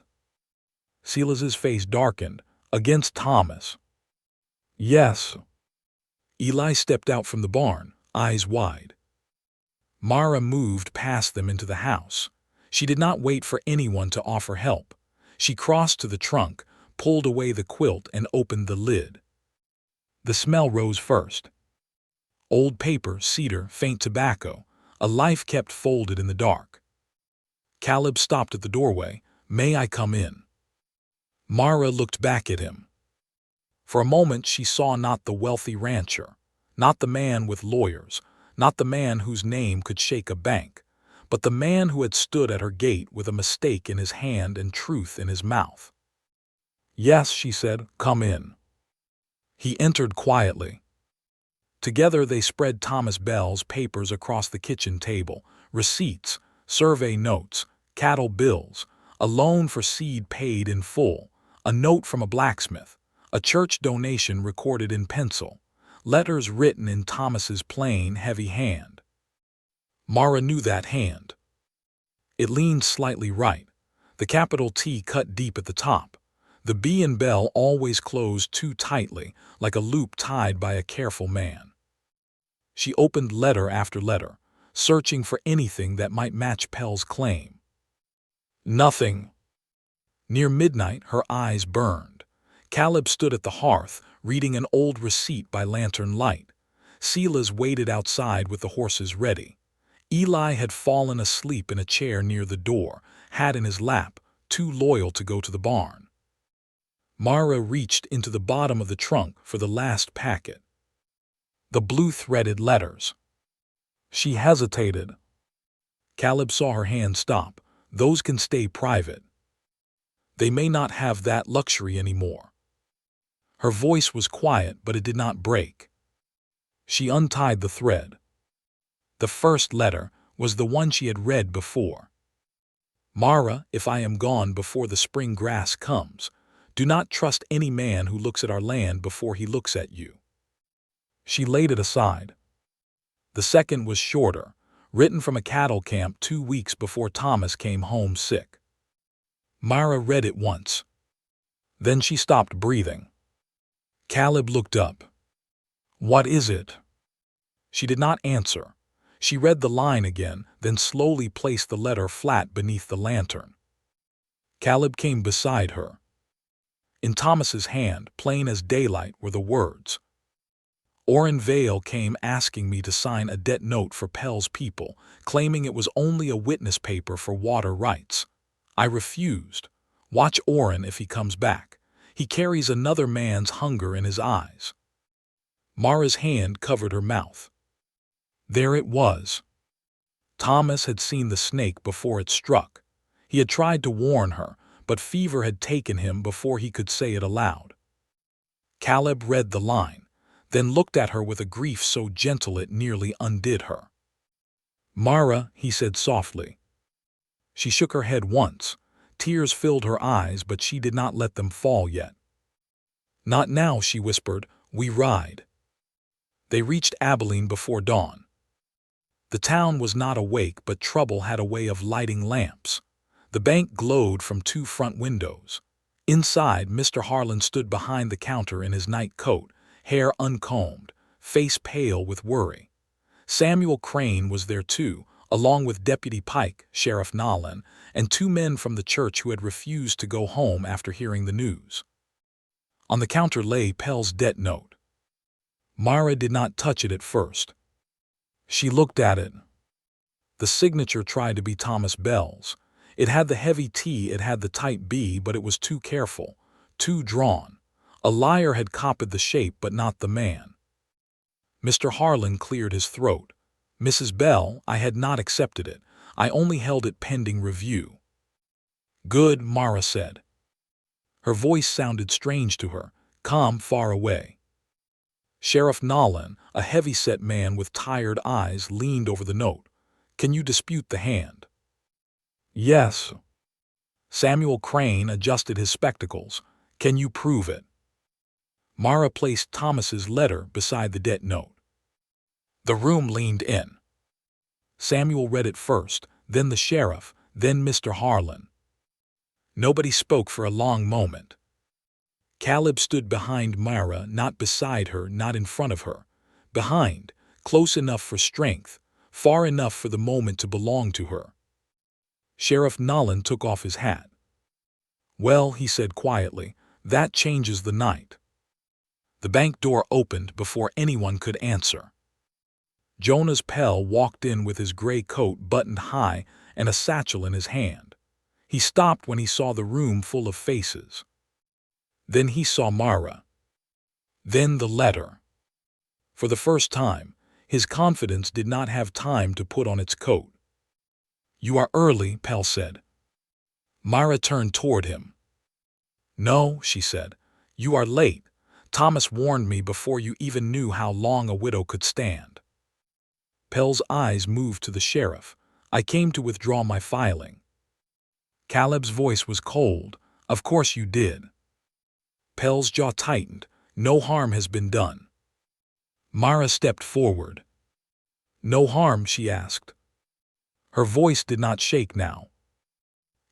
Silas's face darkened. Against Thomas. Yes. Eli stepped out from the barn, eyes wide. Mara moved past them into the house. She did not wait for anyone to offer help. She crossed to the trunk, pulled away the quilt, and opened the lid. The smell rose first. Old paper, cedar, faint tobacco, a life kept folded in the dark. Caleb stopped at the doorway. May I come in? Mara looked back at him. For a moment she saw not the wealthy rancher, not the man with lawyers, not the man whose name could shake a bank, but the man who had stood at her gate with a mistake in his hand and truth in his mouth. Yes, she said, come in. He entered quietly. Together they spread Thomas Bell's papers across the kitchen table, receipts, survey notes, cattle bills, a loan for seed paid in full, a note from a blacksmith, a church donation recorded in pencil, letters written in Thomas's plain, heavy hand. Mara knew that hand. It leaned slightly right, the capital T cut deep at the top. The B and Bell always closed too tightly, like a loop tied by a careful man. She opened letter after letter, searching for anything that might match Pell's claim. Nothing. Near midnight, her eyes burned. Caleb stood at the hearth, reading an old receipt by lantern light. Silas waited outside with the horses ready. Eli had fallen asleep in a chair near the door, hat in his lap, too loyal to go to the barn. Mara reached into the bottom of the trunk for the last packet. The blue-threaded letters. She hesitated. Caleb saw her hand stop. Those can stay private. They may not have that luxury anymore. Her voice was quiet, but it did not break. She untied the thread. The first letter was the one she had read before. Mara, if I am gone before the spring grass comes, do not trust any man who looks at our land before he looks at you. She laid it aside. The second was shorter, written from a cattle camp 2 weeks before Thomas came home sick. Mara read it once. Then she stopped breathing. Caleb looked up. What is it? She did not answer. She read the line again, then slowly placed the letter flat beneath the lantern. Caleb came beside her. In Thomas's hand, plain as daylight, were the words. Orrin Vale came asking me to sign a debt note for Pell's people, claiming it was only a witness paper for water rights. I refused. Watch Orrin if he comes back. He carries another man's hunger in his eyes. Mara's hand covered her mouth. There it was. Thomas had seen the snake before it struck. He had tried to warn her, but fever had taken him before he could say it aloud. Caleb read the line, then looked at her with a grief so gentle it nearly undid her. "Mara," he said softly. She shook her head once. Tears filled her eyes, but she did not let them fall yet. "Not now," she whispered. "We ride." They reached Abilene before dawn. The town was not awake, but trouble had a way of lighting lamps. The bank glowed from 2 front windows. Inside, Mr. Harlan stood behind the counter in his night coat, hair uncombed, face pale with worry. Samuel Crane was there too, along with Deputy Pike, Sheriff Nolan, and 2 men from the church who had refused to go home after hearing the news. On the counter lay Pell's debt note. Mara did not touch it at first. She looked at it. The signature tried to be Thomas Bell's. It had the heavy T, it had the tight B, but it was too careful, too drawn. A liar had copied the shape but not the man. Mr. Harlan cleared his throat. "Mrs. Bell, I had not accepted it. I only held it pending review." "Good," Mara said. Her voice sounded strange to her, calm, far away. Sheriff Nolan, a heavy-set man with tired eyes, leaned over the note. "Can you dispute the hand?" "Yes." Samuel Crane adjusted his spectacles. "Can you prove it?" Mara placed Thomas's letter beside the debt note. The room leaned in. Samuel read it first, then the sheriff, then Mr. Harlan. Nobody spoke for a long moment. Caleb stood behind Mara, not beside her, not in front of her. Behind, close enough for strength, far enough for the moment to belong to her. Sheriff Nolan took off his hat. "Well," he said quietly, "that changes the night." The bank door opened before anyone could answer. Jonas Pell walked in with his gray coat buttoned high and a satchel in his hand. He stopped when he saw the room full of faces. Then he saw Mara. Then the letter. For the first time, his confidence did not have time to put on its coat. "You are early," Pell said. Mara turned toward him. "No," she said. "You are late. Thomas warned me before you even knew how long a widow could stand." Pell's eyes moved to the sheriff. "I came to withdraw my filing." Caleb's voice was cold. "Of course you did." Pell's jaw tightened. "No harm has been done." Mara stepped forward. "No harm?" she asked. Her voice did not shake now.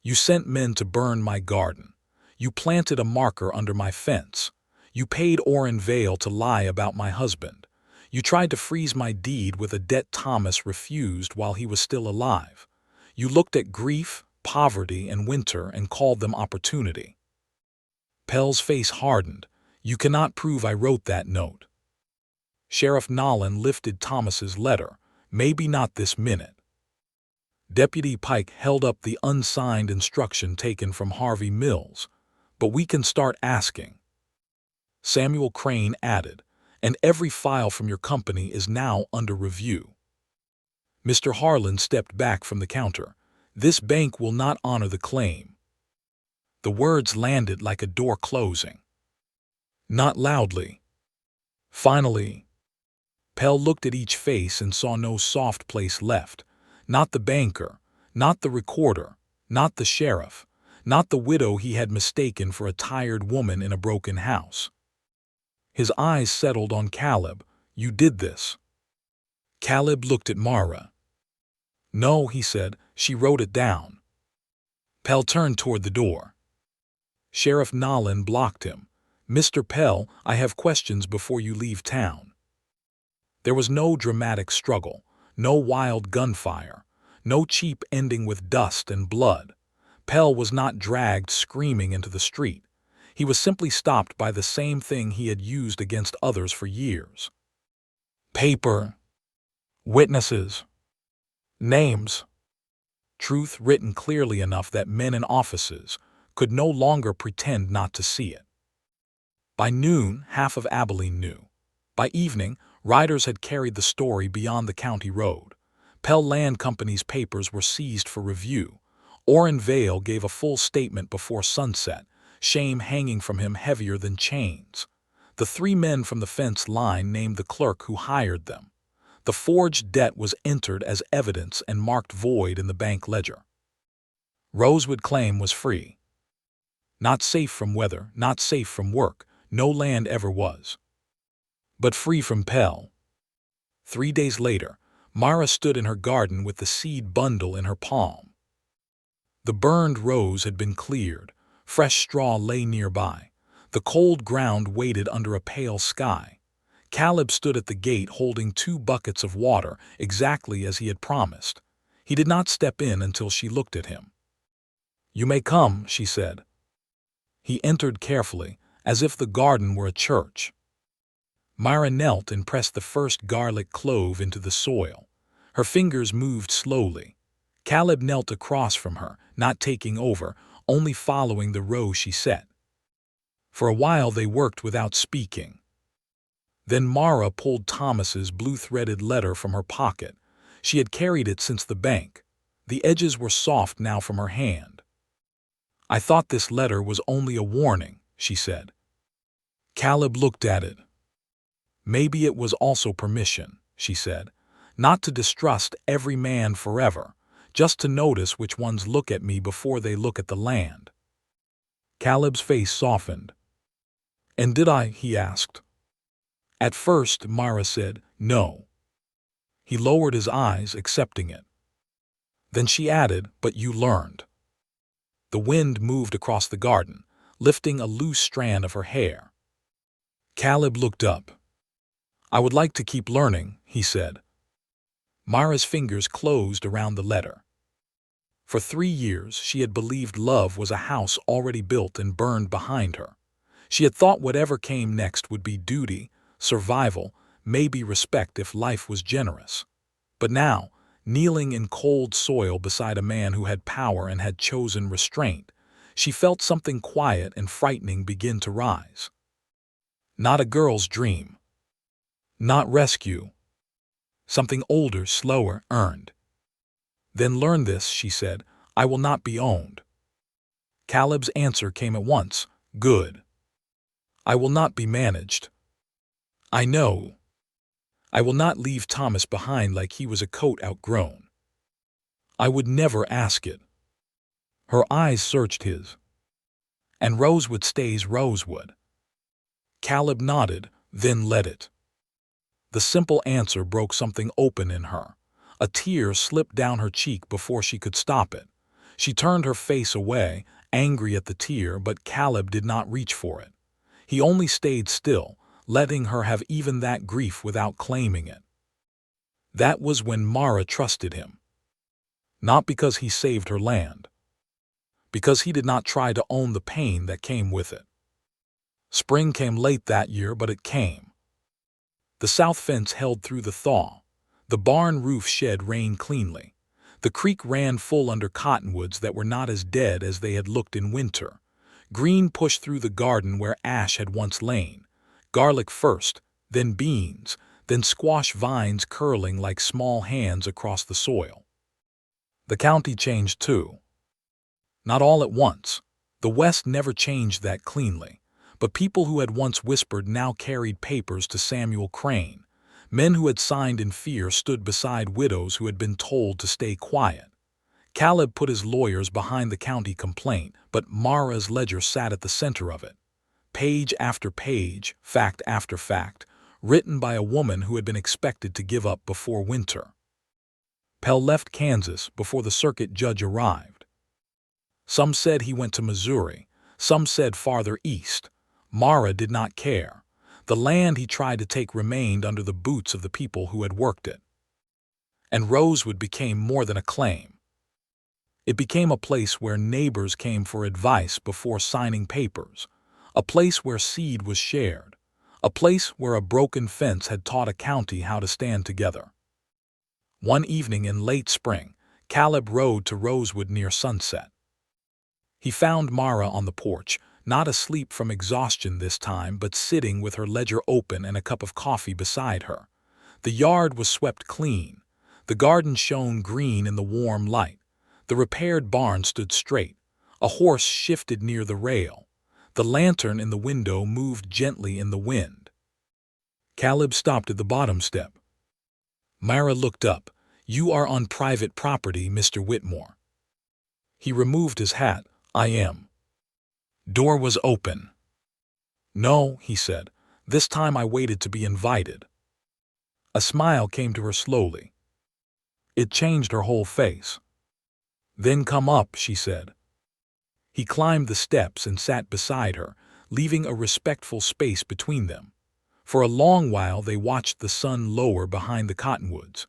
"You sent men to burn my garden. You planted a marker under my fence. You paid Orrin Vale to lie about my husband. You tried to freeze my deed with a debt Thomas refused while he was still alive. You looked at grief, poverty, and winter and called them opportunity." Pell's face hardened. "You cannot prove I wrote that note." Sheriff Nolan lifted Thomas's letter. "Maybe not this minute." Deputy Pike held up the unsigned instruction taken from Harvey Mills. "But we can start asking." Samuel Crane added, "And every file from your company is now under review." Mr. Harlan stepped back from the counter. "This bank will not honor the claim." The words landed like a door closing. Not loudly. Finally, Pell looked at each face and saw no soft place left. Not the banker, not the recorder, not the sheriff, not the widow he had mistaken for a tired woman in a broken house. His eyes settled on Caleb. "You did this." Caleb looked at Mara. "No," he said. "She wrote it down." Pell turned toward the door. Sheriff Nolan blocked him. "Mr. Pell, I have questions before you leave town." There was no dramatic struggle, no wild gunfire, no cheap ending with dust and blood. Pell was not dragged screaming into the street. He was simply stopped by the same thing he had used against others for years. Paper. Witnesses. Names. truth written clearly enough that men in offices could no longer pretend not to see it. By noon, half of Abilene knew. By evening, riders had carried the story beyond the county road. Pell Land Company's papers were seized for review. Orrin Vale gave a full statement before sunset, shame hanging from him heavier than chains. The 3 men from the fence line named the clerk who hired them. The forged debt was entered as evidence and marked void in the bank ledger. Rosewood claim was free. Not safe from weather, not safe from work, no land ever was. But free from Pell. 3 days later, Mara stood in her garden with the seed bundle in her palm. The burned rose had been cleared, fresh straw lay nearby. The cold ground waited under a pale sky. Caleb stood at the gate holding 2 buckets of water, exactly as he had promised. He did not step in until she looked at him. "You may come," she said. He entered carefully, as if the garden were a church. Myra knelt and pressed the first garlic clove into the soil. Her fingers moved slowly. Caleb knelt across from her, not taking over, only following the row she set. For a while they worked without speaking. Then Mara pulled Thomas's blue-threaded letter from her pocket. She had carried it since the bank. The edges were soft now from her hand. "I thought this letter was only a warning," she said. Caleb looked at it. "Maybe it was also permission," she said. "Not to distrust every man forever, just to notice which ones look at me before they look at the land." Caleb's face softened. "And did I?" he asked. At first, Mara said, "No." He lowered his eyes, accepting it. Then she added, "But you learned." The wind moved across the garden, lifting a loose strand of her hair. Caleb looked up. "I would like to keep learning," he said. Mara's fingers closed around the letter. For 3 years, she had believed love was a house already built and burned behind her. She had thought whatever came next would be duty, survival, maybe respect if life was generous. But now, kneeling in cold soil beside a man who had power and had chosen restraint, she felt something quiet and frightening begin to rise. Not a girl's dream. Not rescue. Something older, slower, earned. "Then learn this," she said. "I will not be owned." Caleb's answer came at once. "Good. I will not be managed. I know. I will not leave Thomas behind like he was a coat outgrown. I would never ask it." Her eyes searched his. "And Rosewood stays Rosewood." Caleb nodded, "Then let it." The simple answer broke something open in her. A tear slipped down her cheek before she could stop it. She turned her face away, angry at the tear, but Caleb did not reach for it. He only stayed still, letting her have even that grief without claiming it. That was when Mara trusted him. Not because he saved her land. Because he did not try to own the pain that came with it. Spring came late that year, but it came. The south fence held through the thaw. The barn roof shed rain cleanly. The creek ran full under cottonwoods that were not as dead as they had looked in winter. Green pushed through the garden where ash had once lain. Garlic first, then beans, then squash vines curling like small hands across the soil. The county changed too. Not all at once. The West never changed that cleanly. But people who had once whispered now carried papers to Samuel Crane. Men who had signed in fear stood beside widows who had been told to stay quiet. Caleb put his lawyers behind the county complaint, but Mara's ledger sat at the center of it. Page after page, fact after fact, written by a woman who had been expected to give up before winter. Pell left Kansas before the circuit judge arrived. Some said he went to Missouri. Some said farther east. Mara did not care. The land he tried to take remained under the boots of the people who had worked it. And Rosewood became more than a claim. It became a place where neighbors came for advice before signing papers, a place where seed was shared, a place where a broken fence had taught a county how to stand together. One evening in late spring, Caleb rode to Rosewood near sunset. He found Mara on the porch, not asleep from exhaustion this time, but sitting with her ledger open and a cup of coffee beside her. The yard was swept clean. The garden shone green in the warm light. The repaired barn stood straight. A horse shifted near the rail. The lantern in the window moved gently in the wind. Caleb stopped at the bottom step. Mara looked up. "You are on private property, Mr. Whitmore." He removed his hat. "I am." Door was open. "No," he said. "This time I waited to be invited." A smile came to her slowly. It changed her whole face. "Then come up," she said. He climbed the steps and sat beside her, leaving a respectful space between them. For a long while they watched the sun lower behind the cottonwoods.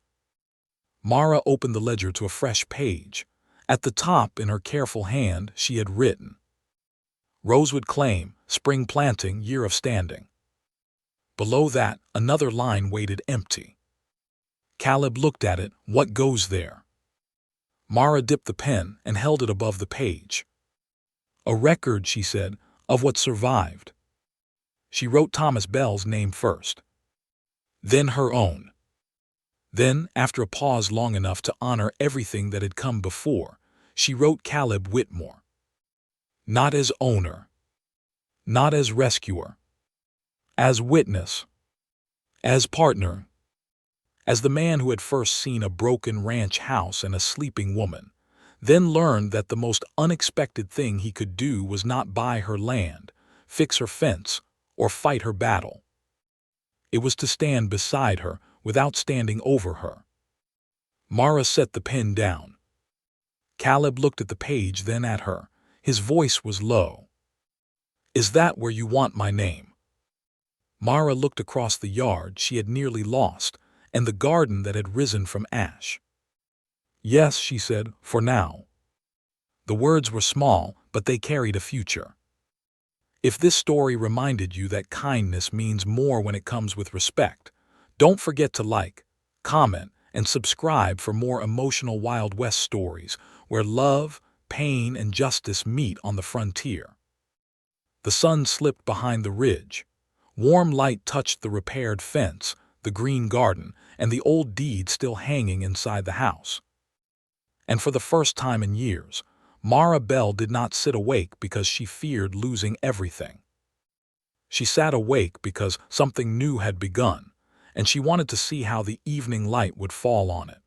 Mara opened the ledger to a fresh page. At the top, in her careful hand, she had written, "Rosewood claim, spring planting, year of standing." Below that, another line waited empty. Caleb looked at it. "What goes there?" Mara dipped the pen and held it above the page. "A record," she said, "of what survived." She wrote Thomas Bell's name first, then her own. Then, after a pause long enough to honor everything that had come before, she wrote Caleb Whitmore. Not as owner, not as rescuer, as witness, as partner, as the man who had first seen a broken ranch house and a sleeping woman, then learned that the most unexpected thing he could do was not buy her land, fix her fence, or fight her battle. It was to stand beside her without standing over her. Mara set the pen down. Caleb looked at the page, then at her. His voice was low. "Is that where you want my name?" Mara looked across the yard she had nearly lost and the garden that had risen from ash. "Yes," she said, "for now." The words were small, but they carried a future. If this story reminded you that kindness means more when it comes with respect, don't forget to like, comment, and subscribe for more emotional Wild West stories where love, pain, and justice meet on the frontier. The sun slipped behind the ridge. Warm light touched the repaired fence, the green garden, and the old deed still hanging inside the house. And for the first time in years, Mara Bell did not sit awake because she feared losing everything. She sat awake because something new had begun, and she wanted to see how the evening light would fall on it.